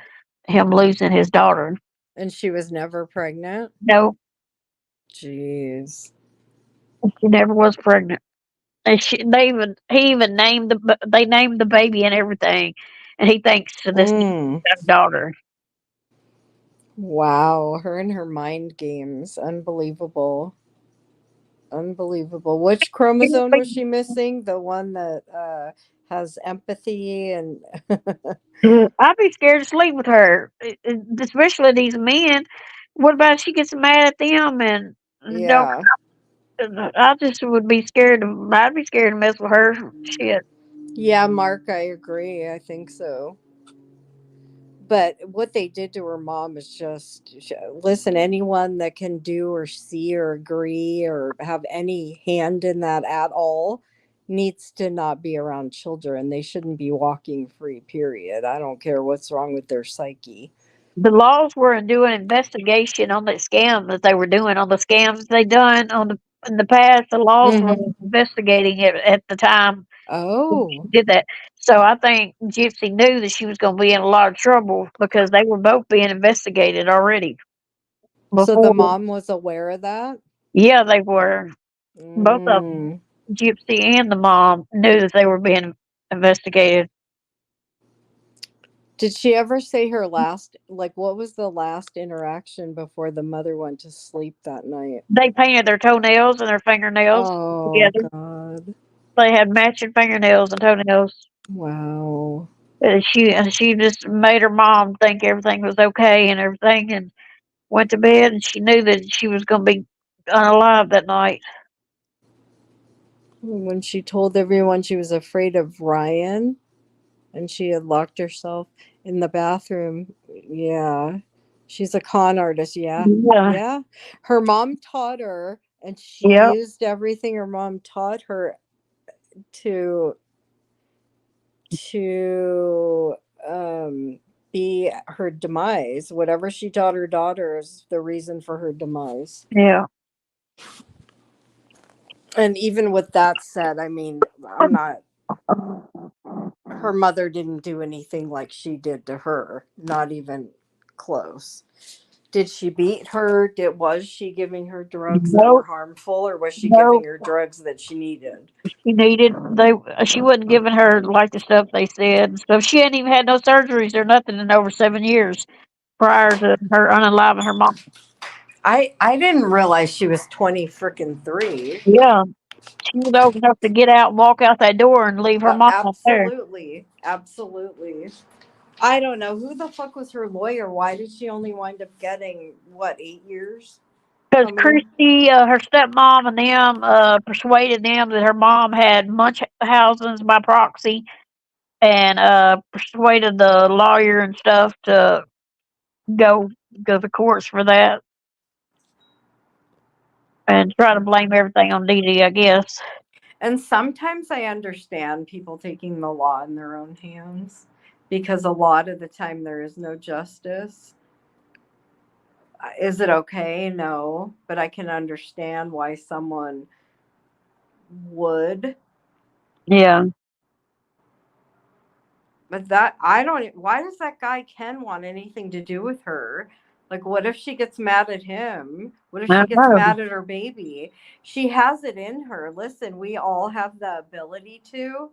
him losing his daughter. And she was never pregnant. No, Jeez. she never was pregnant. And he even they named the baby and everything, and he thinks to this day Mm. she's a daughter. Wow, her and her mind games. Unbelievable. Unbelievable. Which chromosome was she missing? The one that has empathy and I'd be scared to sleep with her, especially these men. What about if she gets mad at them and don't? yeah. I just would be scared. I'd be scared to mess with her. Shit. Yeah, Mark, I agree. I think so. But what they did to her mom is just listen, anyone that can do or see or agree or have any hand in that at all needs to not be around children. They shouldn't be walking free, period. I don't care what's wrong with their psyche. The laws were doing investigation on the scam that they were doing on the scams they done on the in the past. The laws were Hmm. investigating it at the time when she Oh, did that. So I think Gypsy knew that she was going to be in a lot of trouble because they were both being investigated already so the before. mom was aware of that? Yeah, they were. Both of them, Mm. Gypsy and the mom, knew that they were being investigated. Did she ever say her last, like, what was the last interaction before the mother went to sleep that night? They painted their toenails and their fingernails Oh, together. God. They had matching fingernails and toenails. Wow. She just made her mom think everything was okay and everything, and went to bed. And she knew that she was going to be unalive that night. When she told everyone she was afraid of Ryan and she had locked herself in the bathroom. Yeah. She's a con artist. Yeah. Yeah, Yeah. Her mom taught her, and she yeah, used everything her mom taught her to to be her demise. Whatever she taught her daughter is the reason for her demise. yeah. And even with that said, I mean, I'm not, her mother didn't do anything like she did to her, not even close. Did she beat her? Was she giving her drugs that were No, harmful, or was she no. giving her drugs that she needed? She needed they. She wasn't giving her like the stuff they said. So she hadn't even had no surgeries or nothing in over 7 years prior to her unaliving her mom. I didn't realize she was 20 freaking 3. Yeah, she was old enough to get out and walk out that door and leave her mom up there. Absolutely. Absolutely. I don't know who the fuck was her lawyer. Why did she only wind up getting what, 8 years? Because How many? Christy, her stepmom, and them persuaded them that her mom had Munchausen's by proxy, and persuaded the lawyer and stuff to go go to courts for that and try to blame everything on Dee Dee, I guess. And sometimes I understand people taking the law in their own hands because a lot of the time there is no justice. Is it okay? No, but I can understand why someone would. Yeah. But that, I don't, why does that guy Ken want anything to do with her? Like, what if she gets mad at him? What if I she gets know. mad at her baby? She has it in her. Listen, we all have the ability to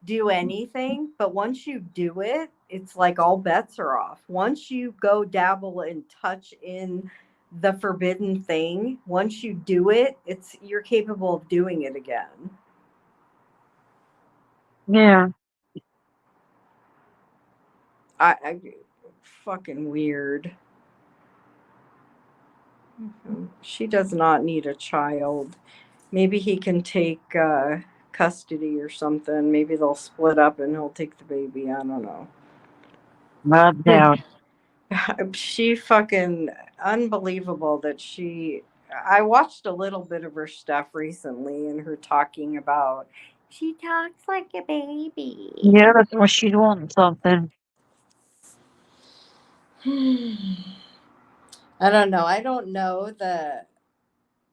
do anything, but once you do it, it's like all bets are off. Once you go dabble and touch in the forbidden thing, once you do it, you're capable of doing it again. Yeah. I fucking weird. She does not need a child. Maybe he can take custody or something. Maybe they'll split up and he'll take the baby. I don't know. I doubt. She fucking unbelievable that she. I watched a little bit of her stuff recently and her talking about she talks like a baby. Yeah, that's what she's wanting something. I don't know. I don't know that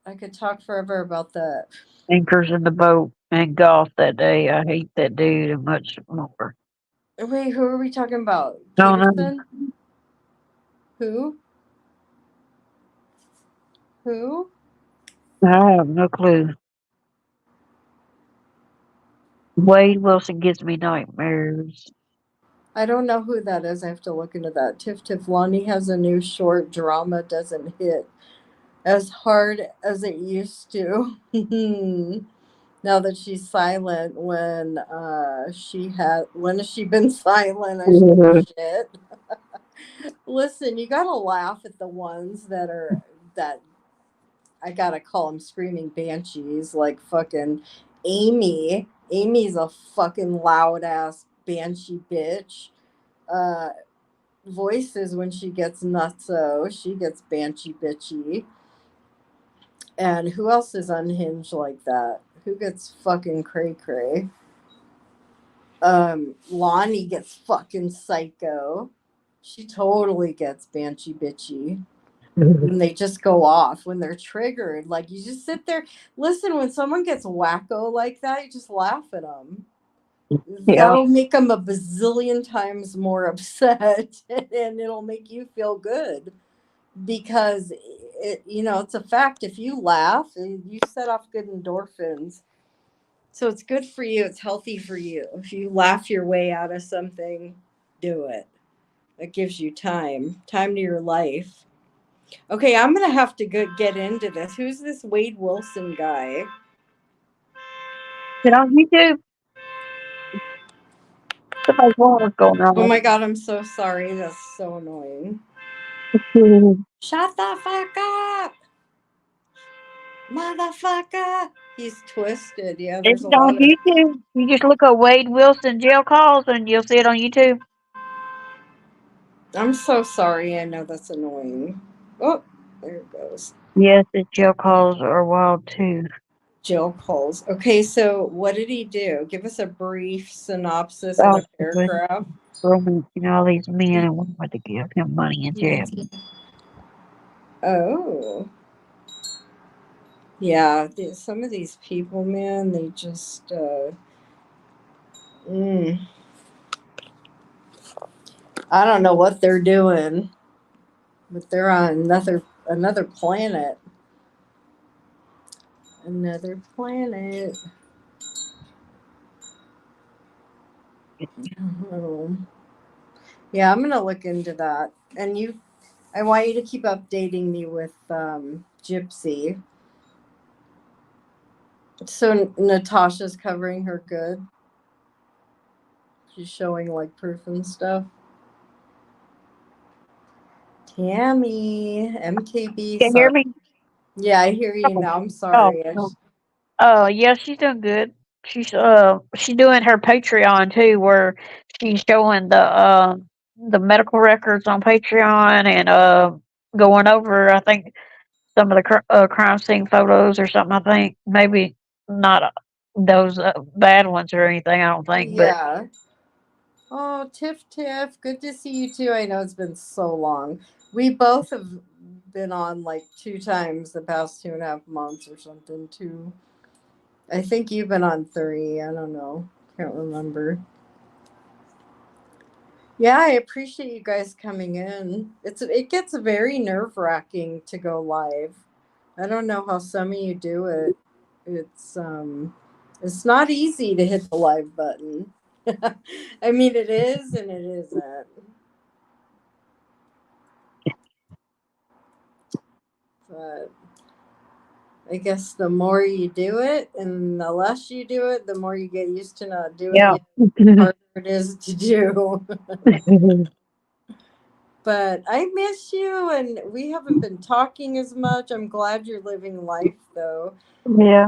I could talk forever about the. Anchors in the boat and golf that day. I hate that dude and much more. Wait, who are we talking about? No, no, Peterson? Who? Who? I have no clue. Wade Wilson gives me nightmares. I don't know who that is. I have to look into that. Tiff Tiflani has a new short. Drama doesn't hit as hard as it used to. Now that she's silent, when has she been silent? I should shit. Listen, you gotta laugh at the ones that I gotta call them screaming banshees, like fucking Amy. Amy's a fucking loud ass banshee bitch. Uh, Voices when she gets nutso, she gets banshee bitchy. And who else is unhinged like that? Who gets fucking cray cray? Lonnie gets fucking psycho. She totally gets banshee bitchy. And they just go off when they're triggered. Like you just sit there. Listen, when someone gets wacko like that, you just laugh at them. Yeah. That'll make them a bazillion times more upset, and it'll make you feel good because it's a fact. If you laugh, you set off good endorphins. So it's good for you. It's healthy for you. If you laugh your way out of something, do it. That gives you time to your life. Okay, I'm gonna have to get into this. Who's this Wade Wilson guy? Get on YouTube. Somebody's what's going Oh on. my god, I'm so sorry. That's so annoying. Shut the fuck up, motherfucker. He's twisted. Yeah, It's there's a on lot of. YouTube. You just look up Wade Wilson jail calls and you'll see it on YouTube. I'm so sorry. I know that's annoying. Oh, there it goes. Yes, the jail calls are wild too. Jill calls. Okay, so what did he do? Give us a brief synopsis in Oh, a paragraph. romancing all these men and wanting to give him money in jail. Oh. Yeah, some of these people, man, they just I don't know what they're doing, but they're on another planet. Another planet. Oh. Yeah, I'm gonna look into that. And I want you to keep updating me with Gypsy. So Natasha's covering her good. She's showing like proof and stuff. Tammy, MKB. Can you hear Sorry. me? Yeah, I hear you now. I'm Oh, sorry. no. Yeah, she's doing good. She's doing her Patreon too, where she's showing the medical records on Patreon and going over I think some of the crime scene photos or something. I think maybe not those bad ones or anything. I don't think, but Yeah. Oh, Tiff, good to see you too. I know it's been so long. We both have been on like 2 times the past 2.5 months or something too. I think you've been on 3. I don't know. Can't remember. Yeah, I appreciate you guys coming in. It gets very nerve-wracking to go live. I don't know how some of you do it. It's not easy to hit the live button. I mean, it is and it isn't. But I guess the more you do it and the less you do it, the more you get used to not doing Yeah. it, the harder it is to do. But I miss you, and we haven't been talking as much. I'm glad you're living life, though. Yeah.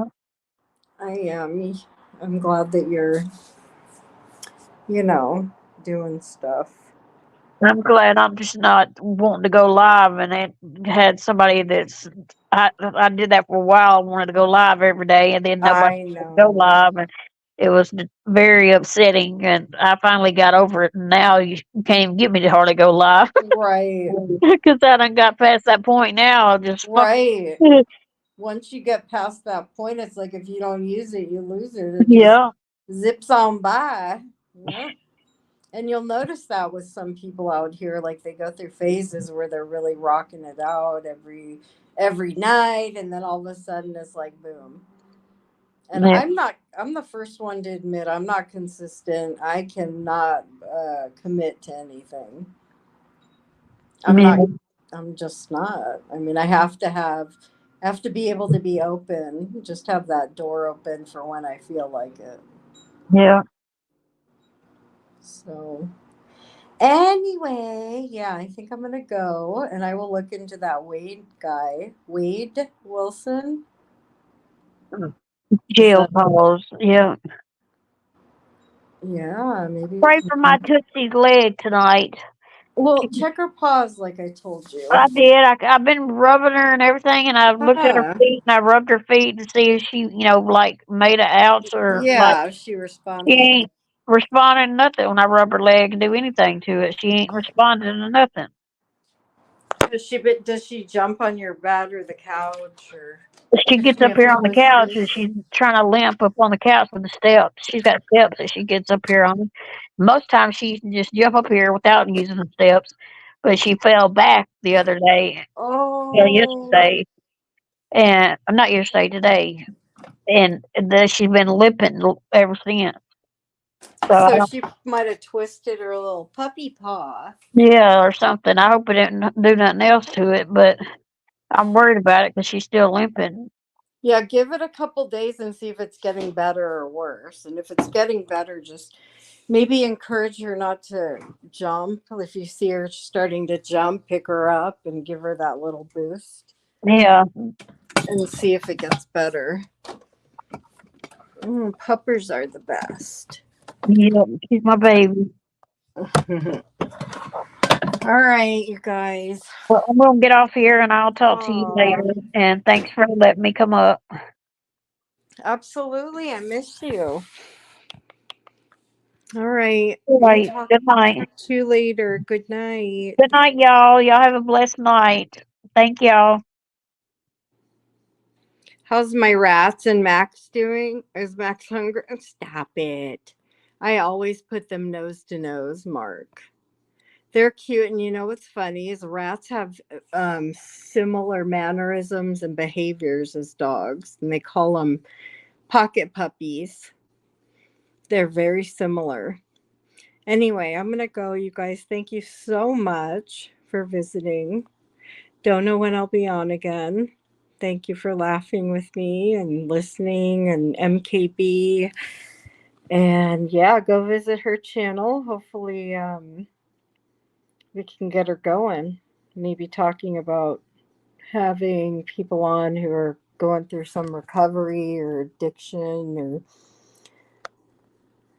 I am. I'm glad that you're, you know, doing stuff. I'm glad I'm just not wanting to go live, and it had somebody that's I did that for a while. I wanted to go live every day, and then nobody I would go know. live, and it was very upsetting. And I finally got over it. And now you can't even get me to hardly go live Right. because I done got past that point. Now I just fuck. Right. Once you get past that point, it's like if you don't use it, you lose it. It just Yeah, zips on by. Yeah. And you'll notice that with some people out here, like they go through phases where they're really rocking it out every night, and then all of a sudden it's like boom. And yeah, I'm the first one to admit I'm not consistent. I cannot commit to anything. I'm yeah, not, I'm just not. I mean, I have to be able to be open, just have that door open for when I feel like it. yeah. So, anyway, yeah, I think I'm gonna go and I will look into that Wade guy, Wade Wilson. Is Jail that, calls. Yeah. yeah, maybe. Pray for my Tootsie's leg tonight. Well, check her paws, like I told you. I did. I've been rubbing her and everything, and I looked at her Yeah, feet and I rubbed her feet to see if she, like made an ounce or like yeah, she she responded. ain't responding to nothing when I rub her leg and do anything to it. She ain't responding to nothing. Does she jump on your bed or the couch, or She does gets she up have here on the couch and twisters? she's trying to limp up on the couch with the steps. She's got steps that she gets up here on. Most times she can just jump up here without using the steps, but she fell back the other day, Oh, yesterday, and not yesterday, today, and she's been limping ever since. So I so don't, she might have twisted her little puppy paw. yeah, or something. I hope it didn't do nothing else to it, but I'm worried about it because she's still limping. Yeah, give it a couple days and see if it's getting better or worse. And if it's getting better, just maybe encourage her not to jump. If you see her starting to jump, pick her up and give her that little boost Yeah, and see if it gets better. Puppers are the best. yeah, she's my baby. All right, you guys. Well, I'm gonna get off here and I'll talk to you Oh, later. And thanks for letting me come up. absolutely. I miss you. All right. All We'll right. talk Good night. to you later. Good night. Good night, y'all. Y'all have a blessed night. Thank y'all. How's my rats and Max doing? Is Max hungry? Oh, stop it. I always put them nose to nose, Mark. They're cute, and you know what's funny is rats have similar mannerisms and behaviors as dogs, and they call them pocket puppies. They're very similar. Anyway, I'm gonna go, you guys. Thank you so much for visiting. Don't know when I'll be on again. Thank you for laughing with me and listening and MKB. And yeah, go visit her channel. Hopefully, we can get her going. Maybe talking about having people on who are going through some recovery or addiction, or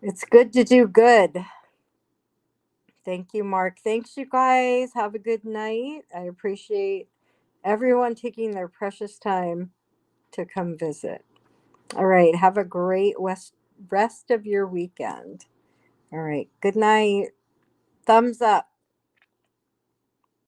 it's good to do good. Thank you, Mark. Thanks, you guys. Have a good night. I appreciate everyone taking their precious time to come visit. All right. Have a great rest of your weekend. All right. Good night. Thumbs up.